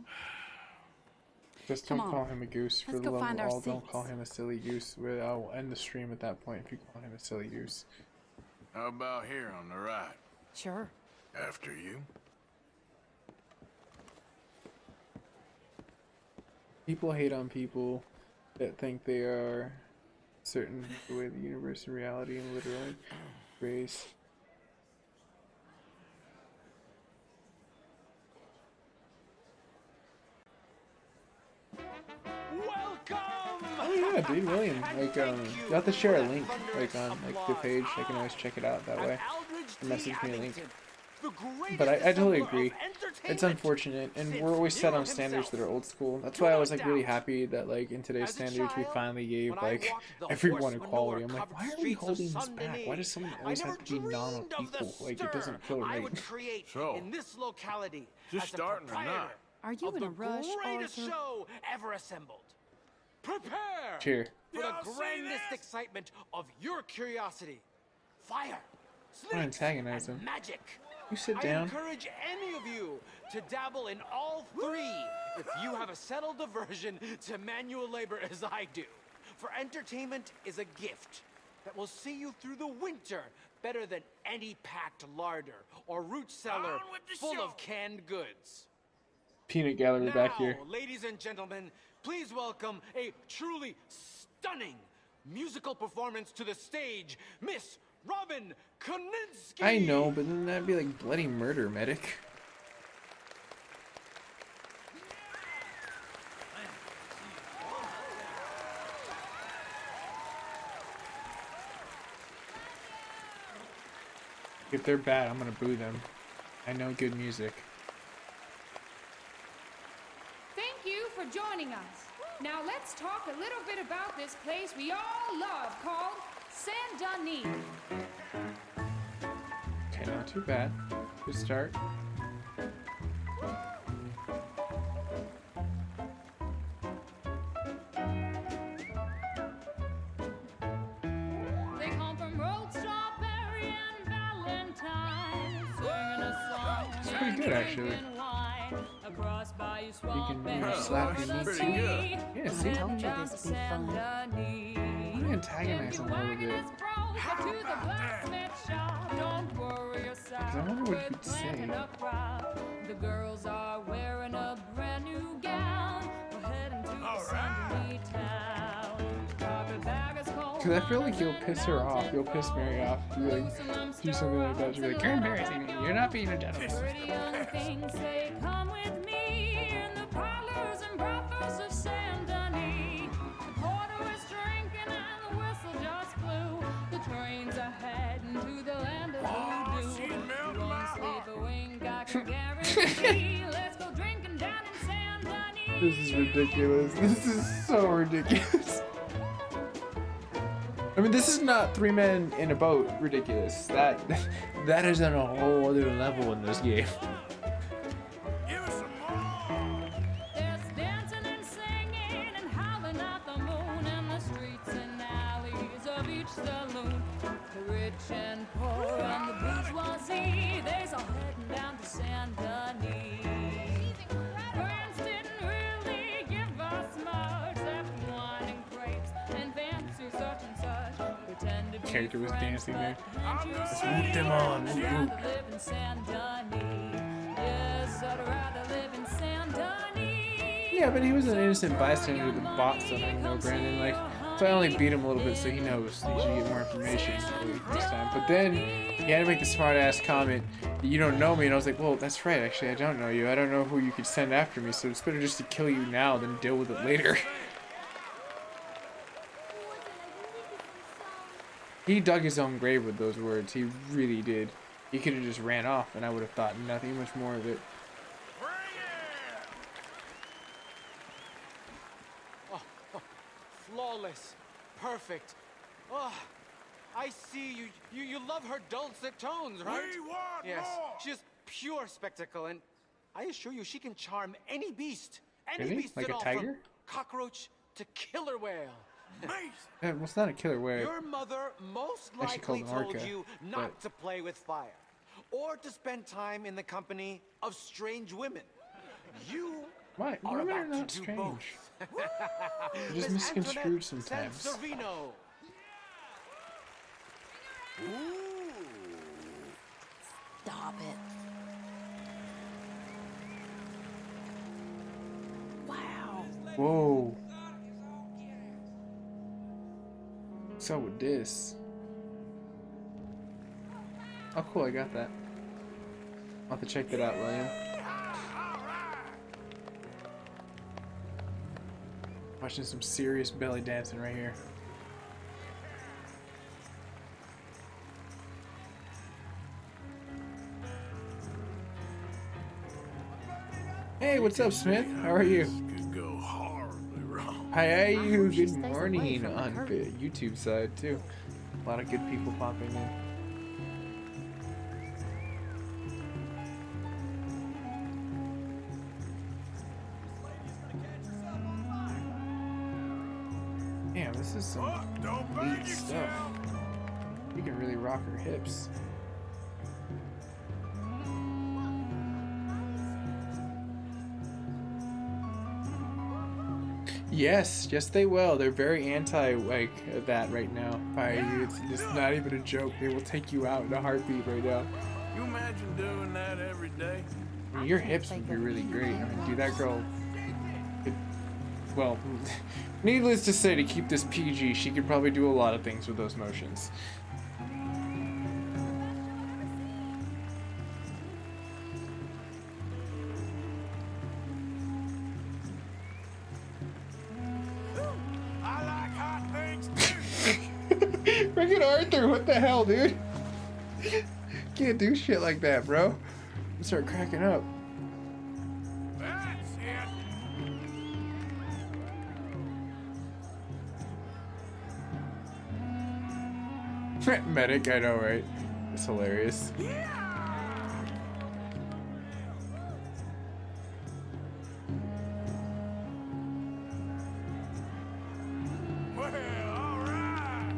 Speaker 1: Just
Speaker 3: Come
Speaker 1: don't
Speaker 3: on.
Speaker 1: call him a goose for
Speaker 3: Let's
Speaker 1: the
Speaker 3: go
Speaker 1: love
Speaker 3: find
Speaker 1: of
Speaker 3: our
Speaker 1: all. Don't
Speaker 3: seats.
Speaker 1: call him a silly goose. I'll end the stream at that point if you call him a silly goose.
Speaker 15: How about here on the right?
Speaker 3: Sure.
Speaker 15: After you?
Speaker 1: People hate on people that think they are certain the way the universe and reality and literally race. Oh yeah, dude, William. Like, you have to share a link, like on like the page. I can always check it out that way. Or message me a link. But I totally agree. It's unfortunate, and we're always set on standards that are old school. That's why I was like really happy that like in today's standards we finally gave like everyone equality. I'm like, why are we holding this back? Why does someone always have to be non-equal? Like it doesn't feel right.
Speaker 15: So,
Speaker 12: in this locality
Speaker 15: just
Speaker 12: as a
Speaker 15: starting or not?
Speaker 12: proprietor
Speaker 3: Are you
Speaker 12: of
Speaker 3: in
Speaker 12: the
Speaker 3: a rush,
Speaker 12: greatest
Speaker 3: Arthur?
Speaker 12: show ever assembled. Prepare
Speaker 1: Cheer.
Speaker 12: for the grandest excitement of your curiosity. Fire,
Speaker 1: Don't
Speaker 12: snakes,
Speaker 1: antagonize
Speaker 12: and
Speaker 1: him.
Speaker 12: magic.
Speaker 1: You sit
Speaker 12: I
Speaker 1: down.
Speaker 12: encourage any of you to dabble in all three if you have a settled aversion to manual labor as I do. For entertainment is a gift that will see you through the winter better than any packed larder or root cellar full of canned goods.
Speaker 1: Peanut gallery back here.
Speaker 12: Now, ladies and gentlemen, please welcome a truly stunning musical performance to the stage, Miss Robin Koninsky.
Speaker 1: I know, but then that'd be like bloody murder, medic. If they're bad, I'm gonna boo them. I know good music.
Speaker 21: Thank you for joining us. Now let's talk a little bit about this place we all love called Saint Denis.
Speaker 1: Okay, not too bad. Good start.
Speaker 21: They come from Rockstar, Berry, and Valentine, singing a song.
Speaker 1: It's pretty good, actually.
Speaker 21: drinking wine across Bayou Swamp
Speaker 1: can,
Speaker 21: and
Speaker 1: slap your
Speaker 21: over the
Speaker 1: knees.
Speaker 21: sea.
Speaker 1: Yeah, see?
Speaker 21: Saint
Speaker 3: Told you
Speaker 21: John,
Speaker 3: this would be fun.
Speaker 21: Saint Denis.
Speaker 1: I'm gonna antagonize him a little bit.
Speaker 21: Head to the blacksmith shop, don't worry yourself.
Speaker 1: I wonder what he'd
Speaker 21: With plenty
Speaker 1: say.
Speaker 21: of crowd. The girls are wearing a brand new gown. We're heading to the Sunday town. Carpetbaggers call.
Speaker 1: Because I feel like you'll piss her off. You'll piss Mary off. You like do something like that. She'll be like, "You're embarrassing me. You're not being a gentleman."
Speaker 21: Pretty young things say, "Come with me in the parlors and brothels of Saint Denis." The porter is drinking and the whistle just blew. The trains are heading to the land of voodoo. One sleep a wink, I can guarantee. Let's go drinking down in Saint Denis.
Speaker 1: This is ridiculous. This is so ridiculous. I mean, this is not 3 men in a boat ridiculous. That is on a whole other level in this game.
Speaker 21: There's dancing and singing and howling at the moon in the streets and alleys of each saloon. The rich and poor and the bourgeoisie, they's all heading down to Saint Denis. France didn't really give us much, except wine and grapes and fancy such and such. Pretend to be
Speaker 1: Character was
Speaker 21: friends,
Speaker 1: dancing there.
Speaker 21: but can't you
Speaker 1: Let's
Speaker 21: see
Speaker 1: whoop them on.
Speaker 21: I'd
Speaker 1: Whoop,
Speaker 21: rather
Speaker 1: whoop.
Speaker 21: live in Saint Denis. Yes, I'd rather live in Saint Denis.
Speaker 1: Yeah, but he was an innocent bystander that bought something, you know, Brandon. Like, so I only beat him a little bit so he knows he should get more information next time. But then he had to make the smart ass comment, "You don't know me," and I was like, "Well, that's right. Actually, I don't know you. I don't know who you could send after me. So it's better just to kill you now than deal with it later." He dug his own grave with those words. He really did. He could have just ran off, and I would have thought nothing much more of it.
Speaker 10: Flawless. Perfect. Oh, I see you. You love her dulcet tones, right?
Speaker 2: We want
Speaker 10: yes.
Speaker 2: more.
Speaker 10: She's pure spectacle, and I assure you she can charm any beast. Any
Speaker 1: Really?
Speaker 10: beast
Speaker 1: Like
Speaker 10: at
Speaker 1: a
Speaker 10: all,
Speaker 1: tiger?
Speaker 10: from cockroach to killer whale.
Speaker 1: Well, it's not a killer whale.
Speaker 10: Your mother most
Speaker 1: Actually called
Speaker 10: likely
Speaker 1: an
Speaker 10: told
Speaker 1: orca,
Speaker 10: you not to play with fire, or to spend time in the company of strange women. You
Speaker 1: Why?
Speaker 10: are
Speaker 1: Women are
Speaker 10: about
Speaker 1: not
Speaker 10: to do
Speaker 1: strange.
Speaker 10: both.
Speaker 1: They're just
Speaker 10: Miss
Speaker 1: misconstrued
Speaker 10: Antoinette
Speaker 1: sometimes.
Speaker 10: Sansorino.
Speaker 3: Stop it. Wow.
Speaker 1: Whoa. So with this. Oh cool, I got that. I'll have to check that out, William. Watching some serious belly dancing right here. Hey, what's up, Smith? How are you?
Speaker 2: Could go horribly wrong.
Speaker 1: Hi, you. Good morning on the YouTube side too. A lot of good people popping in. Damn, this is some neat stuff. You can really rock her hips. Yes, yes they will. They're very anti like that right now. It's not even a joke. They will take you out in a heartbeat right now.
Speaker 15: You imagine doing that every day?
Speaker 1: I mean, your hips would be really great. I mean, dude, that girl could, well, needless to say, to keep this PG, she could probably do a lot of things with those motions.
Speaker 2: I like hot things.
Speaker 1: Freaking Arthur, what the hell, dude? Can't do shit like that, bro. I'm start cracking up.
Speaker 2: That's it.
Speaker 1: Medic, I know, right? It's hilarious.
Speaker 2: Well, all right.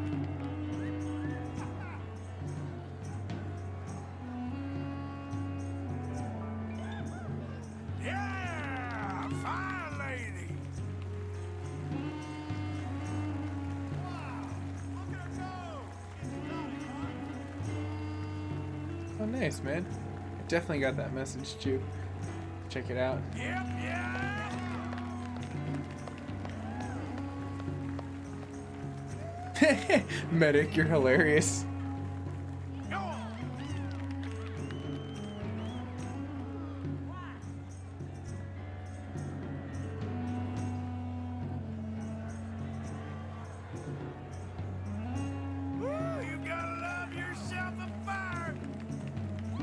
Speaker 2: Yeah, fine lady. Wow, look at her go.
Speaker 1: Oh, nice, man. I definitely got that message too. Check it out. Medic, you're hilarious.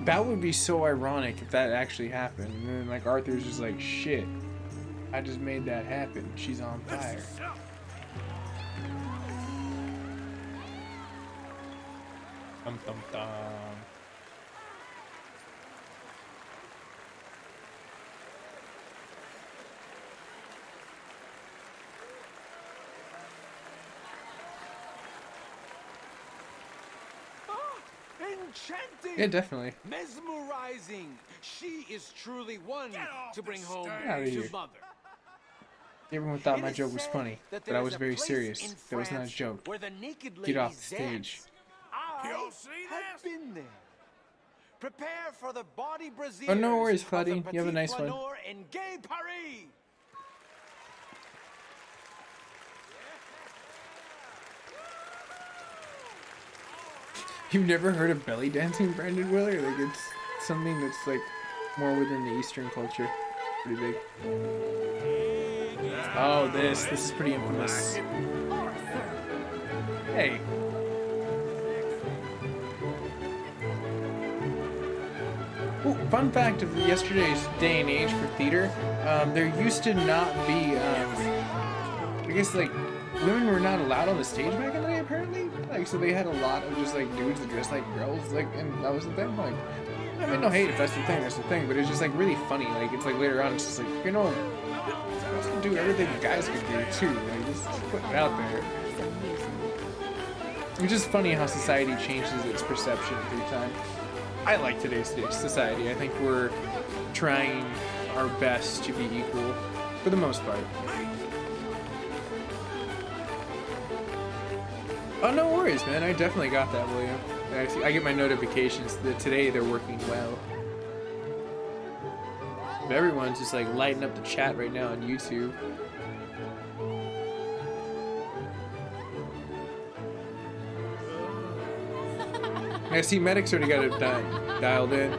Speaker 1: That would be so ironic if that actually happened. And then like Arthur's just like, shit, I just made that happen. She's on fire. Dum dum dum.
Speaker 10: Enchanting!
Speaker 1: Yeah, definitely.
Speaker 10: Mesmerizing! She is truly one to bring home
Speaker 1: Get outta
Speaker 10: to
Speaker 1: here.
Speaker 10: mother.
Speaker 1: Everyone thought
Speaker 10: It
Speaker 1: my
Speaker 10: is
Speaker 1: joke was
Speaker 10: said
Speaker 1: funny,
Speaker 10: that
Speaker 1: but
Speaker 10: there
Speaker 1: I
Speaker 10: is
Speaker 1: was
Speaker 10: a
Speaker 1: very
Speaker 10: place
Speaker 1: serious.
Speaker 10: in
Speaker 1: That was not a
Speaker 10: France
Speaker 1: joke.
Speaker 10: where the naked
Speaker 1: Get off
Speaker 10: ladies
Speaker 1: the stage.
Speaker 10: dance. I've been there. Prepare for the body braziers
Speaker 1: Oh, no worries,
Speaker 10: of
Speaker 1: Claudine.
Speaker 10: the
Speaker 1: You have a
Speaker 10: Petit
Speaker 1: nice one.
Speaker 10: Planeur in Gay Paris.
Speaker 1: You've never heard of belly dancing, Brandon Willer? Like it's something that's like more within the Eastern culture. Pretty big. Oh, this is pretty infamous. Hey. Ooh, fun fact of yesterday's day and age for theater, there used to not be, I guess like, women were not allowed on the stage back in the day, apparently. Like, so they had a lot of just like dudes that dressed like girls, like, and that was the thing. Like, I mean, no hate if that's the thing, but it's just like really funny. Like, it's like later on, it's just like, you know, girls can do everything guys can do too. Like, just put it out there. It's just funny how society changes its perception through time. I like today's society. I think we're trying our best to be equal for the most part. Oh, no worries, man. I definitely got that, William. I get my notifications that today they're working well. But everyone's just like lighting up the chat right now on YouTube. I see Medic's already got it dialed in.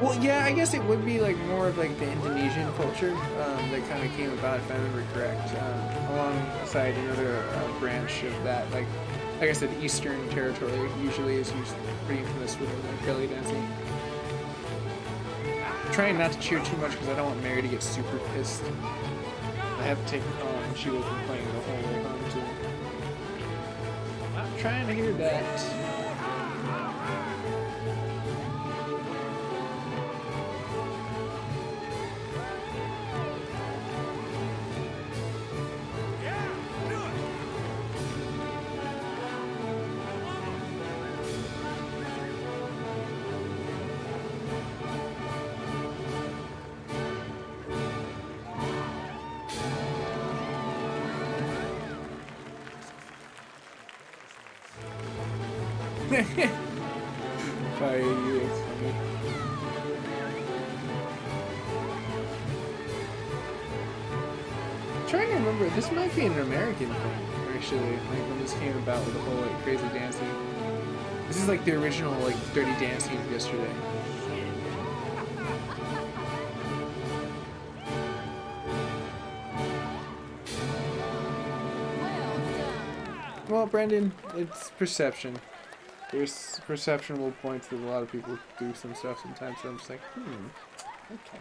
Speaker 1: Well, yeah, I guess it would be like more of like the Indonesian culture that kind of came about, if I remember correct, alongside another branch of that. Like I said, Eastern territory usually is pretty infamous with like belly dancing. I'm trying not to cheer too much because I don't want Mary to get super pissed. I have to take her home and she will complain the whole way home too. I'm trying to hear that. By you, it's funny. I'm trying to remember, this might be an American thing, actually, like when this came about with the whole like crazy dancing. This is like the original like Dirty Dancing yesterday. Well, Brendan, it's perception. There's perceptionable points that a lot of people do some stuff sometimes, so I'm just like, okay.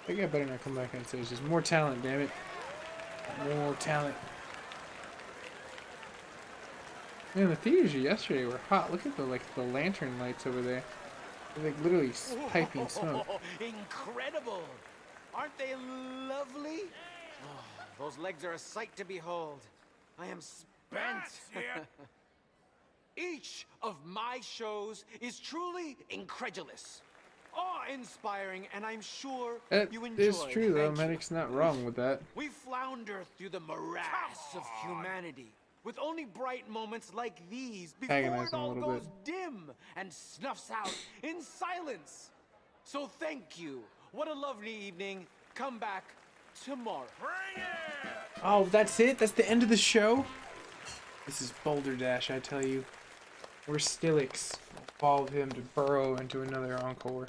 Speaker 1: I think I better not come back on stage. There's more talent, damn it. More talent. Man, the theaters yesterday were hot. Look at the lantern lights over there. They're like literally piping smoke.
Speaker 10: Incredible! Aren't they lovely? Oh, those legs are a sight to behold. I am spent. Each of my shows is truly incredulous, awe-inspiring, and I'm sure you enjoy.
Speaker 1: It's true though. Medic's not wrong with that.
Speaker 10: We flounder through the morass of humanity, with only bright moments like these before
Speaker 1: Antagonize
Speaker 10: it
Speaker 1: him a
Speaker 10: all
Speaker 1: little
Speaker 10: goes
Speaker 1: bit.
Speaker 10: dim and snuffs out in silence. So thank you. What a lovely evening. Come back tomorrow.
Speaker 1: Oh, that's it? That's the end of the show? This is Boulder Dash, I tell you. We're Stillix. Follow him to burrow into another encore.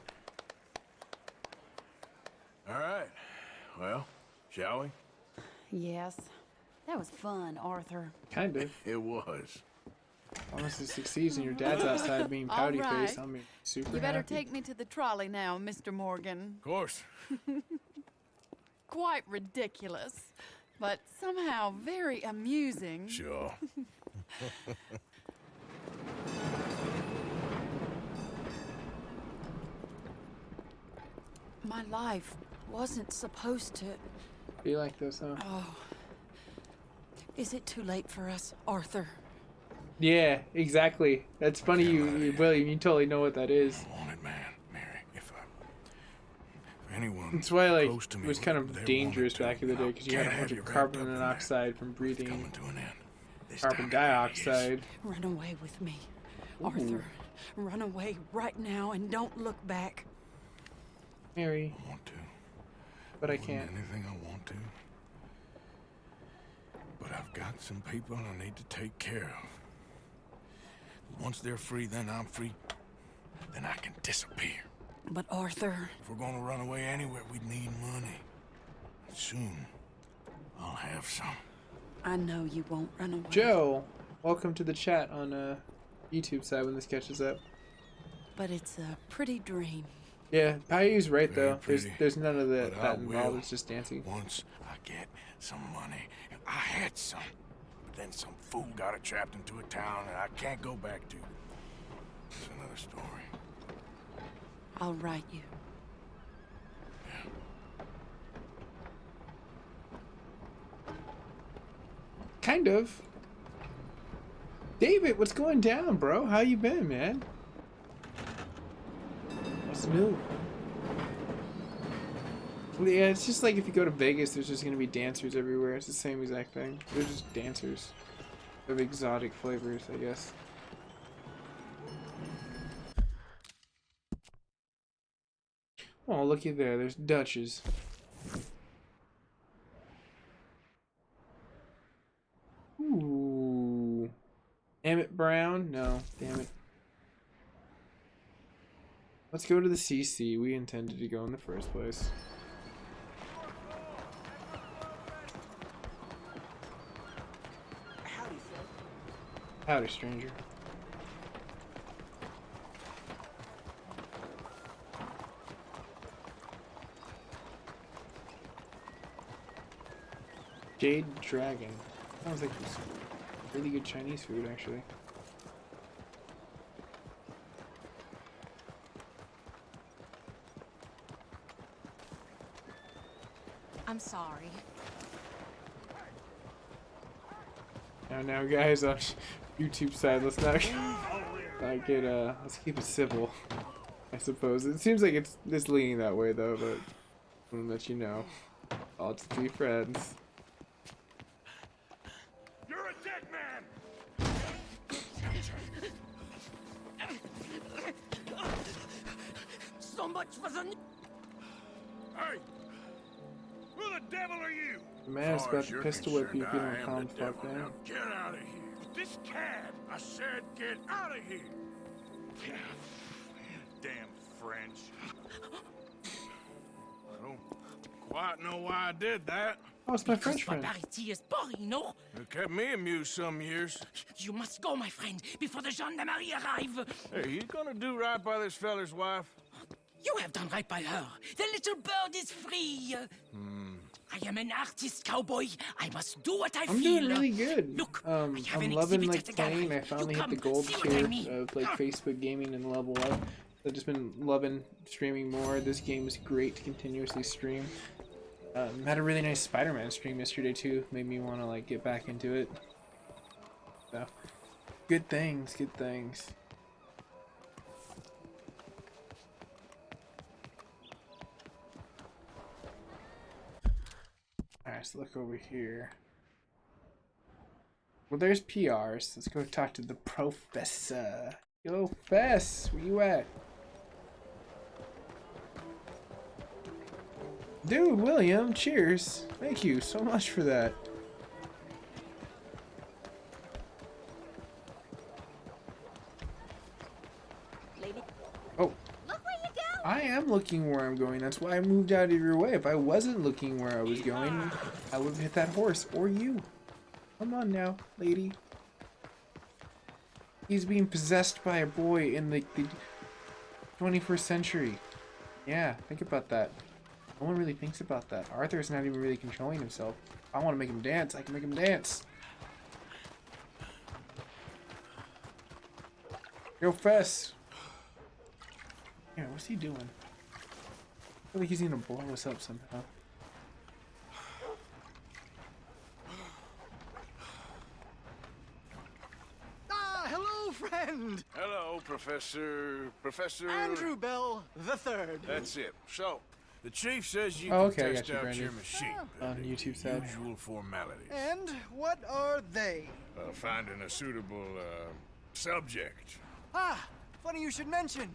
Speaker 15: All right. Well, shall we?
Speaker 3: Yes. That was fun, Arthur.
Speaker 1: Kind of.
Speaker 15: It was.
Speaker 1: Unless it succeeds and your dad's outside being pouty faced, I'll be super
Speaker 3: You better
Speaker 1: happy.
Speaker 3: take me to the trolley now, Mr. Morgan.
Speaker 15: Of course.
Speaker 3: Quite ridiculous, but somehow very amusing.
Speaker 15: Sure.
Speaker 3: My life wasn't supposed to...
Speaker 1: Be like this, huh?
Speaker 3: Oh. Is it too late for us, Arthur?
Speaker 1: Yeah, exactly. That's funny. William, you totally know what that is.
Speaker 15: Wanted man, Mary. If anyone
Speaker 1: That's why, like,
Speaker 15: close to me
Speaker 1: it was kind of
Speaker 15: they
Speaker 1: dangerous
Speaker 15: wanted
Speaker 1: back in the day because you had a
Speaker 15: can't
Speaker 1: bunch
Speaker 15: have
Speaker 1: of
Speaker 15: you
Speaker 1: carbon
Speaker 15: wrapped up in
Speaker 1: monoxide from breathing
Speaker 15: to an end. This
Speaker 1: carbon
Speaker 15: time it
Speaker 1: dioxide.
Speaker 3: Run away with me,
Speaker 1: Ooh.
Speaker 3: Arthur. Run away right now and don't look back.
Speaker 1: Mary.
Speaker 15: I want to.
Speaker 1: But I
Speaker 15: More than
Speaker 1: can't.
Speaker 15: Anything I want to. But I've got some people I need to take care of. Once they're free, then I'm free. Then I can disappear.
Speaker 3: But Arthur...
Speaker 15: If we're gonna run away anywhere, we need money. Soon, I'll have some.
Speaker 3: I know you won't run away.
Speaker 1: Joe, welcome to the chat on YouTube side when this catches up.
Speaker 3: But it's a pretty dream.
Speaker 1: Yeah, Paiu's right
Speaker 15: Very
Speaker 1: though.
Speaker 15: pretty,
Speaker 1: There's none of that,
Speaker 15: but I
Speaker 1: that involved.
Speaker 15: will.
Speaker 1: It's just dancing.
Speaker 15: Once I get some money, I had some. But then some fool got it trapped into a town that I can't go back to. It's another story.
Speaker 3: I'll write you.
Speaker 1: Kind of. David, what's going down, bro? How you been, man? What's new? Well, yeah, it's just like if you go to Vegas, there's just gonna be dancers everywhere. It's the same exact thing. They're just dancers of exotic flavors, I guess. Oh, looky there. There's Dutches. Ooh. Emmett Brown? No, damn it. Let's go to the CC. We intended to go in the first place.
Speaker 10: Howdy, sir.
Speaker 1: Howdy, stranger. Jade Dragon. Sounds like this really good Chinese food, actually.
Speaker 6: I'm sorry.
Speaker 1: Now guys on YouTube side, let's not get let's keep it civil, I suppose. It seems like it's leaning that way though, but I'm gonna let you know. I'll just be friends.
Speaker 2: You're a dead man!
Speaker 5: So much for the...
Speaker 2: Hey! Who the devil are you?
Speaker 1: The man is
Speaker 2: Far
Speaker 1: about
Speaker 2: as
Speaker 1: to
Speaker 2: you're
Speaker 1: pistol whip you if you
Speaker 2: concerned,
Speaker 1: don't
Speaker 2: I
Speaker 1: calm
Speaker 2: am
Speaker 1: the
Speaker 2: the
Speaker 1: fuck
Speaker 2: devil.
Speaker 1: down.
Speaker 2: Now get out of here. This cab! I said get out of here! Damn French.
Speaker 15: I don't quite know why I did that.
Speaker 1: Oh, it's my French friend.
Speaker 5: Barbarity is boring, no?
Speaker 15: It kept me amused some years.
Speaker 5: You must go, my friend, before the gendarmerie arrive.
Speaker 15: Hey, you gonna do right by this feller's wife?
Speaker 5: You have done right by her. The little bird is free. I am an artist, cowboy. I must do what I
Speaker 1: I'm
Speaker 5: feel.
Speaker 1: doing really good.
Speaker 5: Look,
Speaker 1: I'm
Speaker 5: have an
Speaker 1: loving
Speaker 5: exhibit
Speaker 1: like
Speaker 5: at the
Speaker 1: playing.
Speaker 5: gallery.
Speaker 1: I finally
Speaker 5: You
Speaker 1: hit the
Speaker 5: come,
Speaker 1: gold
Speaker 5: see what I
Speaker 1: tier
Speaker 5: mean.
Speaker 1: of like Facebook gaming and level up. I've just been loving streaming more. This game is great to continuously stream. Had a really nice Spider-Man stream yesterday too. Made me want to like get back into it. So, good things, good things. Alright, so look over here. Well, there's PRs. Let's go talk to the professor. Yo, Fess, where you at? Dude, William, cheers. Thank you so much for that. Oh. I am looking where I'm going. That's why I moved out of your way. If I wasn't looking where I was going, I would have hit that horse. Or you. Come on now, lady. He's being possessed by a boy in the 21st century. Yeah, think about that. No one really thinks about that. Arthur's not even really controlling himself. If I want to make him dance, I can make him dance. Yo, Fess. Yeah, what's he doing? I feel like he's gonna blow us up somehow.
Speaker 10: Ah, hello, friend.
Speaker 15: Hello, Professor
Speaker 10: Andrew Bell the Third.
Speaker 15: That's it. So, the chief says you
Speaker 1: Oh,
Speaker 15: can
Speaker 1: okay, I
Speaker 15: test
Speaker 1: got you,
Speaker 15: out
Speaker 1: Brandon.
Speaker 15: your machine.
Speaker 1: On YouTube side.
Speaker 15: Usual formalities.
Speaker 10: And what are they?
Speaker 15: Finding a suitable subject.
Speaker 10: Ah, funny you should mention.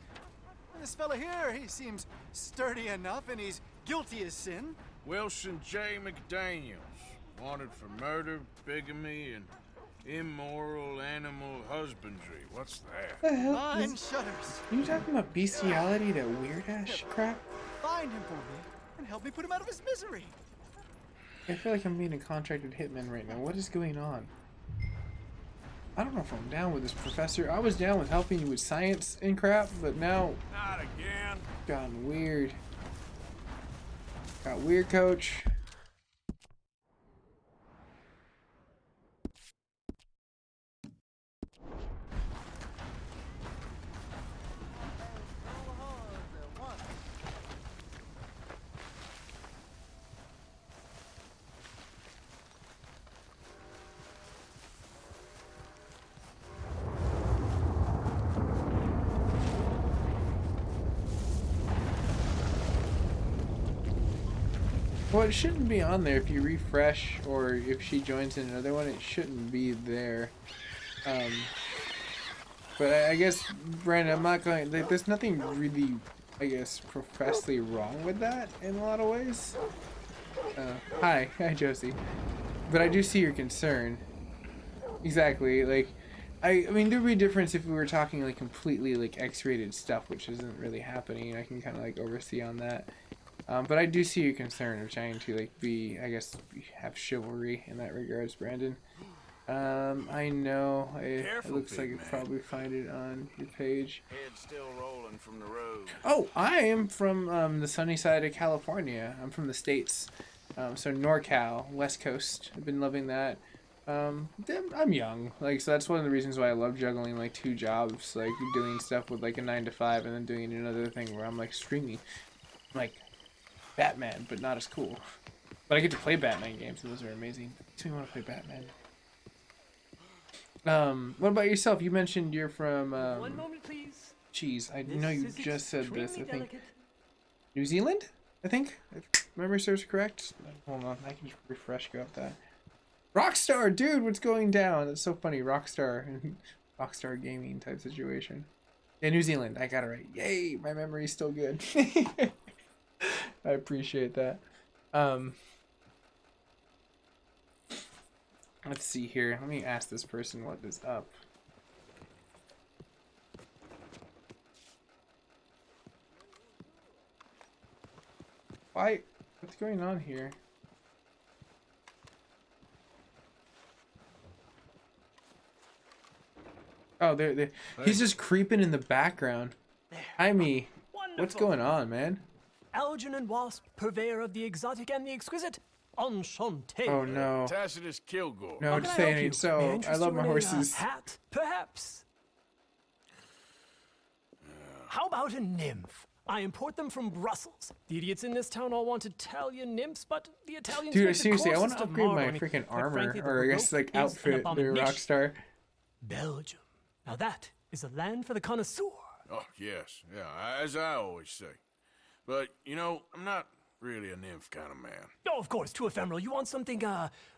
Speaker 10: This fella here, he seems sturdy enough, and he's guilty as sin.
Speaker 15: Wilson J. McDaniels, wanted for murder, bigamy, and immoral animal husbandry. What's that?
Speaker 1: The hell
Speaker 10: Mine
Speaker 1: is...
Speaker 10: shudders.
Speaker 1: Are you talking about bestiality, that weird ass crap?
Speaker 10: Find him for me, and help me put him out of his misery.
Speaker 1: I feel like I'm being a contracted hitman right now. What is going on? I don't know if I'm down with this, Professor. I was down with helping you with science and crap, but now...
Speaker 15: Not again.
Speaker 1: Gotten weird. Got weird, coach. Well, it shouldn't be on there. If you refresh or if she joins in another one, it shouldn't be there. But I guess, Brandon, I'm not going... There's nothing really, I guess, professedly wrong with that in a lot of ways. Hi, Josie. But I do see your concern. Exactly, like... I mean, there'd be a difference if we were talking, like, completely, like, X-rated stuff, which isn't really happening. I can kind of, like, oversee on that. But I do see your concern of trying to, like, be, I guess, have chivalry in that regards, Brandon. I know. It looks like you'll probably find it on your page.
Speaker 15: Head still rolling from the road.
Speaker 1: Oh, I am from the sunny side of California. I'm from the States. So NorCal, West Coast. I've been loving that. I'm young. Like, so that's one of the reasons why I love juggling, like, 2 jobs. Like, doing stuff with, like, a 9 to 5 and then doing another thing where I'm, like, streaming. Like... Batman, but not as cool. But I get to play Batman games, and those are amazing. Makes me want to play Batman. What about yourself? You mentioned you're from,
Speaker 9: One moment, please.
Speaker 1: Jeez, I know you just said this, I think.
Speaker 9: Delicate.
Speaker 1: New Zealand? I think? If memory serves correct? Hold on, I can just refresh, go up that. Rockstar, dude, what's going down? That's so funny, Rockstar. Rockstar gaming type situation. Yeah, New Zealand, I got it right. Yay, my memory's still good. I appreciate that. Let's see here. Let me ask this person what is up. Why? What's going on here? Oh, there. He's just creeping in the background. Hi, me. What's going on, man?
Speaker 8: Algernon Wasp, purveyor of the exotic and the exquisite. Enchanté.
Speaker 1: Oh no.
Speaker 15: Tacitus Kilgore.
Speaker 1: No, just saying. So I love my horses.
Speaker 8: Hat, perhaps. How about a nymph? I import them from Brussels. The idiots in this town all want Italian nymphs, but the Italians.
Speaker 1: Dude,
Speaker 8: make the
Speaker 1: seriously, I want
Speaker 8: coarsest
Speaker 1: to
Speaker 8: of
Speaker 1: upgrade my
Speaker 8: marble.
Speaker 1: freaking
Speaker 8: Quite
Speaker 1: armor,
Speaker 8: frankly, the
Speaker 1: or I guess
Speaker 8: Baroque
Speaker 1: like
Speaker 8: is an
Speaker 1: outfit, the
Speaker 8: abomination.
Speaker 1: Rockstar.
Speaker 8: Belgium. Now that is a land for the connoisseur.
Speaker 15: Oh, yes. Yeah, as I always say. But, you know, I'm not really a nymph kind of man.
Speaker 8: Oh, of course, too ephemeral. You want something,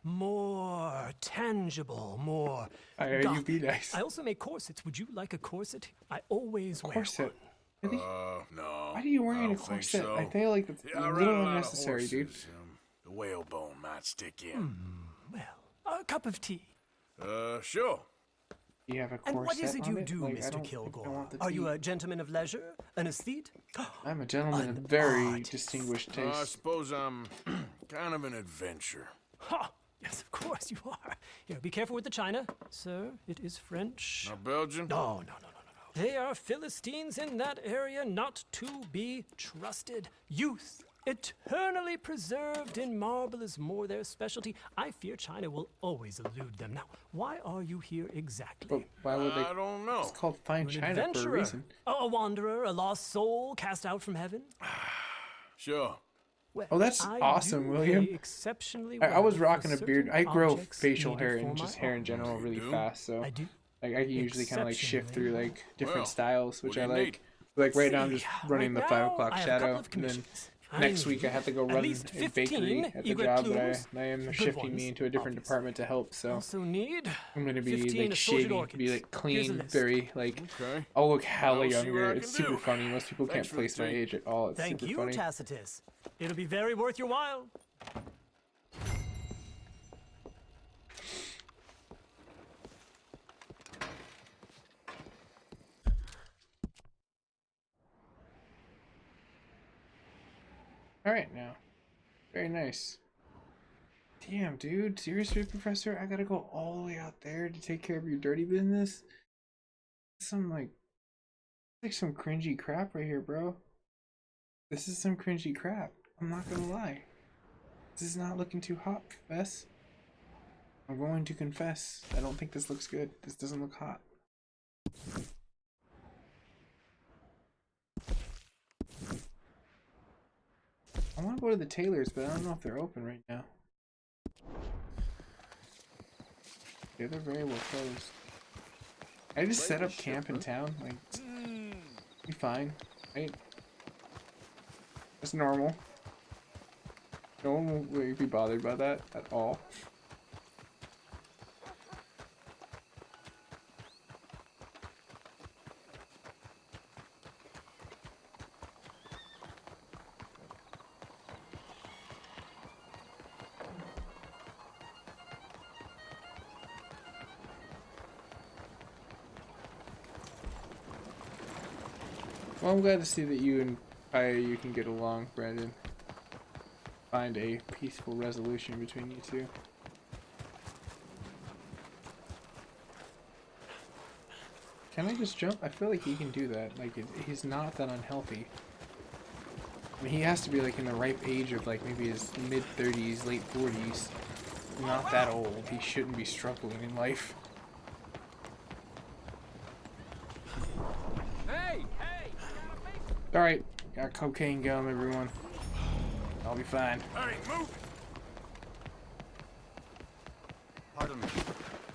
Speaker 8: more tangible, more
Speaker 1: You
Speaker 8: gothic.
Speaker 1: be nice.
Speaker 8: I also make corsets. Would you like a corset? I always wear
Speaker 1: Corset.
Speaker 8: one.
Speaker 1: Really?
Speaker 15: No.
Speaker 1: Why are you wearing a
Speaker 15: don't think
Speaker 1: corset?
Speaker 15: so.
Speaker 1: I feel like it's
Speaker 15: Yeah, I
Speaker 1: a
Speaker 15: ride
Speaker 1: little
Speaker 15: lot of
Speaker 1: unnecessary, dude.
Speaker 15: horses. The whalebone might stick in.
Speaker 8: Well, a cup of tea.
Speaker 15: Sure.
Speaker 1: You have a corset
Speaker 8: And what is it
Speaker 1: on
Speaker 8: you do,
Speaker 1: Like, I
Speaker 8: Mr.
Speaker 1: don't think I
Speaker 8: Kilgore?
Speaker 1: want the
Speaker 8: Are you
Speaker 1: tea.
Speaker 8: a gentleman of leisure? An aesthete?
Speaker 1: I'm a gentleman of very distinguished
Speaker 15: I
Speaker 1: taste.
Speaker 15: suppose I'm kind of an adventurer.
Speaker 8: Ha! Yes, of course you are. Here, be careful with the china. Sir, it is French.
Speaker 15: Not Belgian?
Speaker 8: No. They are Philistines in that area, not to be trusted. Youth, eternally preserved in marble, is more their specialty. I fear China will always elude them. Now, why are you here exactly?
Speaker 1: But why would they?
Speaker 15: I don't know.
Speaker 1: It's called Fine
Speaker 8: You're an
Speaker 1: China for a
Speaker 8: adventurer,
Speaker 1: reason.
Speaker 8: a wanderer, a lost soul cast out from heaven.
Speaker 15: Sure.
Speaker 8: Well,
Speaker 1: Oh, that's
Speaker 8: I
Speaker 1: awesome,
Speaker 8: do
Speaker 1: William.
Speaker 8: pay exceptionally
Speaker 1: I was
Speaker 8: well for
Speaker 1: rocking a beard.
Speaker 8: certain
Speaker 1: I grow
Speaker 8: objects
Speaker 1: facial
Speaker 8: needed
Speaker 1: hair
Speaker 8: for
Speaker 1: and
Speaker 8: my
Speaker 1: just hair in
Speaker 8: own.
Speaker 1: general really
Speaker 15: do?
Speaker 1: fast, so
Speaker 8: I do.
Speaker 1: like I can usually kind of like shift through like different
Speaker 15: Well,
Speaker 1: styles, which
Speaker 15: what
Speaker 1: I
Speaker 15: do you
Speaker 1: like. Like right now, I'm
Speaker 8: See,
Speaker 1: just running
Speaker 8: right
Speaker 1: the 5
Speaker 8: now,
Speaker 1: o'clock
Speaker 8: I have a couple
Speaker 1: shadow,
Speaker 8: of
Speaker 1: and then
Speaker 8: commissions.
Speaker 1: next
Speaker 8: I
Speaker 1: week I have to go
Speaker 8: need
Speaker 1: run
Speaker 8: at least
Speaker 1: a bakery
Speaker 8: 15
Speaker 1: at the
Speaker 8: egret
Speaker 1: job that
Speaker 8: plumes,
Speaker 1: I am
Speaker 8: good
Speaker 1: shifting
Speaker 8: ones,
Speaker 1: me into a different
Speaker 8: obviously.
Speaker 1: department to help. So
Speaker 8: Also need
Speaker 1: I'm gonna be
Speaker 8: 15
Speaker 1: like
Speaker 8: assorted
Speaker 1: shaving, be
Speaker 8: orchids.
Speaker 1: like
Speaker 8: Here's a
Speaker 1: clean,
Speaker 8: list.
Speaker 1: very like.
Speaker 15: Okay.
Speaker 1: I'll look hella
Speaker 15: I'll see what
Speaker 1: younger.
Speaker 15: I
Speaker 1: It's
Speaker 15: can
Speaker 1: super
Speaker 15: do.
Speaker 1: funny. Most people
Speaker 15: Thanks
Speaker 1: can't
Speaker 15: for the
Speaker 1: place my
Speaker 15: tea.
Speaker 1: age at all. It's
Speaker 8: Thank
Speaker 1: super
Speaker 8: you,
Speaker 1: funny.
Speaker 8: Tacitus. It'll be very worth your while.
Speaker 1: All right, now, very nice. Damn, dude, seriously, Professor, I gotta go all the way out there to take care of your dirty business. Some like some cringy crap right here, bro. This is some cringy crap. I'm not gonna lie. This is not looking too hot, Fess. I'm going to confess. I don't think this looks good. This doesn't look hot. I want to go to the tailor's, but I don't know if they're open right now. Yeah, they're very well closed. I just set up camp in town, like, be fine, right? It's normal. No one will really be bothered by that at all. Well, I'm glad to see that you and you can get along, Brandon. Find a peaceful resolution between you two. Can I just jump? I feel like he can do that. Like, he's not that unhealthy. I mean, he has to be like in the ripe age of like maybe his mid-30s, late 40s. Not that old. He shouldn't be struggling in life.
Speaker 9: Hey!
Speaker 1: Alright, got cocaine gum, everyone. I'll be fine.
Speaker 15: Hey, move!
Speaker 7: Pardon me.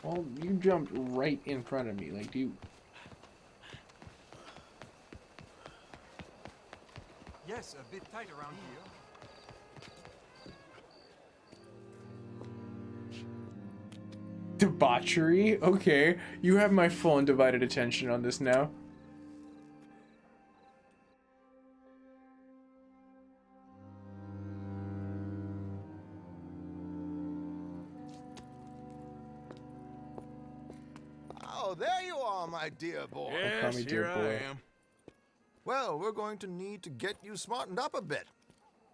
Speaker 1: Well, you jumped right in front of me, like, dude.
Speaker 10: Yes, a bit tight around here.
Speaker 1: Debauchery? Okay, you have my full undivided attention on this now.
Speaker 7: Oh, there you are, my dear boy.
Speaker 1: Don't call me dear boy.
Speaker 7: Well, we're going to need to get you smartened up a bit.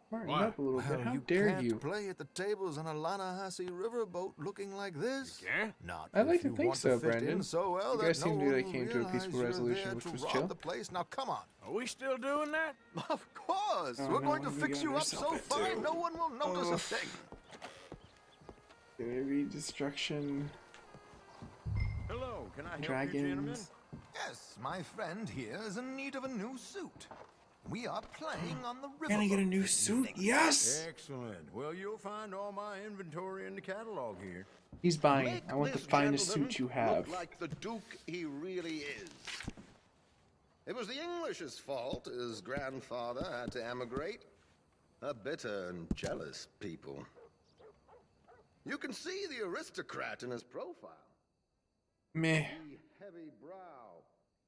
Speaker 1: Smartened up a little bit. How
Speaker 7: you
Speaker 1: dare
Speaker 7: can't
Speaker 1: you?
Speaker 7: play at the tables on a Lannahechee riverboat looking like this.
Speaker 15: Yeah?
Speaker 7: Not
Speaker 1: I'd like
Speaker 7: if
Speaker 1: to
Speaker 7: you
Speaker 1: think
Speaker 7: want
Speaker 1: so,
Speaker 7: fit
Speaker 1: Brandon.
Speaker 7: in so well
Speaker 1: You
Speaker 7: that
Speaker 1: guys
Speaker 7: no
Speaker 1: seem to
Speaker 7: one
Speaker 1: like
Speaker 7: will
Speaker 1: came to a
Speaker 7: realize
Speaker 1: peaceful
Speaker 7: you're
Speaker 1: resolution,
Speaker 7: there
Speaker 1: which
Speaker 7: to
Speaker 1: was
Speaker 7: rob
Speaker 1: chill.
Speaker 7: the place. Now, come on.
Speaker 15: Are we still doing that?
Speaker 7: Of course.
Speaker 1: Oh,
Speaker 7: We're
Speaker 1: no,
Speaker 7: going to
Speaker 1: what have we
Speaker 7: fix
Speaker 1: gotten
Speaker 7: you up so
Speaker 1: ourselves
Speaker 7: fine
Speaker 1: into?
Speaker 7: no one will notice
Speaker 1: Ugh.
Speaker 7: a thing.
Speaker 1: Maybe destruction.
Speaker 17: Hello, can I help you, gentlemen?
Speaker 1: Dragons.
Speaker 7: Yes, my friend here is in need of a new suit. We are playing on the river.
Speaker 1: Can I get a new suit? Yes!
Speaker 17: Excellent. Well, you'll find all my inventory in the catalog here.
Speaker 1: He's buying.
Speaker 4: Make
Speaker 1: I want the
Speaker 4: this
Speaker 1: finest
Speaker 4: gentleman
Speaker 1: suit you have.
Speaker 4: Look like the Duke he really is. It was the English's fault his grandfather had to emigrate.
Speaker 13: a bitter and jealous people. You can see the aristocrat in his profile.
Speaker 1: Meh.
Speaker 13: The heavy brow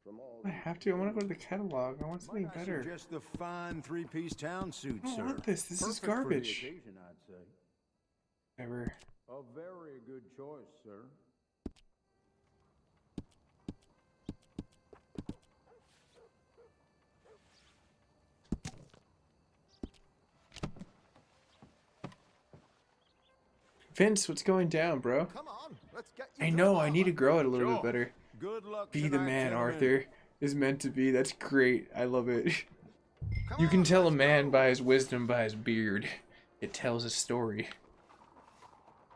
Speaker 13: from all
Speaker 1: I have to. I want to go to the catalog. I want something better.
Speaker 22: Just the fine three-piece town suit,
Speaker 1: I don't
Speaker 22: sir.
Speaker 1: want this. This is
Speaker 22: Perfect for the
Speaker 1: garbage.
Speaker 22: occasion, I'd say.
Speaker 1: Ever.
Speaker 22: A very good choice, sir.
Speaker 1: Vince, what's going down, bro?
Speaker 13: Come on, let's get you
Speaker 1: I
Speaker 13: to
Speaker 1: know.
Speaker 13: the
Speaker 1: I need to grow it a little
Speaker 13: Sure.
Speaker 1: bit better.
Speaker 22: Good luck
Speaker 1: Be the
Speaker 22: tonight,
Speaker 1: man,
Speaker 22: gentlemen.
Speaker 1: Arthur is meant to be. That's great. I love it. You can tell a man by his wisdom, by his beard. It tells a story.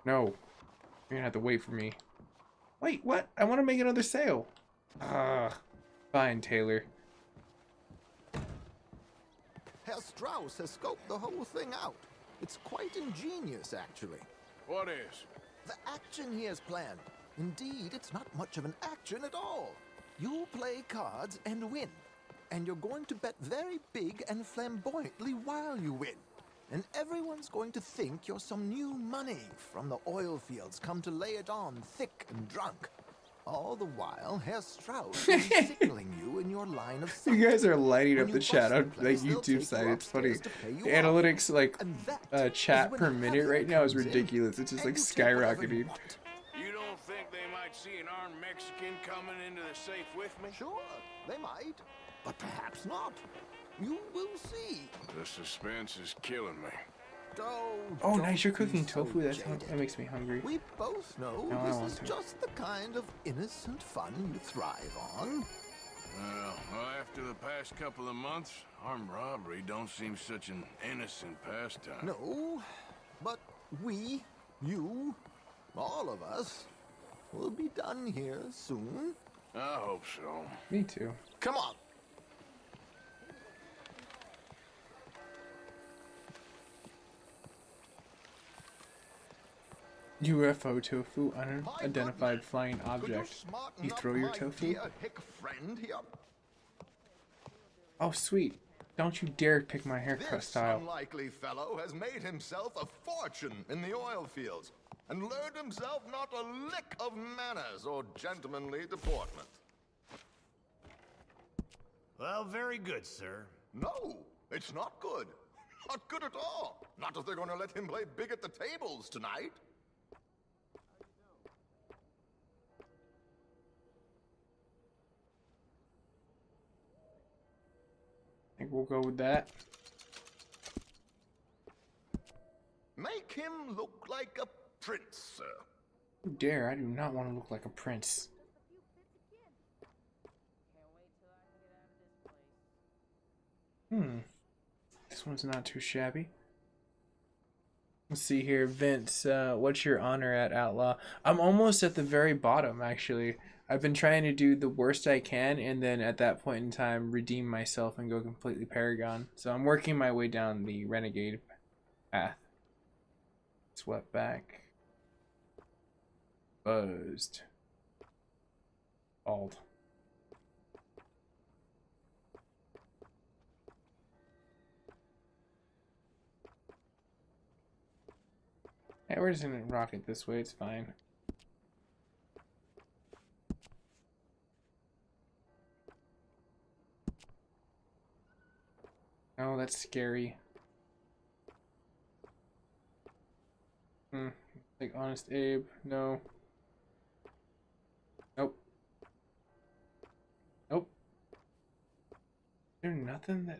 Speaker 1: No. You're gonna have to wait for me. Wait, what? I want to make another sale. Fine, Taylor.
Speaker 7: Herr Strauss has scoped the whole thing out. It's quite ingenious, actually.
Speaker 15: What is?
Speaker 7: The action he has planned. Indeed, it's not much of an action at all. You play cards and win. And you're going to bet very big and flamboyantly while you win. And everyone's going to think you're some new money from the oil fields come to lay it on thick and drunk. All the while, Herr Strauss will be signaling you in your line of sight.
Speaker 1: You guys are lighting up
Speaker 7: When
Speaker 1: the
Speaker 7: you
Speaker 1: chat
Speaker 7: bust
Speaker 1: on
Speaker 7: the
Speaker 1: like
Speaker 7: place, they'll
Speaker 1: YouTube
Speaker 7: take
Speaker 1: side.
Speaker 7: you
Speaker 1: It's funny.
Speaker 7: upstairs to pay you
Speaker 1: The
Speaker 7: off.
Speaker 1: analytics like
Speaker 7: And that
Speaker 1: chat
Speaker 7: is when
Speaker 1: per
Speaker 7: the
Speaker 1: minute
Speaker 7: heavier
Speaker 1: right now is
Speaker 7: comes in,
Speaker 1: ridiculous. It's just
Speaker 7: and
Speaker 1: like
Speaker 7: you take whatever you
Speaker 1: skyrocketing.
Speaker 7: want.
Speaker 15: You don't think they might see an armed Mexican coming into the safe with me?
Speaker 7: Sure, they might, but perhaps not. You will see.
Speaker 15: The suspense is killing me.
Speaker 1: Oh,
Speaker 7: Don't
Speaker 1: nice! You're
Speaker 7: be
Speaker 1: cooking
Speaker 7: so
Speaker 1: tofu. That
Speaker 7: jaded.
Speaker 1: makes me hungry.
Speaker 7: We both know
Speaker 1: No, I
Speaker 7: this
Speaker 1: want
Speaker 7: is
Speaker 1: to.
Speaker 7: just the kind of innocent fun you thrive on.
Speaker 15: Well, after the past couple of months, armed robbery don't seem such an innocent pastime.
Speaker 7: No, but we, you, all of us, will be done here soon.
Speaker 15: I hope so.
Speaker 1: Me too.
Speaker 7: Come on.
Speaker 1: UFO tofu, unidentified flying object. You throw your tofu?
Speaker 7: Friend here.
Speaker 1: Oh, sweet. Don't you dare pick my haircut
Speaker 13: This
Speaker 1: style.
Speaker 13: unlikely fellow has made himself a fortune in the oil fields and learned himself not a lick of manners or gentlemanly deportment.
Speaker 17: Well, very good, sir.
Speaker 13: No, it's not good. Not good at all. Not if they're going to let him play big at the tables tonight.
Speaker 1: I think we'll go with that.
Speaker 13: Make him look like a prince, sir.
Speaker 1: You dare, I do not want to look like a prince. This one's not too shabby. Let's see here, Vince, what's your honor at Outlaw? I'm almost at the very bottom, actually. I've been trying to do the worst I can, and then at that point in time, redeem myself and go completely Paragon. So I'm working my way down the Renegade path. Swept back. Buzzed. Bald. Hey, we're just gonna rock it this way, it's fine. Oh, that's scary. Like Honest Abe, no. Nope. Nope. Is there nothing that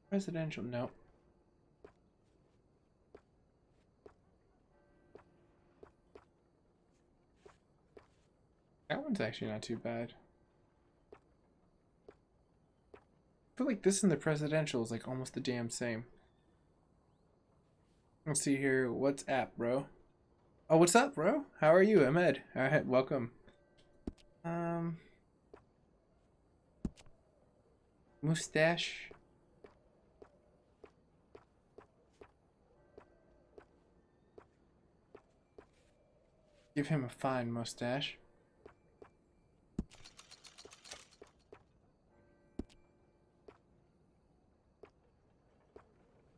Speaker 1: presidential? Nope. That one's actually not too bad. I feel like this and the presidential is like almost the damn same. Let's see here. What's up, bro? Oh, what's up, bro? How are you? I'm Ed. Alright, welcome. Mustache. Give him a fine mustache.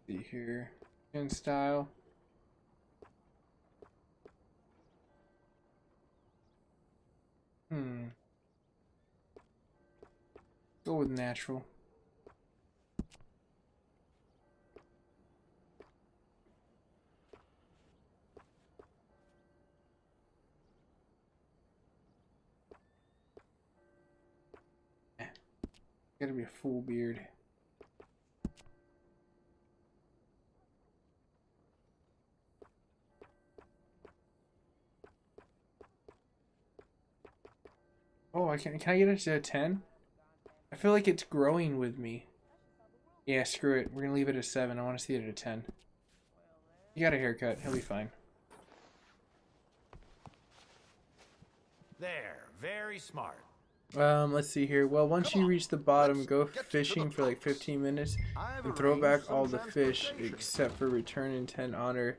Speaker 1: See here. In style. Go with natural. Gotta be a full beard. Oh, can I get it to a 10? I feel like it's growing with me. Yeah, screw it. We're gonna leave it at 7. I want to see it at a 10. You got a haircut. He'll be fine.
Speaker 10: There, very smart.
Speaker 1: Let's see here. Well, once you reach the bottom, go fishing for like 15 minutes and throw back all the fish except for return in 10 honor.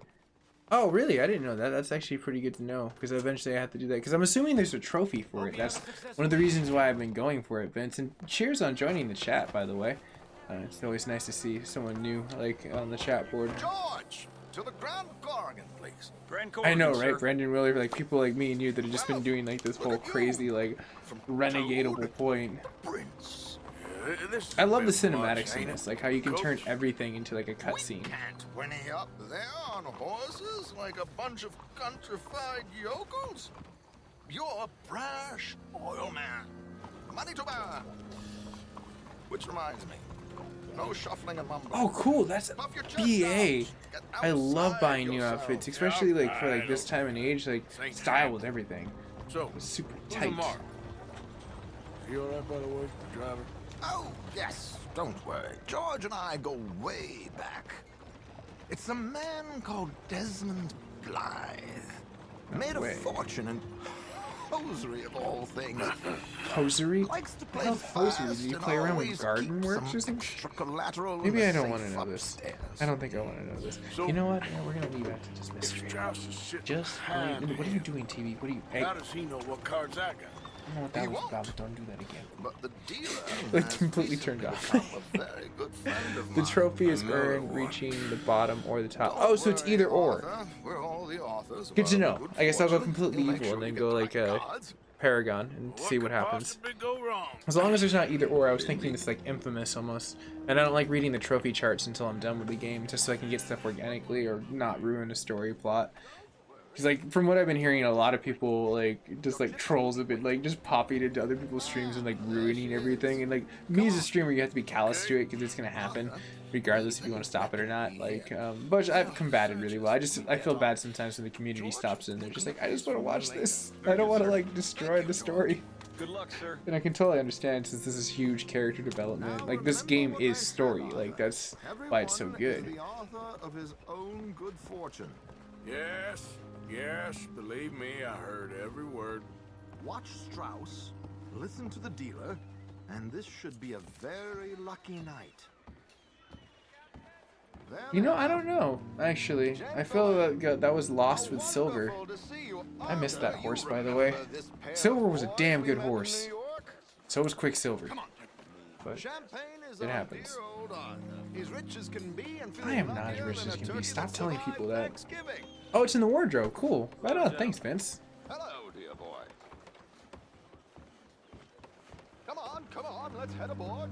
Speaker 1: Oh, really? I didn't know that. That's actually pretty good to know because eventually I have to do that because I'm assuming there's a trophy for it. That's one of the reasons why I've been going for it, Vince. And cheers on joining the chat, by the way. It's always nice to see someone new like on the chat board.
Speaker 13: George, to the Grand Corrigan, please.
Speaker 1: I know, right? Brendan Willer, like people like me and you that have just been doing like this whole crazy like renegadeable point. I love the cinematics in this, like how you can turn everything into like a cutscene.
Speaker 13: Can't whinny up there on horses like a bunch of countrified yokels. You're a brash oil man. Money to burn. Which reminds me, no shuffling and mumbling.
Speaker 1: Oh, cool! That's BA. I love buying new outfits, especially like for like this time and age, like style with everything.
Speaker 15: So,
Speaker 1: it's super tight.
Speaker 15: You alright, by the way, driver?
Speaker 13: Oh, yes. Don't worry. George and I go way back. It's a man called Desmond Blythe. Made a fortune in hosiery of all things.
Speaker 1: Hosiery?
Speaker 13: Likes to play
Speaker 1: hosiery? Do you play around with garden works or something? Maybe I don't want to know this. I don't think I want to know this. You know what? Yeah, we're gonna leave after this mystery. Just wait. What are you doing, TV? What are you? Hey.
Speaker 15: How does he know what cards I got?
Speaker 1: I don't know what that was about, but don't do that again.
Speaker 13: But the dealer
Speaker 1: like completely turned off. The trophy is earned reaching the bottom or the top. Oh, so it's either or. Good to know. I guess I'll go completely evil and then go like Paragon and see what happens. As long as there's not either or, I was thinking it's like Infamous almost. And I don't like reading the trophy charts until I'm done with the game, just so I can get stuff organically or not ruin a story plot. Because, like, from what I've been hearing, a lot of people, like, just, like, trolls have been, like, just popping into other people's streams and, like, ruining everything. And, like, me as a streamer, you have to be callous to it because it's going to happen, regardless if you want to stop it or not. Like, but I've combated really well. I feel bad sometimes when the community stops in. They're just like, I just want to watch this. I don't want to, like, destroy the story.
Speaker 12: Good luck, sir.
Speaker 1: And I can totally understand since this is huge character development. Like, this game is story. Like, that's why it's so good.
Speaker 13: The author of his own good fortune.
Speaker 15: Yes, believe me, I heard every word.
Speaker 7: Watch Strauss, listen to the dealer, and this should be a very lucky night.
Speaker 1: You know, I don't know, actually. I feel like that was lost with Silver. I missed that horse, by the way. Silver was a damn good horse. So was Quicksilver. But it happens. I am not as rich as can be. Stop telling people that. Oh, it's in the wardrobe. Cool. Right on. Thanks, Vince.
Speaker 13: Hello, dear boy. Come on, let's head aboard.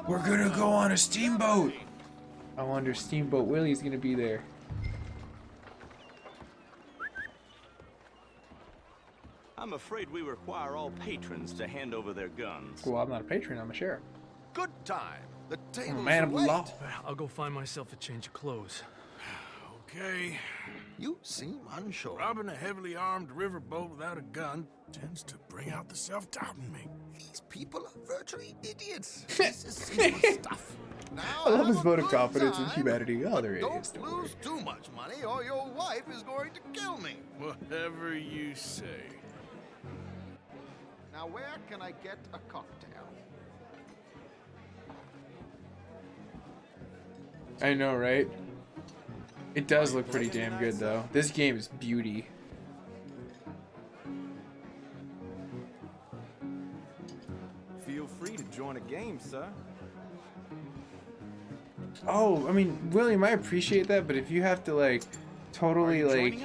Speaker 1: We're gonna go on a steamboat. I wonder Steamboat Willie's gonna be there.
Speaker 14: I'm afraid we require all patrons to hand over their guns.
Speaker 1: Well, I'm not a patron. I'm a sheriff.
Speaker 13: Good time. The table's
Speaker 1: man of law.
Speaker 8: I'll go find myself a change of clothes.
Speaker 15: Okay.
Speaker 13: You seem unsure.
Speaker 15: Robbing a heavily armed riverboat without a gun tends to bring out the self-doubt in me.
Speaker 13: These people are virtually idiots. This is simple stuff. Now,
Speaker 1: I love his vote of confidence in humanity. Oh, they're idiots.
Speaker 13: Don't lose too much money or your wife is going to kill me.
Speaker 15: Whatever you say.
Speaker 13: Now, where can I get a cocktail?
Speaker 1: I know, right? It does look pretty damn good, though. This game is beauty.
Speaker 10: Feel free to join a game, sir.
Speaker 1: Oh, I mean, William, I appreciate that, but if you have to like totally like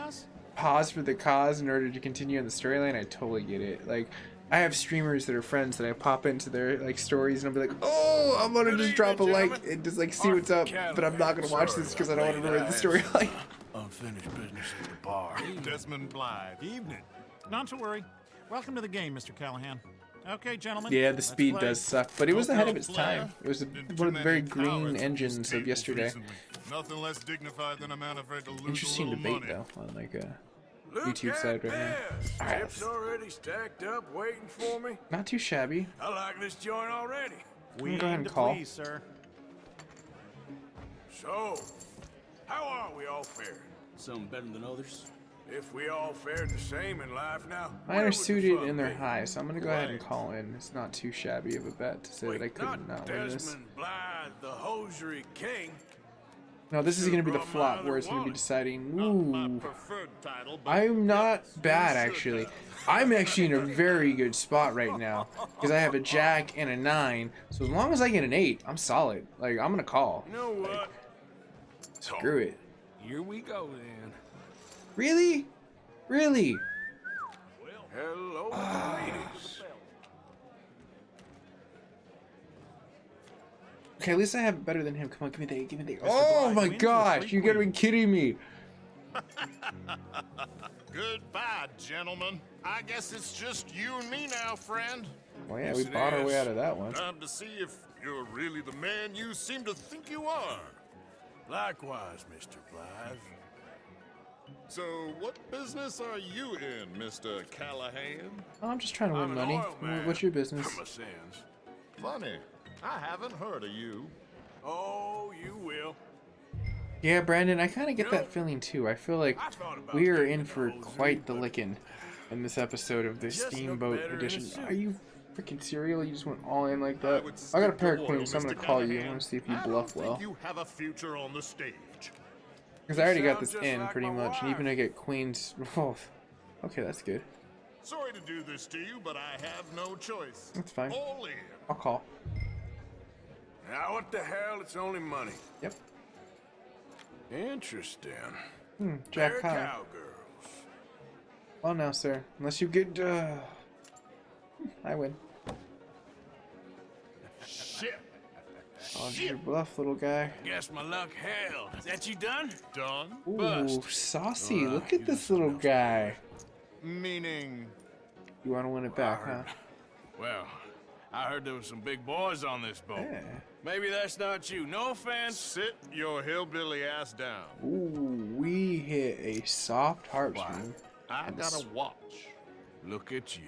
Speaker 1: pause for the cause in order to continue on the storyline, I totally get it. Like, I have streamers that are friends that I pop into their like stories and I'll be like, oh, I'm gonna just drop a like and just like see what's up, but I'm not gonna watch this because I don't want to ruin the storyline.
Speaker 15: Unfinished business at the bar.
Speaker 16: Desmond Blythe. Evening. Not to worry. Welcome to the game, Mr. Callahan. Okay, gentlemen.
Speaker 1: Yeah, the
Speaker 16: let's
Speaker 1: speed
Speaker 16: play.
Speaker 1: does suck, but it was ahead of its time. It was one of the very green engines of yesterday.
Speaker 2: Nothing less dignified than a man afraid to lose
Speaker 1: Interesting
Speaker 2: a little
Speaker 1: debate
Speaker 2: money.
Speaker 1: though on like a YouTube side right now. All right,
Speaker 15: Chips already stacked up, waiting for me.
Speaker 1: not too shabby.
Speaker 15: I like this joint already.
Speaker 1: We go ahead and call.
Speaker 16: Please, sir.
Speaker 15: So, how are we all faring?
Speaker 14: Some better than others.
Speaker 15: If we all fared the same in life now,
Speaker 1: Mine are suited and they're high, so I'm gonna go ahead and call in. It's not too shabby of a bet to say that I could not win this.
Speaker 15: Desmond Blythe, the hosiery king.
Speaker 1: No, this is gonna be the flop where it's gonna be deciding. Ooh, I'm not bad actually. I'm actually in a very good spot right now because I have a jack and a 9. So as long as I get an 8, I'm solid. Like, I'm gonna call.
Speaker 15: You know what?
Speaker 1: Like, screw it.
Speaker 14: Here we go then.
Speaker 1: Really? Really?
Speaker 15: Hello, ladies.
Speaker 1: Okay, at least I have it better than him. Come on, give me the 8, give me the 8. Oh my gosh, you gotta be kidding me.
Speaker 2: Goodbye, gentlemen. I guess it's just you and me now, friend.
Speaker 1: Well, yeah, we bought our way out of that one.
Speaker 2: Time to see if you're really the man you seem to think you are.
Speaker 15: Likewise, Mr. Blythe.
Speaker 2: So, what business are you in, Mr. Callahan?
Speaker 1: Oh, I'm just trying to win money. What's your business?
Speaker 15: For my sins.
Speaker 2: Funny, I haven't heard of you.
Speaker 15: Oh, you will.
Speaker 1: Yeah, Brandon, I kind of get that feeling too. I feel like we are in for quite the licking in this episode of the Steamboat Edition. Are you freaking serial? You just went all in like that? I got a pair of queens, so I'm gonna call you. I want to see if you bluff well.
Speaker 2: You have a future on the stage.
Speaker 1: Because I already got this in pretty much, and even I get queens. Oh, okay, that's good.
Speaker 2: Sorry to do this to you, but I have no choice.
Speaker 1: That's fine.
Speaker 2: All in.
Speaker 1: I'll call.
Speaker 15: Now what the hell? It's only money.
Speaker 1: Yep.
Speaker 15: Interesting.
Speaker 1: Jack
Speaker 15: They're
Speaker 1: high.
Speaker 15: cowgirls.
Speaker 1: Well, now, sir, unless you get, I win.
Speaker 2: Shit.
Speaker 1: Oh, your bluff, little guy.
Speaker 15: Guess my luck held. Is that you done?
Speaker 2: Done.
Speaker 1: Ooh, saucy. Look at this little guy.
Speaker 2: Meaning?
Speaker 1: You want to win it back, huh?
Speaker 15: Well, I heard there was some big boys on this boat.
Speaker 1: Yeah.
Speaker 15: Maybe that's not you. No offense.
Speaker 2: Sit your hillbilly ass down.
Speaker 1: Ooh, we hit a soft harp string.
Speaker 2: I got a watch.
Speaker 15: Look at you.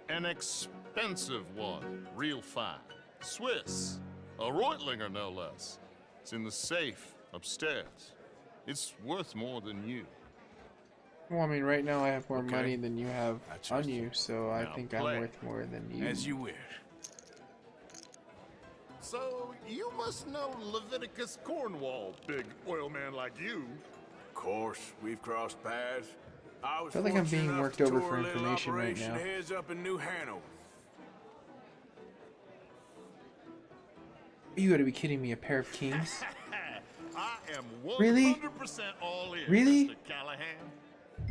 Speaker 2: An expensive one. Real fine. Swiss. A Reutlinger, no less. It's in the safe upstairs. It's worth more than you.
Speaker 1: Well, I mean, right now I have more money than you have on you, so I think I'm
Speaker 2: play.
Speaker 1: worth more than you.
Speaker 15: As you wish.
Speaker 2: So, you must know Leviticus Cornwall, big oil man like you.
Speaker 15: Of course, we've crossed paths. I
Speaker 1: feel like I'm being worked over for information right now.
Speaker 15: Heads up in New Hanover.
Speaker 1: You gotta be kidding me, a pair of kings?
Speaker 2: I am 100%
Speaker 1: Really?
Speaker 2: all in,
Speaker 1: Really?
Speaker 2: Mr. Callahan.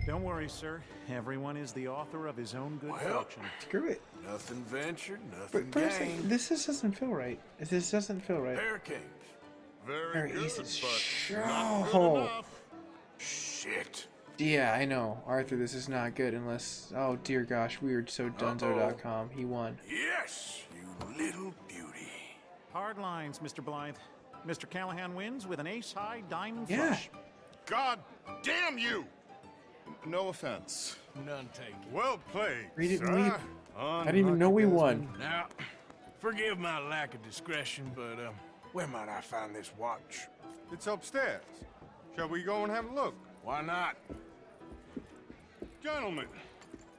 Speaker 16: Don't worry, sir. Everyone is the author of his own good fortune.
Speaker 1: Screw it.
Speaker 15: Nothing ventured, nothing
Speaker 1: But first,
Speaker 15: gained.
Speaker 1: this just doesn't feel right. This doesn't feel right.
Speaker 15: Pair of kings.
Speaker 2: Very good,
Speaker 1: aces.
Speaker 2: but not good
Speaker 1: Oh.
Speaker 2: enough.
Speaker 15: Shit.
Speaker 1: Yeah, I know. Arthur, this is not good unless... Oh, dear gosh. We are so dunzo.com. He won.
Speaker 15: Yes, you little beauty.
Speaker 16: Hard lines, Mr. Blythe. Mr. Callahan wins with an ace-high diamond
Speaker 1: Yeah.
Speaker 16: flush.
Speaker 2: God damn you! No offense.
Speaker 15: None taken.
Speaker 2: Well played,
Speaker 1: We didn't
Speaker 2: sir.
Speaker 1: leave. I didn't even know we won.
Speaker 15: Now, forgive my lack of discretion, but where might I find this watch?
Speaker 18: It's upstairs. Shall we go and have a look?
Speaker 15: Why not?
Speaker 18: Gentlemen.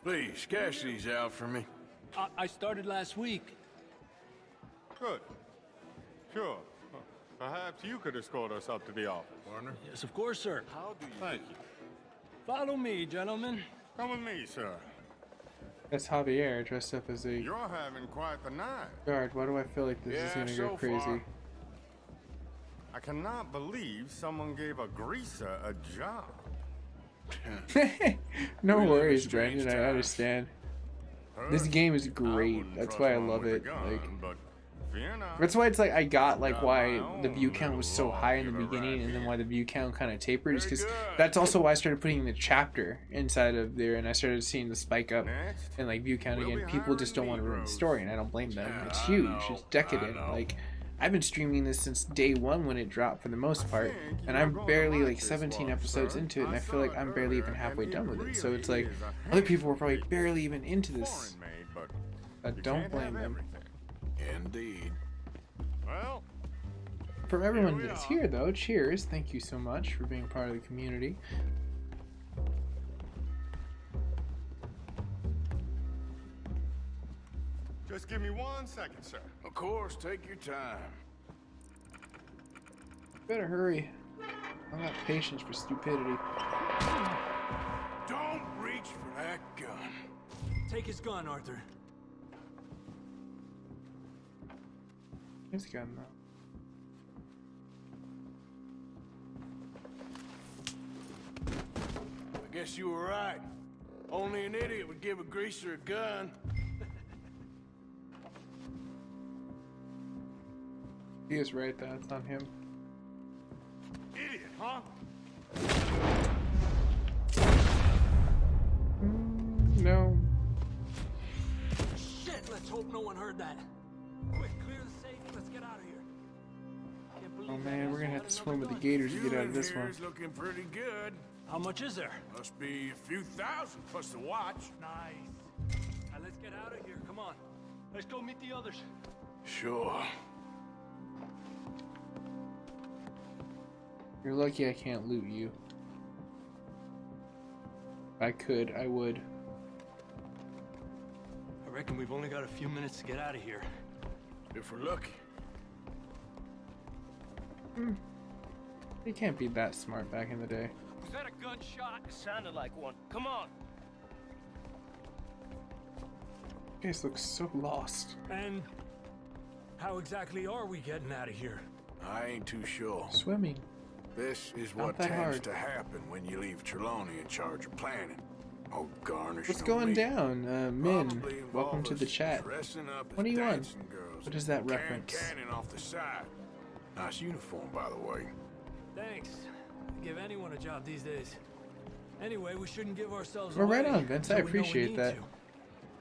Speaker 15: Please, cash these out for me.
Speaker 14: I started last week.
Speaker 18: Good. Sure. Perhaps you could escort us up to the office.
Speaker 15: Warner?
Speaker 14: Yes, of course, sir.
Speaker 18: How do you... Thank you.
Speaker 14: Follow me, gentlemen.
Speaker 18: Come with me, sir.
Speaker 1: That's Javier dressed up as a
Speaker 18: You're having quite the night.
Speaker 1: guard. Why do I feel like this is
Speaker 15: Yeah,
Speaker 1: gonna
Speaker 15: so
Speaker 1: go crazy?
Speaker 15: far.
Speaker 18: I cannot believe someone gave a greaser a job.
Speaker 1: No worries, Brendan. I understand. This game is great. That's why I love it. Like, that's why it's like I got like why the view count was so high in the beginning, and then why the view count kind of tapered. Is because that's also why I started putting the chapter inside of there, and I started seeing the spike up and like view count again. People just don't want to ruin the story, and I don't blame them. It's huge. It's decadent. Like, I've been streaming this since day one when it dropped for the most part, and I'm barely like 17 episodes into it, and I feel like I'm barely even halfway done with it. So it's like other people were probably barely even into this. I don't blame them.
Speaker 15: Indeed.
Speaker 18: Well,
Speaker 1: For everyone that's here though, cheers. Thank you so much for being part of the community.
Speaker 18: just give me 1 second, sir.
Speaker 15: Of course, take your time.
Speaker 1: Better hurry. I don't got patience for stupidity.
Speaker 15: Don't reach for that gun.
Speaker 10: Take his gun, Arthur.
Speaker 1: His gun though.
Speaker 15: I guess you were right. Only an idiot would give a greaser a gun.
Speaker 1: He is right though, it's on him.
Speaker 18: Idiot, huh?
Speaker 1: No.
Speaker 10: Shit, let's hope no one heard that. Quick, clear the safe, let's get out of here.
Speaker 1: Oh man, we're gonna have to swim with the gators to get out of this one.
Speaker 15: Here's looking pretty good.
Speaker 10: How much is there?
Speaker 15: Must be a few thousand plus the watch.
Speaker 10: Nice. Now let's get out of here, come on. Let's go meet the others.
Speaker 15: Sure.
Speaker 1: You're lucky I can't loot you. If I could, I would.
Speaker 10: I reckon we've only got a few minutes to get out of here.
Speaker 15: If we're lucky.
Speaker 1: You can't be that smart back in the day.
Speaker 9: Was that a gunshot? It sounded like one. Come on.
Speaker 1: Case looks so lost.
Speaker 10: And how exactly are we getting out of here?
Speaker 15: I ain't too sure.
Speaker 1: Swimming.
Speaker 15: This is
Speaker 1: Not
Speaker 15: what
Speaker 1: that
Speaker 15: tends
Speaker 1: hard.
Speaker 15: to happen when you leave Trelawney in charge of planning. Oh, garnish.
Speaker 1: What's
Speaker 15: no
Speaker 1: going
Speaker 15: meat.
Speaker 1: down? Min,
Speaker 15: Probably
Speaker 1: welcome to the
Speaker 15: involve us
Speaker 1: chat.
Speaker 15: dressing up
Speaker 1: What
Speaker 15: as
Speaker 1: are you on?
Speaker 15: dancing girls
Speaker 1: What is that
Speaker 15: and
Speaker 1: reference?
Speaker 15: cannon off the side. Nice uniform, by the way.
Speaker 10: Thanks. Give anyone a job these days. Anyway, we shouldn't give ourselves
Speaker 1: Well, right
Speaker 10: away
Speaker 1: on, Vince. I
Speaker 10: until we know we
Speaker 1: appreciate
Speaker 10: need
Speaker 1: that.
Speaker 10: to.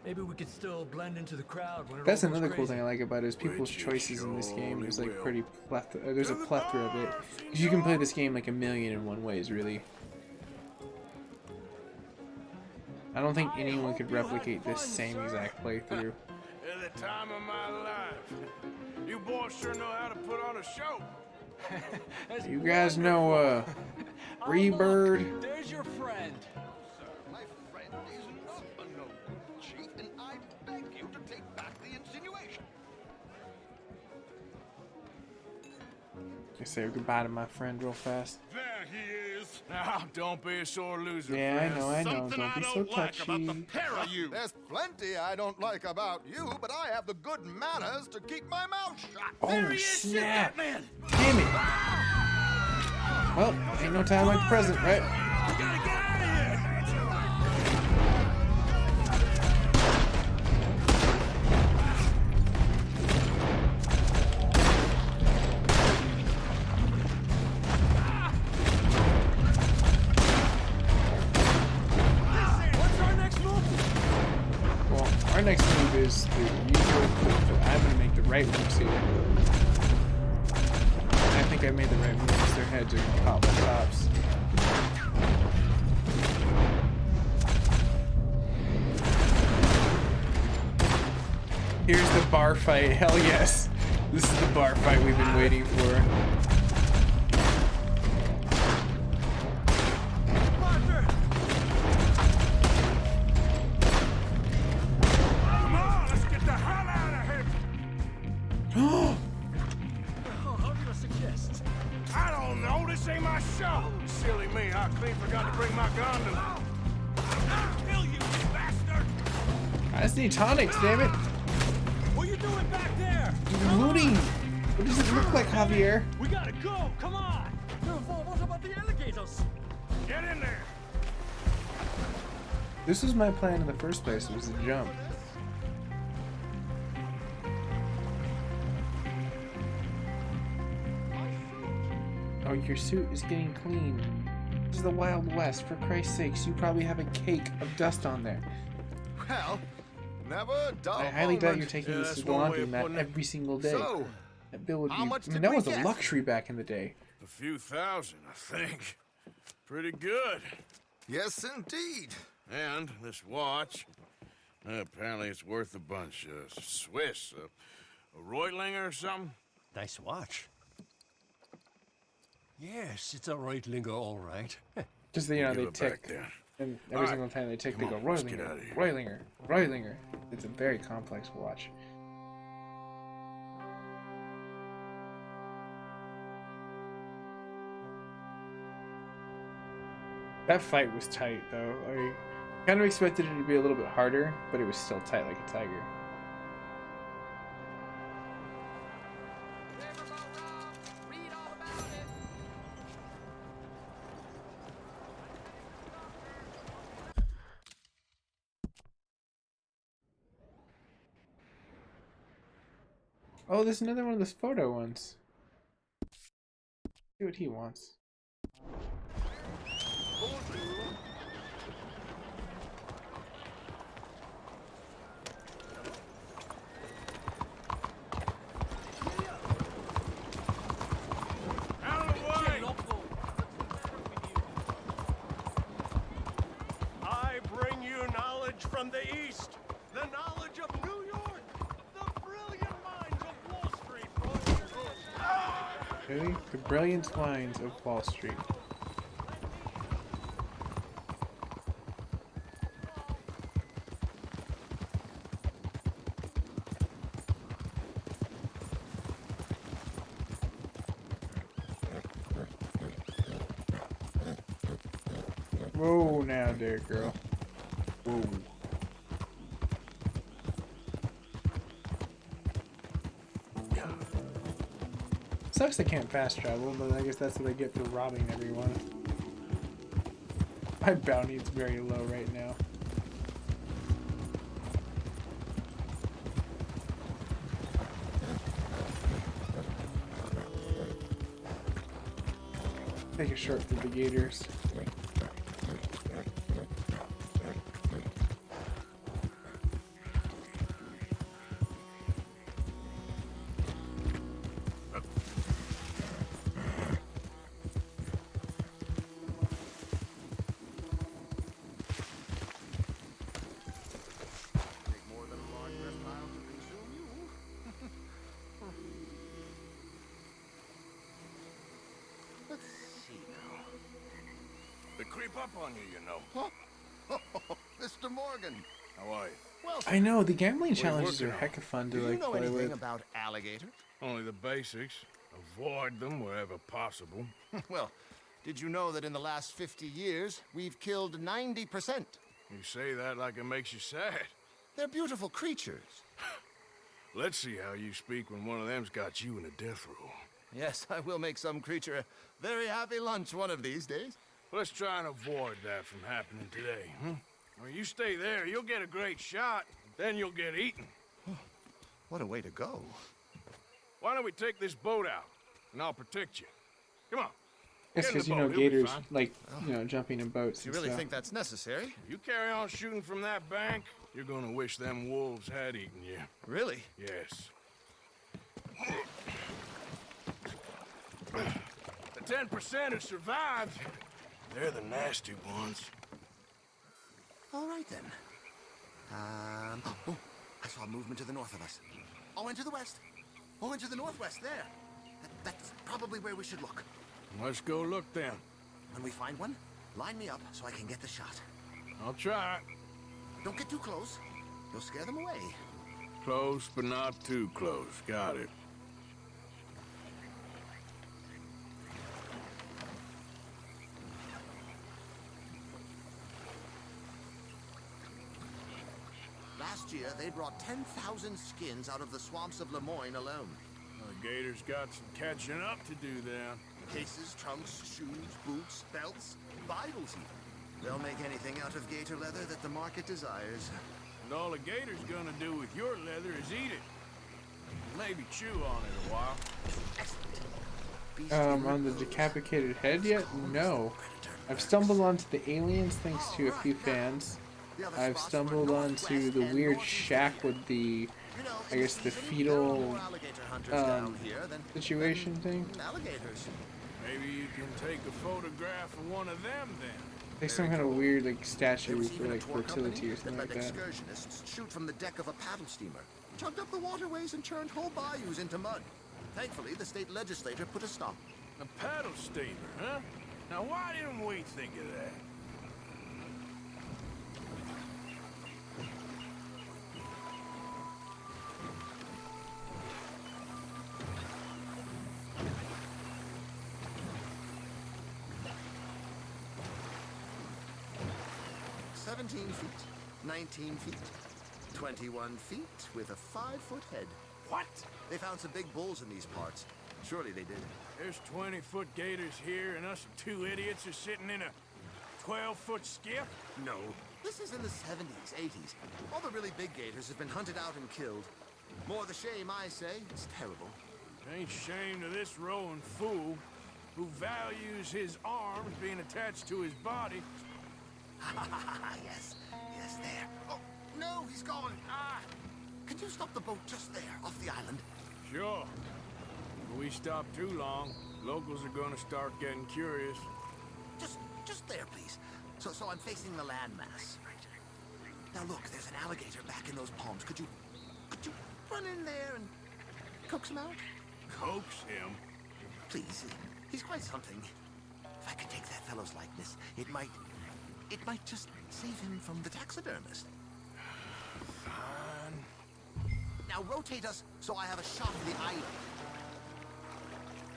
Speaker 10: Maybe we could still blend into the crowd when it
Speaker 1: That's
Speaker 10: all goes
Speaker 1: another cool
Speaker 10: crazy.
Speaker 1: thing I like about it is people's
Speaker 15: Which you
Speaker 1: choices in this game. There's like
Speaker 15: surely
Speaker 1: pretty plethora. There's a plethora of it. 'Cause you can play this game like a million and one ways, really. I don't think anyone could replicate this same exact playthrough.
Speaker 15: At the time of my life, you boys sure know how to put on a show.
Speaker 1: You guys know Freebird?
Speaker 10: There's your friend.
Speaker 13: My friend is not a noble chief, and I beg you to take back the insinuation.
Speaker 1: You say goodbye to my friend real fast.
Speaker 18: There he is.
Speaker 15: Now, don't be a sore loser,
Speaker 1: Yeah, I
Speaker 15: friend.
Speaker 1: know, I know.
Speaker 18: Something
Speaker 1: Don't
Speaker 18: I
Speaker 1: be so
Speaker 18: don't like about the
Speaker 1: touchy.
Speaker 18: pair of you.
Speaker 13: There's plenty I don't like about you, but I have the good manners to keep my mouth shut.
Speaker 1: Oh snap!
Speaker 10: Man.
Speaker 1: Damn it! Well, ain't no time like the present, right?
Speaker 10: We gotta get out of here. What's our next move?
Speaker 1: Well, our next move is the usual. I'm gonna make the right moves here. I think I made the right moves. Their heads are gonna pop the tops. Here's the bar fight. Hell yes. This is the bar fight we've been waiting for.
Speaker 10: Arthur!
Speaker 15: Come on, let's get the hell out of here.
Speaker 10: Oh, how do you suggest?
Speaker 15: I don't know. This ain't my show. Silly me. I clean forgot to bring my gondola.
Speaker 10: I'll kill you, you bastard!
Speaker 1: I just need tonics, damn it.
Speaker 10: What are you doing back there?
Speaker 1: Looting. What does it look like, Javier?
Speaker 20: We gotta go! Come on! What about the alligators?
Speaker 15: Get in there!
Speaker 1: This was my plan in the first place. It was to jump. Oh, your suit is getting clean. This is the Wild West. For Christ's sakes, you probably have a cake of dust on there.
Speaker 13: Well, never a dull
Speaker 1: I highly doubt
Speaker 13: moment.
Speaker 1: you're taking
Speaker 15: Yeah,
Speaker 1: this
Speaker 15: that's
Speaker 1: to
Speaker 15: one way
Speaker 1: laundry
Speaker 15: of
Speaker 1: mat
Speaker 15: putting it.
Speaker 1: every single day.
Speaker 13: So,
Speaker 1: That bill would be.
Speaker 13: how much
Speaker 1: I mean,
Speaker 13: did
Speaker 1: that
Speaker 13: we
Speaker 1: was a
Speaker 13: get?
Speaker 1: luxury back in the day.
Speaker 15: A few thousand, I think. Pretty good.
Speaker 13: Yes, indeed.
Speaker 15: And this watch, apparently it's worth a bunch. Swiss, a Reutlinger or something?
Speaker 11: Nice watch. Yes, it's a Reutlinger, all right.
Speaker 1: Just you know, they
Speaker 15: Give it back
Speaker 1: tick,
Speaker 15: there.
Speaker 1: and
Speaker 15: All
Speaker 1: every
Speaker 15: right.
Speaker 1: single time they tick, they
Speaker 15: Come
Speaker 1: go
Speaker 15: on, let's get
Speaker 1: Reutlinger,
Speaker 15: outta here.
Speaker 1: Reutlinger, Reutlinger. It's a very complex watch. That fight was tight, though. I kind of expected it to be a little bit harder, but it was still tight like a tiger. Oh, there's another one of those photo ones. See what he wants.
Speaker 15: Out of the way!
Speaker 11: I bring you knowledge from the East. The knowledge of New York. The brilliant minds of Wall Street.
Speaker 1: Really? The brilliant minds of Wall Street. Whoa, now there, girl. Whoa. Sucks they can't fast travel, but I guess that's what I get for robbing everyone. My bounty is very low right now. Take a short through the gators.
Speaker 13: Let's see now.
Speaker 15: They creep up on you, you know.
Speaker 13: Huh? Mr. Morgan.
Speaker 15: How are you?
Speaker 13: Well,
Speaker 1: I know, the gambling
Speaker 15: What are you
Speaker 1: challenges are
Speaker 15: working on?
Speaker 1: hecka fun to
Speaker 13: do you
Speaker 1: like
Speaker 13: know
Speaker 1: play
Speaker 13: anything
Speaker 1: with.
Speaker 13: about alligators?
Speaker 15: Only the basics. Avoid them wherever possible.
Speaker 13: Well, did you know that in the last 50 years, we've killed 90%?
Speaker 15: You say that like it makes you sad.
Speaker 13: They're beautiful creatures.
Speaker 15: Let's see how you speak when one of them's got you in a death row.
Speaker 13: Yes, I will make some creature a very happy lunch one of these days.
Speaker 15: Let's try and avoid that from happening today, huh? Well, you stay there, you'll get a great shot, then you'll get eaten.
Speaker 13: What a way to go.
Speaker 15: Why don't we take this boat out, and I'll protect you. Come on.
Speaker 1: It's
Speaker 15: Get in
Speaker 1: because,
Speaker 15: the
Speaker 1: you know,
Speaker 15: boat, he'll be
Speaker 1: gators
Speaker 15: fine.
Speaker 1: like, you know, jumping in boats
Speaker 13: Do you
Speaker 1: and
Speaker 13: really
Speaker 1: stuff.
Speaker 13: think that's necessary?
Speaker 15: If you carry on shooting from that bank, you're gonna wish them wolves had eaten you.
Speaker 13: Really?
Speaker 15: Yes. The 10% who survived, they're the nasty ones.
Speaker 13: All right, then. Oh, I saw movement to the north of us. Oh, and to the west. Oh, and to the northwest, there. That's probably where we should look.
Speaker 15: Let's go look then.
Speaker 13: When we find one, line me up so I can get the shot.
Speaker 15: I'll try.
Speaker 13: Don't get too close. You'll scare them away.
Speaker 15: Close, but not too close. Got it.
Speaker 13: Last year, they brought 10,000 skins out of the swamps of Lemoyne alone.
Speaker 15: Gator's got some catching up to do then.
Speaker 13: Cases, trunks, shoes, boots, belts, Bibles even. They'll make anything out of gator leather that the market desires.
Speaker 15: And all a gator's gonna do with your leather is eat it. Maybe chew on it a while.
Speaker 1: On the decapitated head yet? No. I've stumbled onto the aliens thanks to a few fans. I've stumbled onto the weird shack with the, I guess, the fetal situation thing.
Speaker 15: Maybe you can take a photograph of one of them then.
Speaker 1: There's some kind of weird like statue for like fertility or something like that.
Speaker 13: Excursionists shoot from the deck of a paddle steamer, chugged up the waterways and churned whole bayous into mud. Thankfully, the state legislature put a stop.
Speaker 15: A paddle steamer, huh? Now why didn't we think of that?
Speaker 13: Feet, 19 feet, 21 feet with a 5-foot head.
Speaker 15: What?
Speaker 13: They found some big bulls in these parts. Surely they did.
Speaker 15: There's 20-foot gators here, and us two idiots are sitting in a 12-foot skiff?
Speaker 13: No. This is in the 70s, 80s. All the really big gators have been hunted out and killed. More the shame, I say. It's terrible.
Speaker 15: Ain't shame to this rowing fool who values his arms being attached to his body.
Speaker 13: Yes, there. Oh, no, he's gone. Can you stop the boat just there, off the island?
Speaker 15: Sure. If we stop too long, locals are gonna start getting curious.
Speaker 13: Just there, please. So I'm facing the landmass. Now look, there's an alligator back in those palms. Could you run in there and coax him out?
Speaker 15: Coax him?
Speaker 13: Please, he's quite something. If I could take that fellow's likeness, it might just save him from the taxidermist.
Speaker 15: Fine.
Speaker 13: Now rotate us so I have a shot of the island.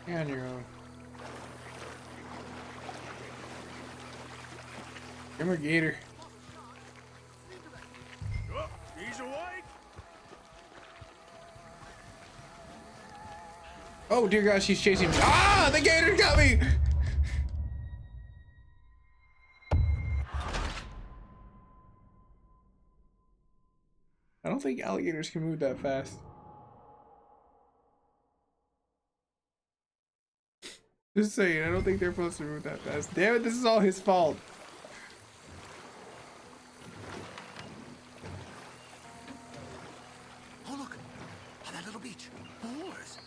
Speaker 1: You're on your own. Come here, Gator.
Speaker 15: Oh, he's awake.
Speaker 1: Oh dear gosh, he's chasing me. Ah, the gator got me! I don't think alligators can move that fast. Just saying, I don't think they're supposed to move that fast. Damn it, this is all his fault.
Speaker 13: Oh look, on that little beach. Boars.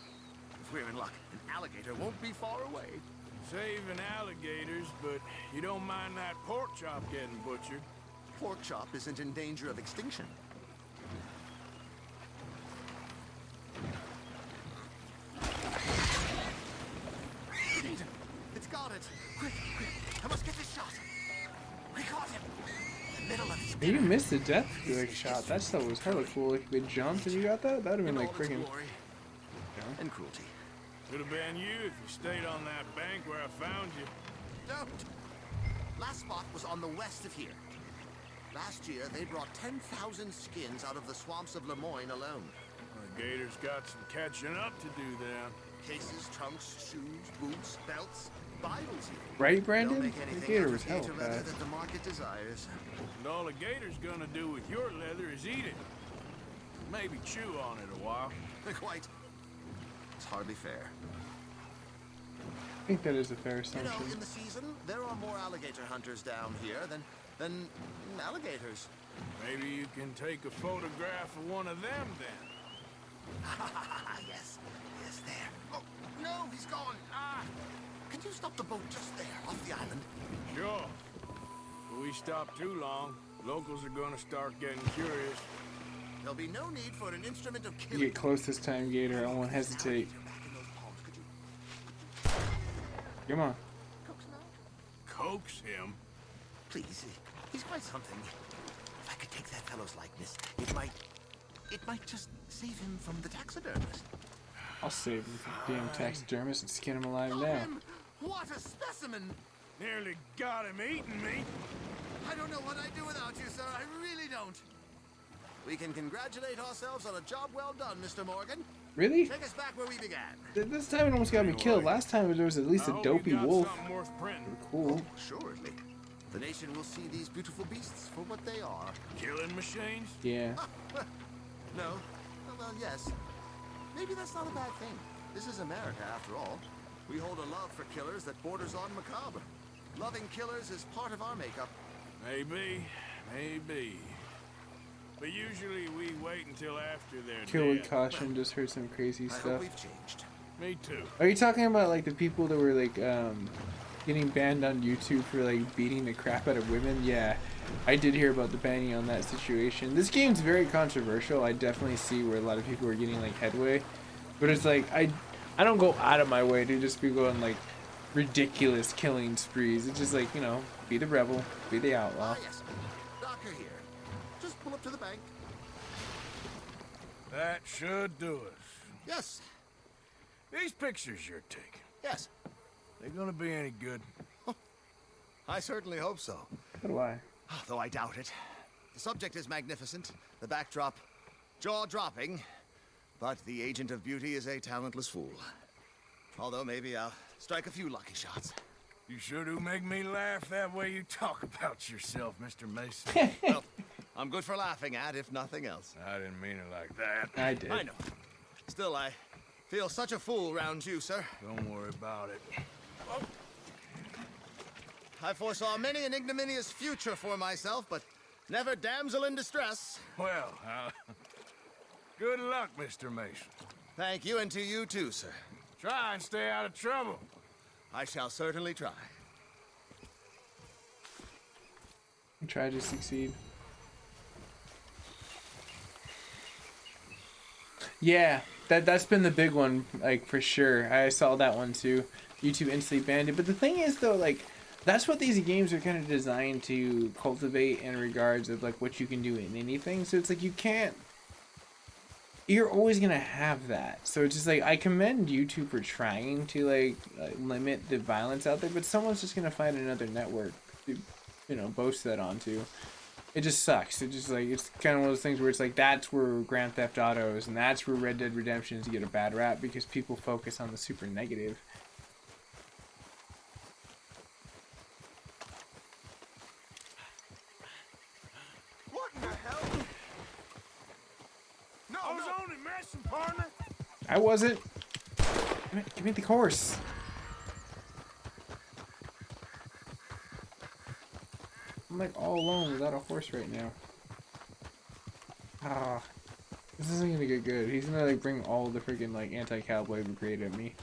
Speaker 13: If we're in luck, an alligator won't be far away.
Speaker 15: Saving alligators, but you don't mind that pork chop getting butchered.
Speaker 13: Pork chop isn't in danger of extinction. It's got it. Quick, I must get this shot. We caught him. The middle of his
Speaker 1: You missed the death like shot. That stuff was hella cool. Like if it jumped and you got that, that'd have been like freaking.
Speaker 13: And cruelty.
Speaker 15: Could have been you if you stayed on that bank where I found you.
Speaker 13: Don't. Last spot was on the west of here. Last year, they brought 10,000 skins out of the swamps of Lemoyne alone.
Speaker 15: The gator's got some catching up to do then.
Speaker 13: Cases, trunks, shoes, boots, belts, Bibles even.
Speaker 1: Right, Brandon?
Speaker 13: They'll make
Speaker 1: The
Speaker 13: anything
Speaker 1: gator
Speaker 13: out
Speaker 1: was
Speaker 13: of
Speaker 1: hella
Speaker 13: gator leather
Speaker 1: fast.
Speaker 13: that the market desires.
Speaker 15: And all a gator's gonna do with your leather is eat it. Maybe chew on it a while.
Speaker 13: Quite. It's hardly fair.
Speaker 1: I think that is a fair
Speaker 13: You
Speaker 1: assumption.
Speaker 13: know, in the season, there are more alligator hunters down here than alligators.
Speaker 15: Maybe you can take a photograph of one of them then.
Speaker 13: Yes, there. Oh, no, he's gone. Can you stop the boat just there, off the island?
Speaker 15: Sure. If we stop too long, locals are gonna start getting curious.
Speaker 13: There'll be no need for an instrument of
Speaker 1: You
Speaker 13: killing.
Speaker 1: get close this time, Gator. I won't hesitate. Come on.
Speaker 15: Coax him?
Speaker 13: Please, he's quite something. If I could take that fellow's likeness, it might just save him from the taxidermist.
Speaker 1: I'll save him from the damn taxidermist and skin him alive now.
Speaker 13: Him. What a specimen!
Speaker 15: Nearly got him eating me.
Speaker 13: I don't know what I'd do without you, sir. I really don't.
Speaker 19: we can congratulate ourselves on a job well done, Mr. Morgan.
Speaker 1: Really?
Speaker 19: Take us back where we began.
Speaker 1: This time it almost got me killed. Last time there was at least a dopey wolf. Cool.
Speaker 19: Oh, assuredly. The nation will see these beautiful beasts for what they are.
Speaker 15: Killing machines?
Speaker 1: Yeah.
Speaker 19: No. Well, yes. Maybe that's not a bad thing. This is America, after all. We hold a love for killers that borders on macabre. Loving killers is part of our makeup.
Speaker 15: Maybe. But usually we wait until after they're
Speaker 1: Kill with
Speaker 15: dead.
Speaker 1: caution. Just heard some crazy
Speaker 19: I
Speaker 1: stuff.
Speaker 19: hope we've changed.
Speaker 15: Me too.
Speaker 1: Are you talking about like the people that were like getting banned on YouTube for like beating the crap out of women? Yeah, I did hear about the banning on that situation. This game's very controversial. I definitely see where a lot of people are getting like headway, but it's like I don't go out of my way to just be going like ridiculous killing sprees. It's just like, you know, be the rebel, be the outlaw.
Speaker 19: Ah, yes. Doctor here. Just pull up to the bank.
Speaker 15: That should do it.
Speaker 19: Yes.
Speaker 15: These pictures you're taking,
Speaker 19: Yes.
Speaker 15: they gonna be any good?
Speaker 19: I certainly hope so.
Speaker 1: So do I.
Speaker 19: Though I doubt it. The subject is magnificent, the backdrop jaw-dropping, but the agent of beauty is a talentless fool. Although maybe I'll strike a few lucky shots.
Speaker 15: You sure do make me laugh that way you talk about yourself, Mr. Mason.
Speaker 19: Well, I'm good for laughing at, if nothing else.
Speaker 15: I didn't mean it like that.
Speaker 1: I did.
Speaker 19: I know. Still, I feel such a fool round you, sir.
Speaker 15: Don't worry about it.
Speaker 19: I foresaw many an ignominious future for myself, but never damsel in distress.
Speaker 15: Well, good luck, Mr. Mason.
Speaker 19: Thank you, and to you too, sir.
Speaker 15: Try and stay out of trouble.
Speaker 19: I shall certainly try.
Speaker 1: Try to succeed. Yeah, that's been the big one, like, for sure. I saw that one too. YouTube instantly banned it. But the thing is, though, like, that's what these games are kind of designed to cultivate in regards of like what you can do in anything. So it's like you're always gonna have that. So it's just like, I commend YouTube for trying to like limit the violence out there, but someone's just gonna find another network to, you know, boast that onto. It just sucks. It just like, it's kind of one of those things where it's like, that's where Grand Theft Auto is, and that's where Red Dead Redemption is, get a bad rap because people focus on the super negative.
Speaker 19: What in the hell? No,
Speaker 15: I was only messing, partner.
Speaker 1: I wasn't. Give me the horse. I'm like all alone without a horse right now. Ah, this isn't gonna get good. He's gonna like bring all the freaking like anti-cowboy brigade at me.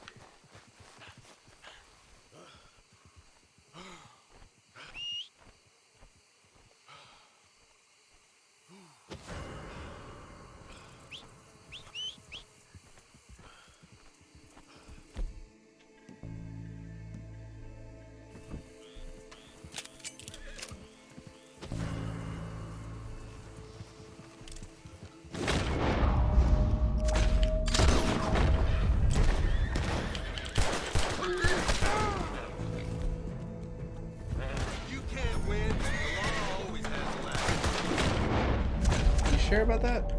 Speaker 1: Sure about that?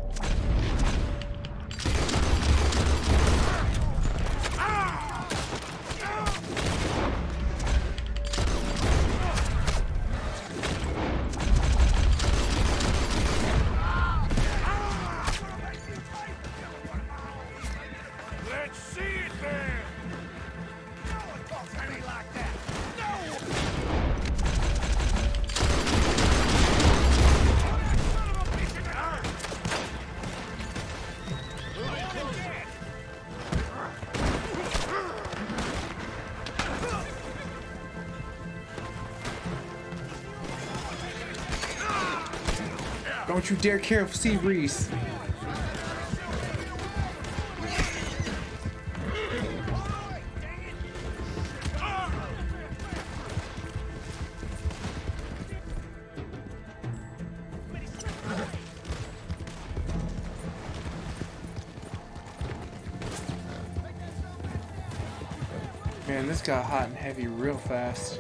Speaker 15: Let's see it then. No one talks to me like that.
Speaker 1: Don't you dare kill Sea Breeze. Man, this got hot and heavy real fast.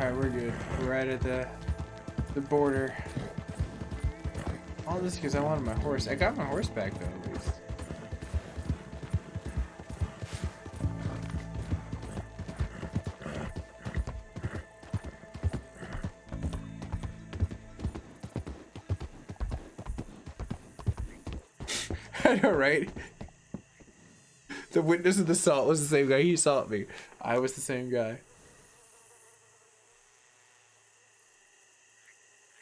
Speaker 1: Alright, we're good. We're right at the border. All this because I wanted my horse. I got my horse back though, at least. I know, right? The witness of the assault was the same guy. He assaulted me. I was the same guy.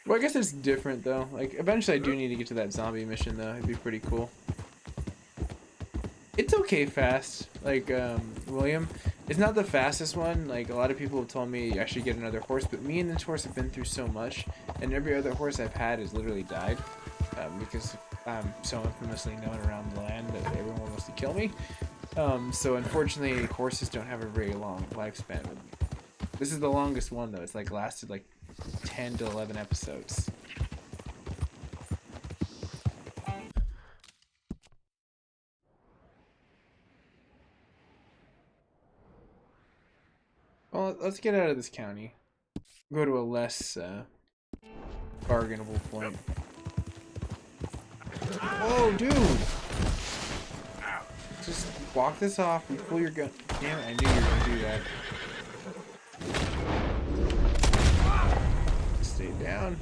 Speaker 1: Well, I guess it's different though. Like, eventually I do need to get to that zombie mission though. It'd be pretty cool. It's okay fast. Like, William, it's not the fastest one. Like, a lot of people have told me I should get another horse, but me and this horse have been through so much, and every other horse I've had has literally died. Because I'm so infamously known around the land that everyone wants to kill me. So unfortunately, horses don't have a very long lifespan with me. This is the longest one though. It's like lasted like 10 to 11 episodes. Well, let's get out of this county. Go to a less bargainable point. Whoa, dude! Just walk this off and pull your gun. Damn it, I knew you were gonna do that. Stay down.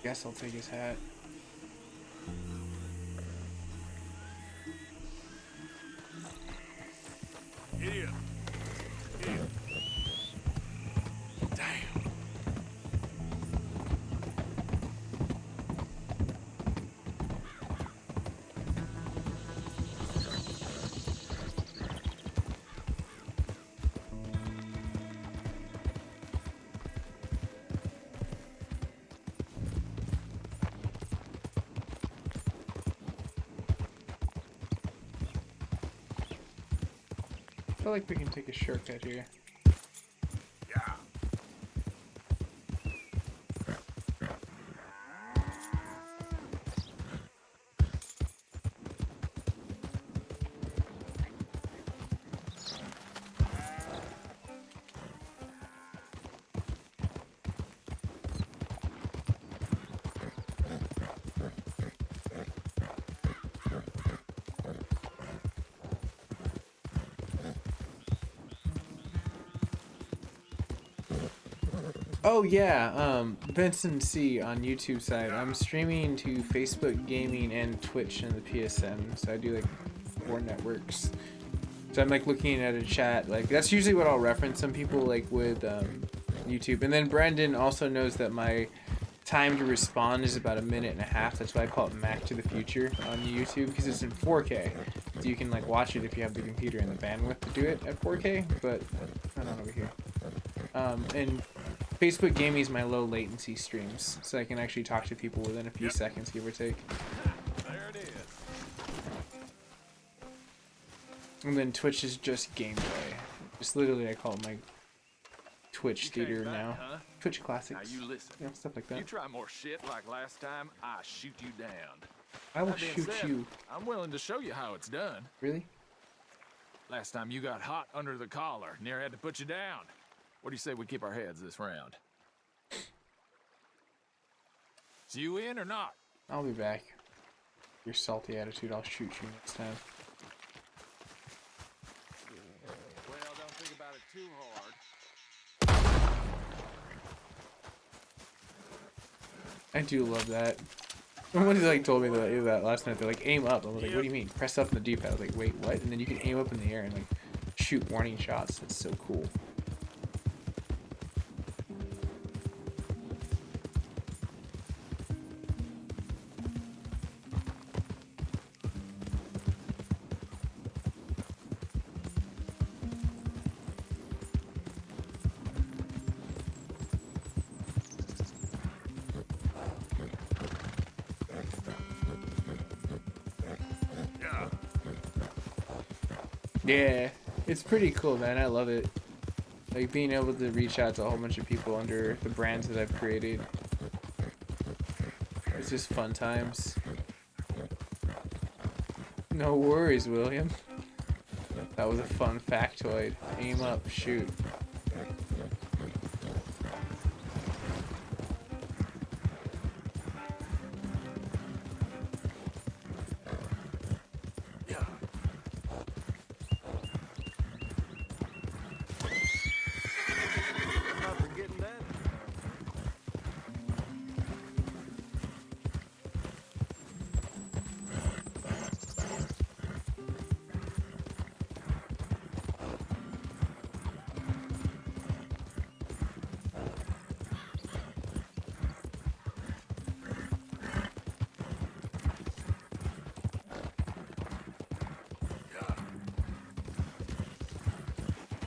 Speaker 1: Guess I'll take his hat.
Speaker 15: Idiot. Idiot. Damn.
Speaker 1: I feel like we can take a shortcut here. Oh yeah, Benson C on YouTube side. I'm streaming to Facebook Gaming and Twitch and the PSN, so I do like 4 networks. So I'm like looking at a chat, like that's usually what I'll reference. Some people like with YouTube, and then Brandon also knows that my time to respond is about 1.5 minutes. That's why I call it Mac to the Future on YouTube, because it's in 4K. So you can like watch it if you have the computer and the bandwidth to do it at 4K. But hold on over here. And Facebook Gaming is my low latency streams, so I can actually talk to people within a few seconds, give or take.
Speaker 15: There it is.
Speaker 1: And then Twitch is just gameplay. Just literally, I call it my Twitch theater now.
Speaker 3: Huh?
Speaker 1: Twitch classics.
Speaker 3: Now you listen.
Speaker 1: You know, stuff like that.
Speaker 3: You try more shit like last time, I shoot you down.
Speaker 1: I will
Speaker 3: That being
Speaker 1: shoot
Speaker 3: said,
Speaker 1: you.
Speaker 3: I'm willing to show you how it's done.
Speaker 1: Really?
Speaker 3: Last time you got hot under the collar, near had to put you down. What do you say we keep our heads this round? Is you in or not?
Speaker 1: I'll be back. Your salty attitude, I'll shoot you next time.
Speaker 3: Well, don't think about it too hard.
Speaker 1: I do love that. Somebody like told me that last night. They're like, aim up. I was like, what do you mean? Press up on the D-pad. I was like, wait, what? And then you can aim up in the air and like shoot warning shots. That's so cool. Yeah, it's pretty cool, man. I love it. Like being able to reach out to a whole bunch of people under the brands that I've created. It's just fun times. No worries, William. That was a fun factoid. Aim up, shoot.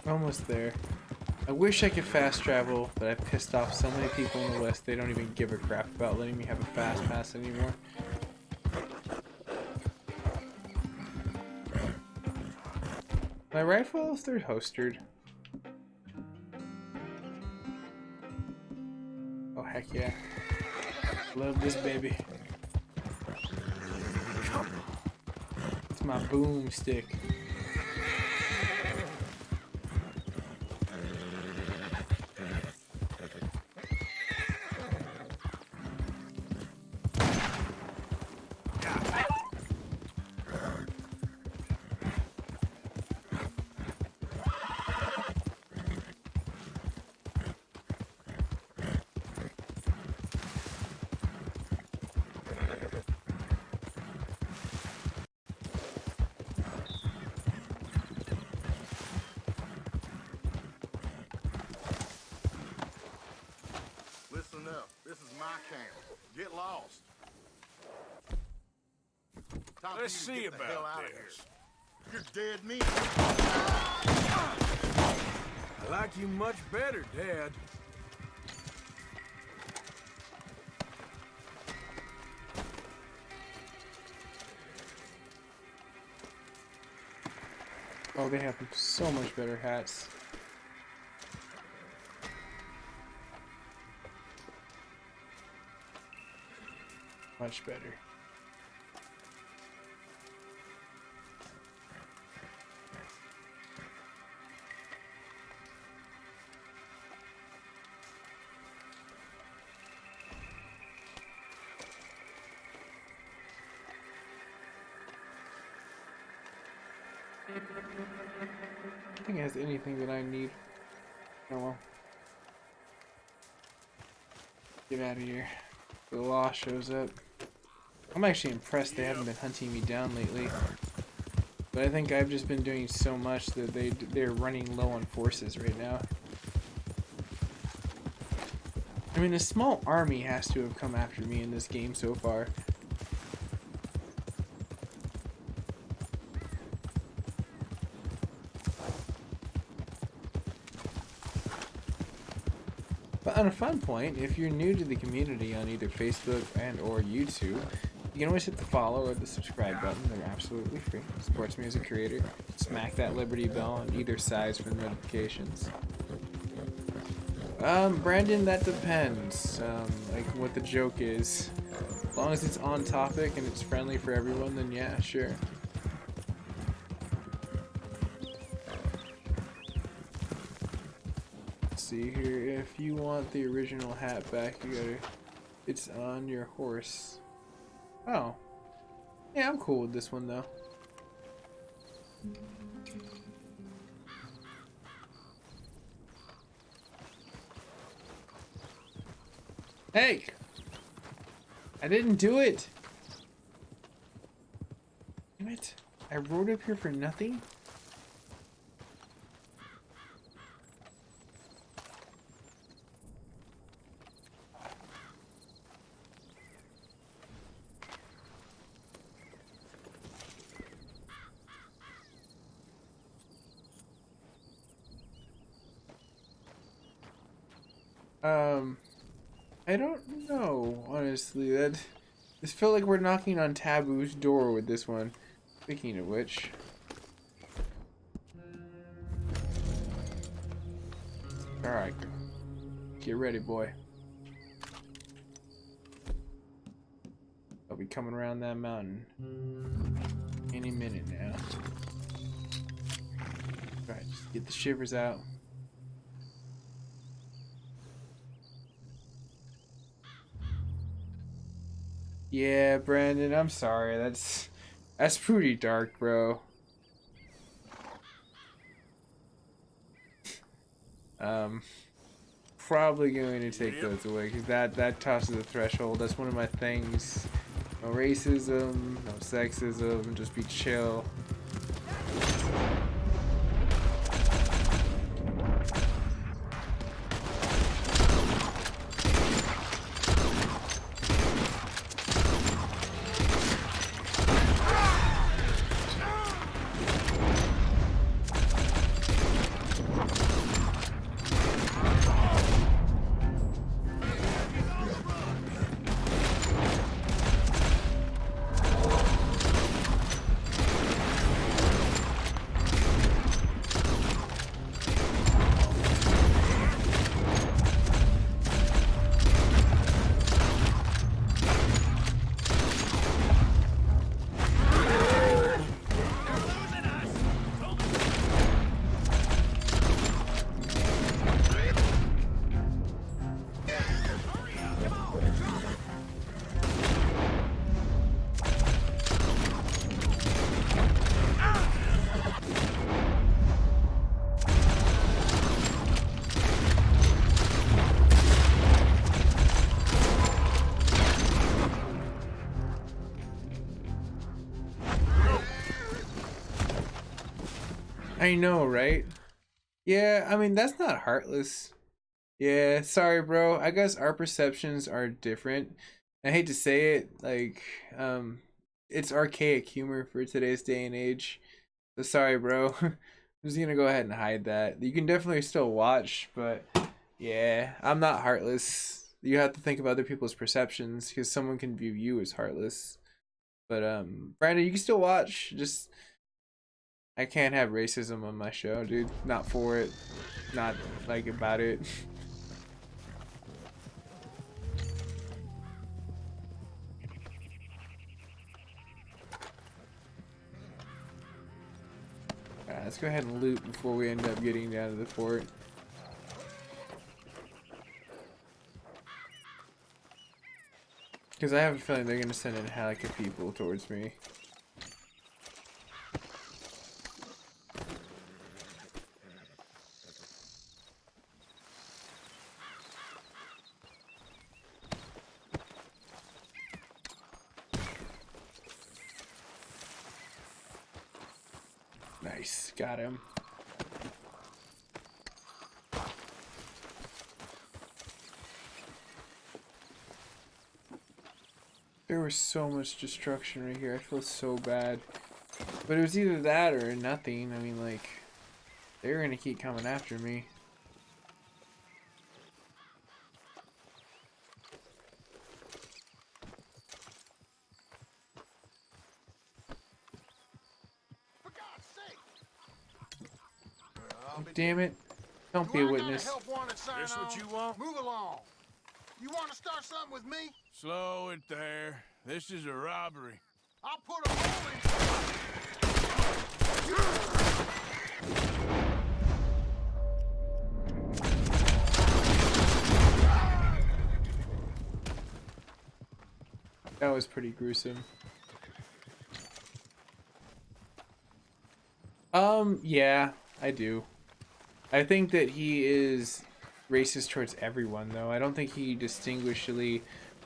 Speaker 1: Almost there. I wish I could fast travel, but I've pissed off so many people in the West they don't even give a crap about letting me have a fast pass anymore. My rifle is third holstered. Oh heck yeah. Love this baby. It's my boomstick.
Speaker 2: Listen up. This is my camp. Get lost. Time for
Speaker 15: Let's
Speaker 2: you to
Speaker 15: see
Speaker 2: get the hell
Speaker 15: about
Speaker 2: out of
Speaker 15: this.
Speaker 2: here. You're dead meat.
Speaker 15: I like you much better, Dad.
Speaker 1: Oh, they have so much better hats. Much better. I think it has anything that I need. Oh well. Get out of here. The law shows up. I'm actually impressed they haven't been hunting me down lately. But I think I've just been doing so much that they're running low on forces right now. I mean, a small army has to have come after me in this game so far. But on a fun point, if you're new to the community on either Facebook and or YouTube, you can always hit the follow or the subscribe button. They're absolutely free. It supports me as a creator. Smack that Liberty bell on either side for notifications. Brandon, that depends. Like what the joke is. As long as it's on topic and it's friendly for everyone, then yeah, sure. See here, if you want the original hat back, you gotta, it's on your horse. Oh, yeah, I'm cool with this one though. Hey, I didn't do it. Damn it, I rode up here for nothing. I don't know, honestly. This felt like we're knocking on Taboo's door with this one. Speaking of which, all right, get ready, boy. coming around that mountain any minute now. Alright, just get the shivers out. Yeah, Brandon, I'm sorry. That's pretty dark, bro. Probably going to take those away because that tosses a threshold. That's one of my things. No racism, no sexism, just be chill. I know, right? Yeah, I mean, that's not heartless. Yeah, sorry, bro. I guess our perceptions are different. I hate to say it, like, it's archaic humor for today's day and age. So sorry, bro. I'm just gonna go ahead and hide that. You can definitely still watch, but yeah, I'm not heartless. You have to think of other people's perceptions because someone can view you as heartless. But Brandon, you can still watch. Just I can't have racism on my show, dude. Not for it. Not like about it. Alright, let's go ahead and loot before we end up getting down to the fort. Because I have a feeling they're going to send in a helic of people towards me. Nice, got him. There was so much destruction right here. I feel so bad. But it was either that or nothing. I mean, like, they're gonna keep coming after me. Oh, damn it. Don't be a witness.
Speaker 13: This what you want? Move along. You want to start something with me?
Speaker 15: Slow it there. This is a robbery.
Speaker 13: I'll put a hole
Speaker 1: That was pretty gruesome. Yeah, I do. I think that he is racist towards everyone, though. I don't think he distinguishedly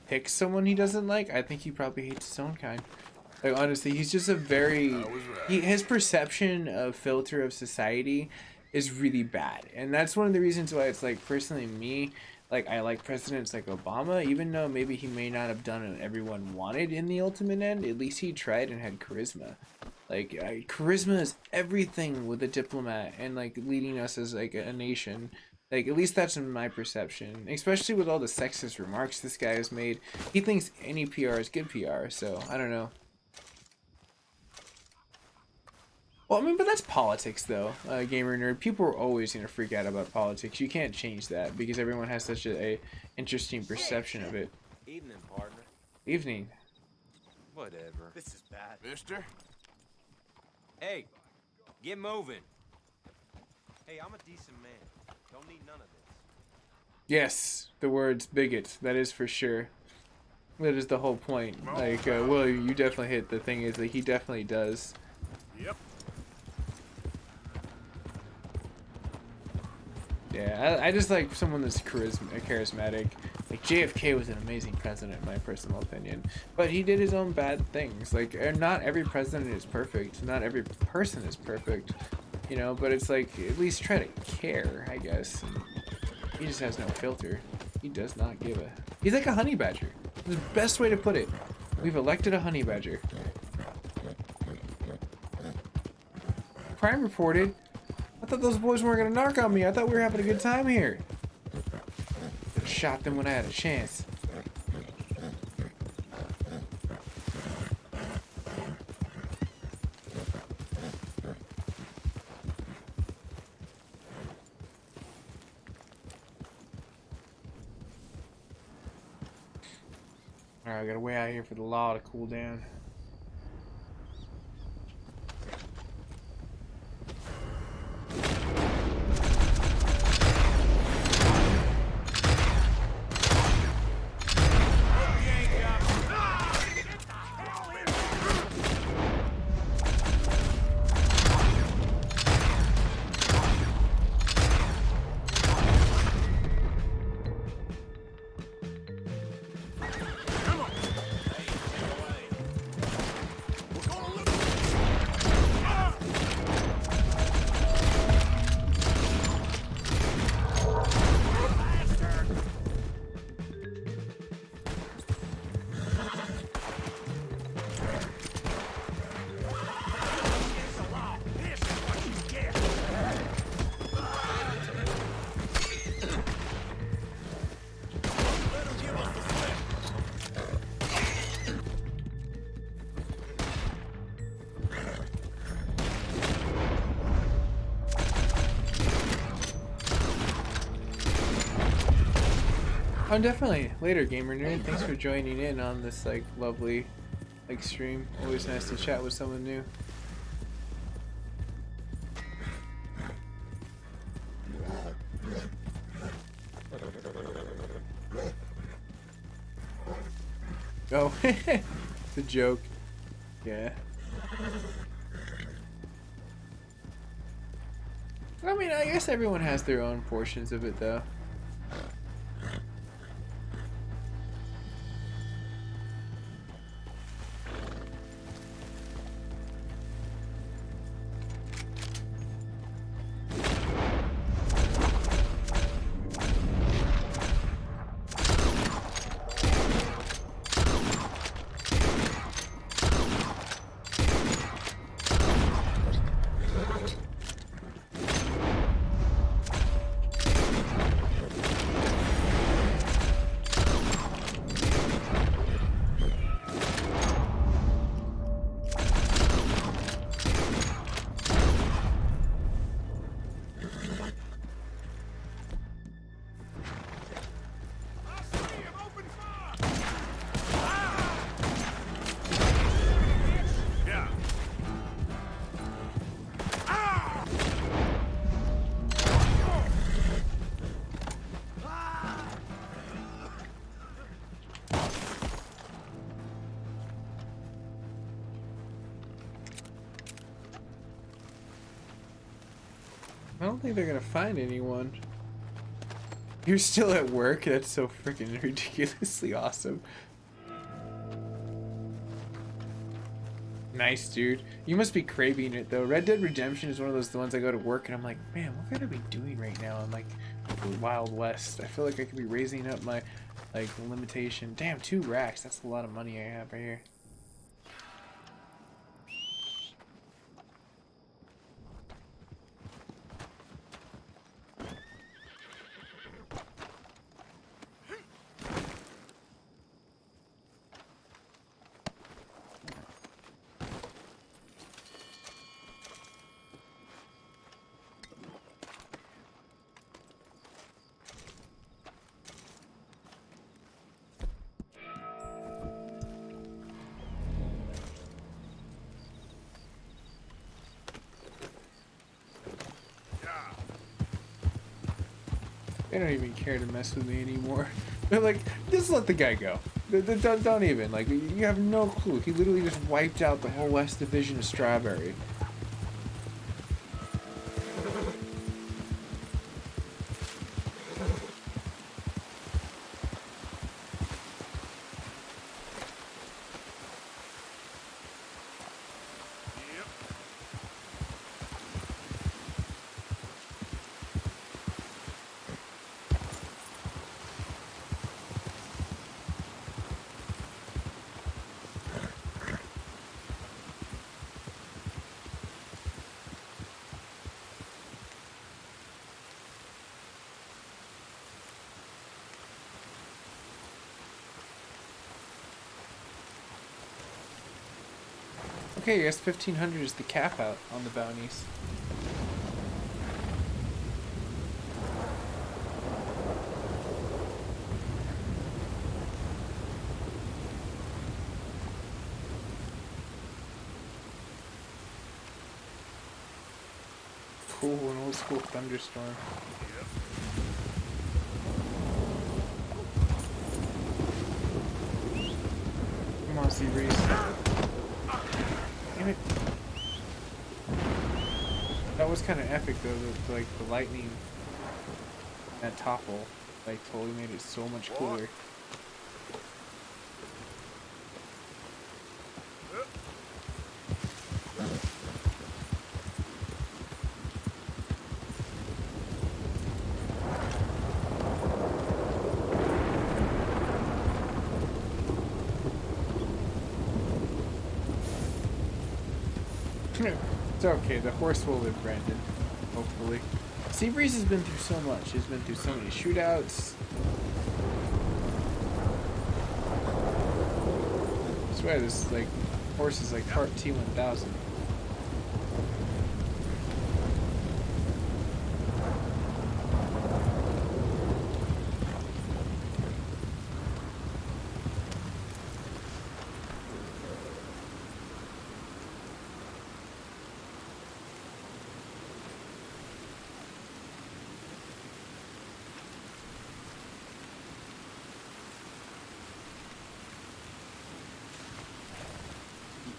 Speaker 1: picks someone he doesn't like. I think he probably hates his own kind. Like, honestly, he's just a very... his perception of filter of society is really bad. And that's one of the reasons why it's, like, personally me, like, I like presidents like Obama, even though maybe he may not have done what everyone wanted in the ultimate end, at least he tried and had charisma. Like, charisma is everything with a diplomat and, like, leading us as, like, a nation. Like, at least that's in my perception. Especially with all the sexist remarks this guy has made. He thinks any PR is good PR, so, I don't know. Well, I mean, but that's politics, though, gamer nerd. People are always going to freak out about politics. You can't change that, because everyone has such a interesting perception of it.
Speaker 10: Evening, partner.
Speaker 1: Evening.
Speaker 10: Whatever. This is bad.
Speaker 15: Mister?
Speaker 10: Hey, get moving. Hey, I'm a decent man. Don't need none of this.
Speaker 1: Yes, the words bigot. That is for sure. That is the whole point. Like, Will, you definitely hit the thing is, like, he definitely does.
Speaker 16: Yep.
Speaker 1: Yeah, I just like someone that's charismatic. Like, JFK was an amazing president, in my personal opinion. But he did his own bad things. Like, not every president is perfect. Not every person is perfect. You know, but it's like, at least try to care, I guess. And he just has no filter. He does not give a... He's like a honey badger. The best way to put it. We've elected a honey badger. Crime reported. I thought those boys weren't gonna narc on me. I thought we were having a good time here. Should've shot them when I had a chance. Alright, I gotta wait out here for the law to cool down. Oh, definitely. Later, Gamer Nerd. Thanks for joining in on this, like, lovely, like, stream. Always nice to chat with someone new. Oh, it's a joke. Yeah. I mean, I guess everyone has their own portions of it, though. I don't think they're gonna find anyone. You're still at work? That's so freaking ridiculously awesome. Nice, dude. You must be craving it, though. Red Dead Redemption is one of those ones I go to work and I'm like, man, what could I be doing right now in, like, the Wild West? I feel like I could be raising up my, like, limitation. Damn, 2 racks. That's a lot of money I have right here. They don't even care to mess with me anymore. They're like, just let the guy go. Don't even. Like, you have no clue. He literally just wiped out the whole West Division of Strawberry. Okay, I guess 1,500 is the cap out on the bounties. Cool, an old school thunderstorm. Come on, Sea Breeze. Damn it. That was kind of epic though, like the lightning, that topple, like totally made it so much cooler. It's okay, the horse will live, Brandon. Hopefully. Seabreeze has been through so much. He's been through so many shootouts. I swear this like horse is like part T1000.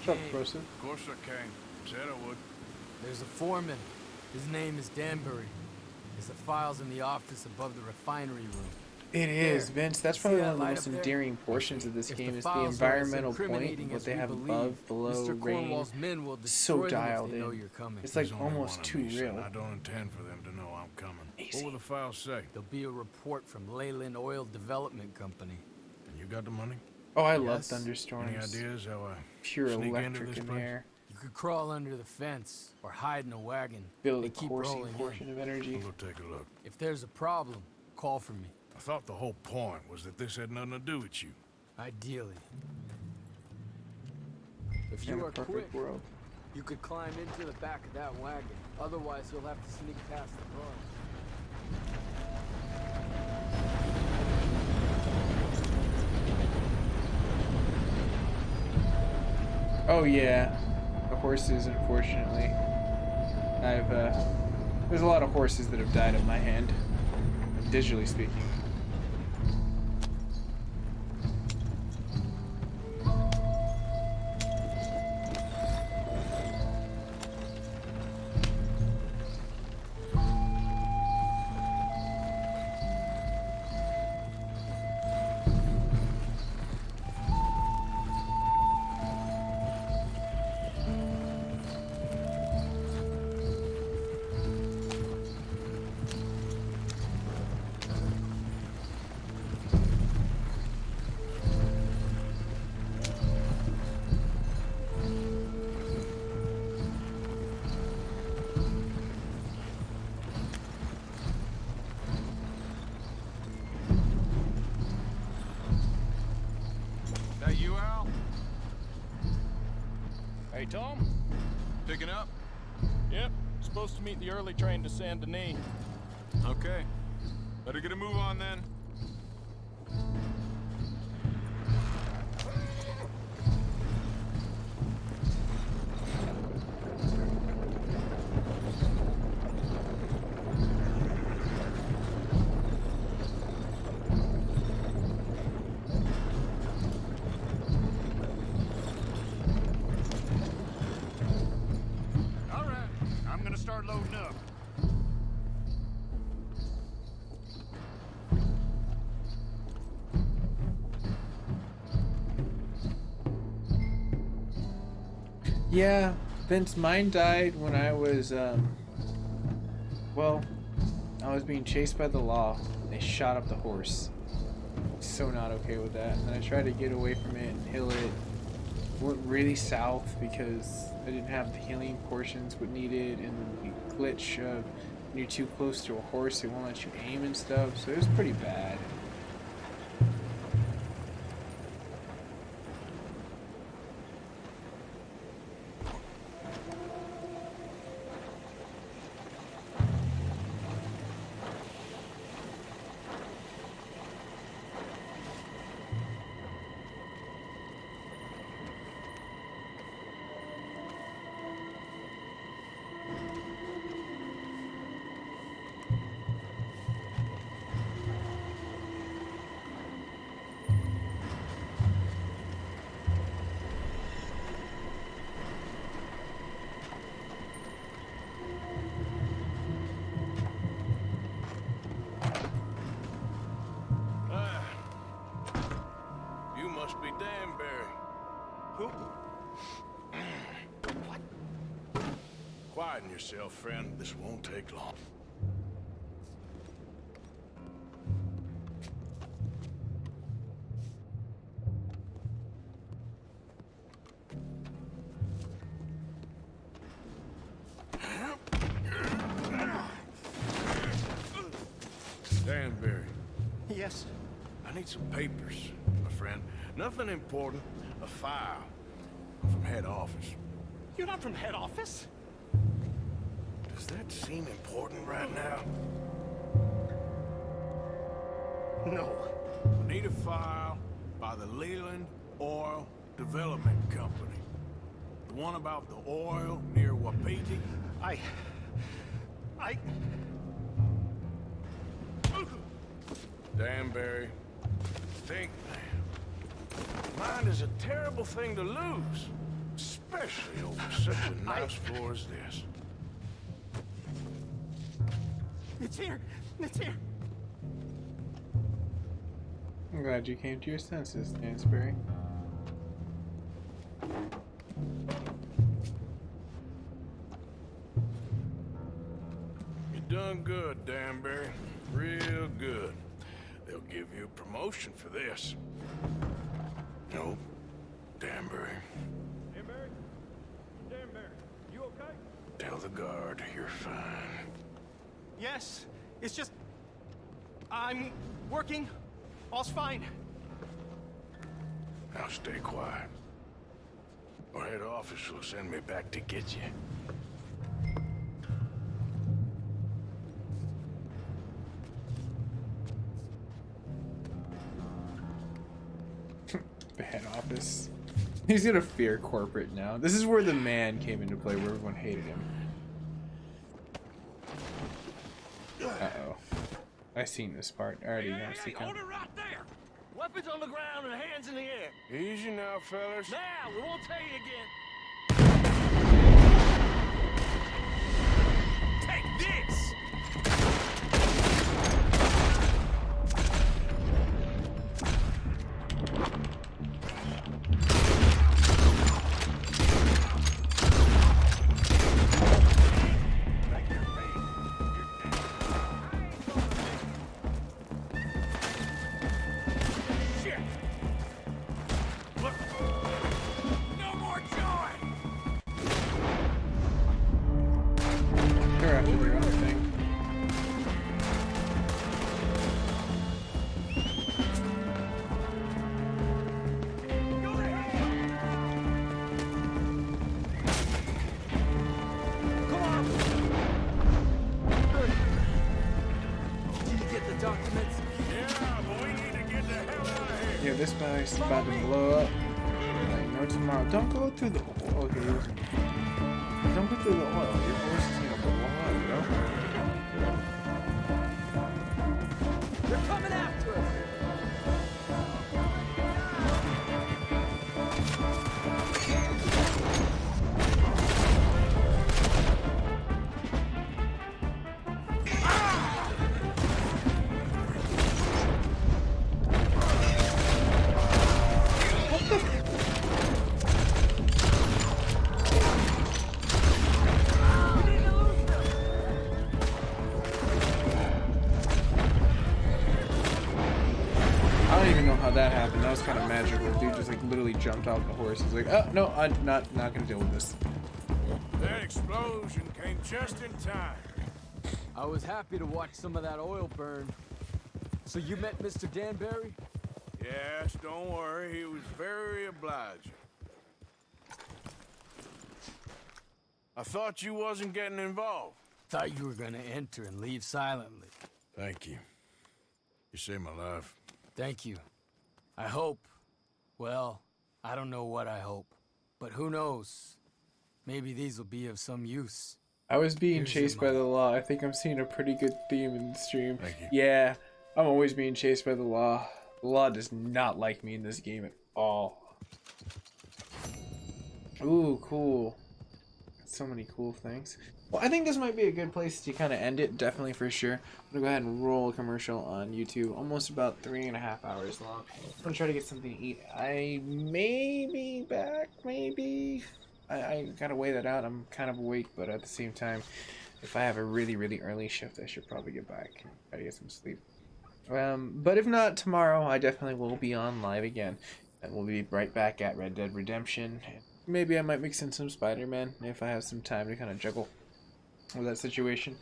Speaker 1: What's up, Brosen?
Speaker 15: Of course I can. Said I would.
Speaker 6: There's a foreman. His name is Danbury. There's the files in the office above the refinery room.
Speaker 1: It is, Vince. That's probably one of the most endearing portions of this game is the environmental point, what they have above, below, rain. So dialed in. It's like almost too real.
Speaker 15: I don't intend for them to know I'm coming.
Speaker 1: Easy.
Speaker 15: What will the files say?
Speaker 6: There'll be a report from Leyland Oil Development Company.
Speaker 15: And you got the money?
Speaker 1: Oh, I love thunderstorms.
Speaker 15: Any ideas how I
Speaker 1: pure
Speaker 15: sneak into
Speaker 1: electric
Speaker 15: this
Speaker 1: in
Speaker 15: place?
Speaker 1: there.
Speaker 6: You could crawl under the fence or hide in a wagon.
Speaker 1: Build
Speaker 6: They
Speaker 1: a
Speaker 6: keep
Speaker 1: coursing
Speaker 6: rolling
Speaker 1: portion
Speaker 6: in.
Speaker 1: of energy.
Speaker 15: We'll go take a look.
Speaker 6: If there's a problem, call for me.
Speaker 15: I thought the whole point was that this had nothing to do with you.
Speaker 6: Ideally. If
Speaker 1: In
Speaker 6: you
Speaker 1: a
Speaker 6: are
Speaker 1: perfect
Speaker 6: quick,
Speaker 1: world.
Speaker 6: you could climb into the back of that wagon. Otherwise, you'll have to sneak past the guards.
Speaker 1: Oh yeah, the horses. Unfortunately, there's a lot of horses that have died at my hand, digitally speaking.
Speaker 3: That you, Al?
Speaker 21: Hey, Tom?
Speaker 3: Picking up?
Speaker 21: Yep. Supposed to meet the early train to Saint Denis.
Speaker 3: Okay. Better get a move on then.
Speaker 1: Yeah, Vince, mine died when I was, well, I was being chased by the law. They shot up the horse. So not okay with that. And I tried to get away from it and heal it. Went really south because I didn't have the healing portions what needed, and the glitch of when you're too close to a horse, it won't let you aim and stuff. So it was pretty bad.
Speaker 15: You must be Danbury.
Speaker 12: Who?
Speaker 15: Quieten yourself, friend. This won't take long. Danbury.
Speaker 12: Yes?
Speaker 15: I need some papers, my friend. Nothing important. A file. I'm from head office.
Speaker 12: You're not from head office?
Speaker 15: Does that seem important right now?
Speaker 12: No.
Speaker 15: I need a file by the Leland Oil Development Company. The one about the oil near Wapiti? Danbury, think, man. Mind is a terrible thing to lose, especially over such a nice floor as this.
Speaker 12: It's here! It's here!
Speaker 1: I'm glad you came to your senses, Danbury.
Speaker 15: You done good, Danbury. Real good. They'll give you a promotion for this. No, Danbury.
Speaker 11: Danbury? Danbury, you okay?
Speaker 15: Tell the guard you're fine.
Speaker 12: Yes, it's just... I'm working. All's fine.
Speaker 15: Now stay quiet. Or head office will send me back to get you.
Speaker 1: The head office. He's gonna fear corporate now. This is where the man came into play, where everyone hated him. Uh-oh. I seen this part. I already know it's to come.
Speaker 14: Hold it right there! Weapons on the ground and hands in the air.
Speaker 15: Easy now, fellas.
Speaker 14: Now, we won't tell you again. Take this!
Speaker 1: They're after their own thing.
Speaker 6: Did you get the documents?
Speaker 15: Yeah, but we need to get the hell out of here.
Speaker 1: Yeah, this guy's about to blow up. Like, no tomorrow. Don't go through the oil. Okay, don't go through the oil. Your horse is gonna blow up, bro.
Speaker 6: They're coming after us!
Speaker 1: how that happened. That was kind of magical. Dude just like literally jumped off the horse. He's like, oh no, I'm not gonna deal with this.
Speaker 17: That explosion came just in time.
Speaker 6: I was happy to watch some of that oil burn. So you met Mr. Danbury?
Speaker 17: Yes, don't worry. He was very obliging. I thought you wasn't getting involved.
Speaker 6: Thought you were gonna enter and leave silently.
Speaker 15: Thank you. You saved my life.
Speaker 6: Thank you. I hope. Well, I don't know what I hope. But who knows? Maybe these will be of some use.
Speaker 1: I was being
Speaker 6: Here's
Speaker 1: chased
Speaker 6: your
Speaker 1: by the law. I think I'm seeing a pretty good theme in the stream.
Speaker 15: Thank you.
Speaker 1: Yeah, I'm always being chased by the law. The law does not like me in this game at all. Ooh, cool. So many cool things. Well, I think this might be a good place to kind of end it, definitely for sure. I'm gonna go ahead and roll a commercial on YouTube, almost about 3.5 hours long. I'm gonna try to get something to eat. I may be back, maybe. I gotta weigh that out. I'm kind of awake, but at the same time, if I have a really, really early shift, I should probably get back and try to get some sleep. But if not, tomorrow I definitely will be on live again, and we'll be right back at Red Dead Redemption. Maybe I might mix in some Spider-Man if I have some time to kind of juggle with that situation.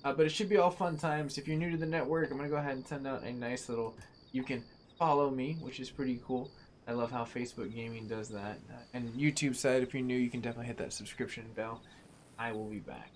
Speaker 1: But it should be all fun times. If you're new to the network, I'm gonna go ahead and send out a nice little, you can follow me, which is pretty cool. I love how Facebook Gaming does that. And YouTube side, if you're new, you can definitely hit that subscription bell. I will be back.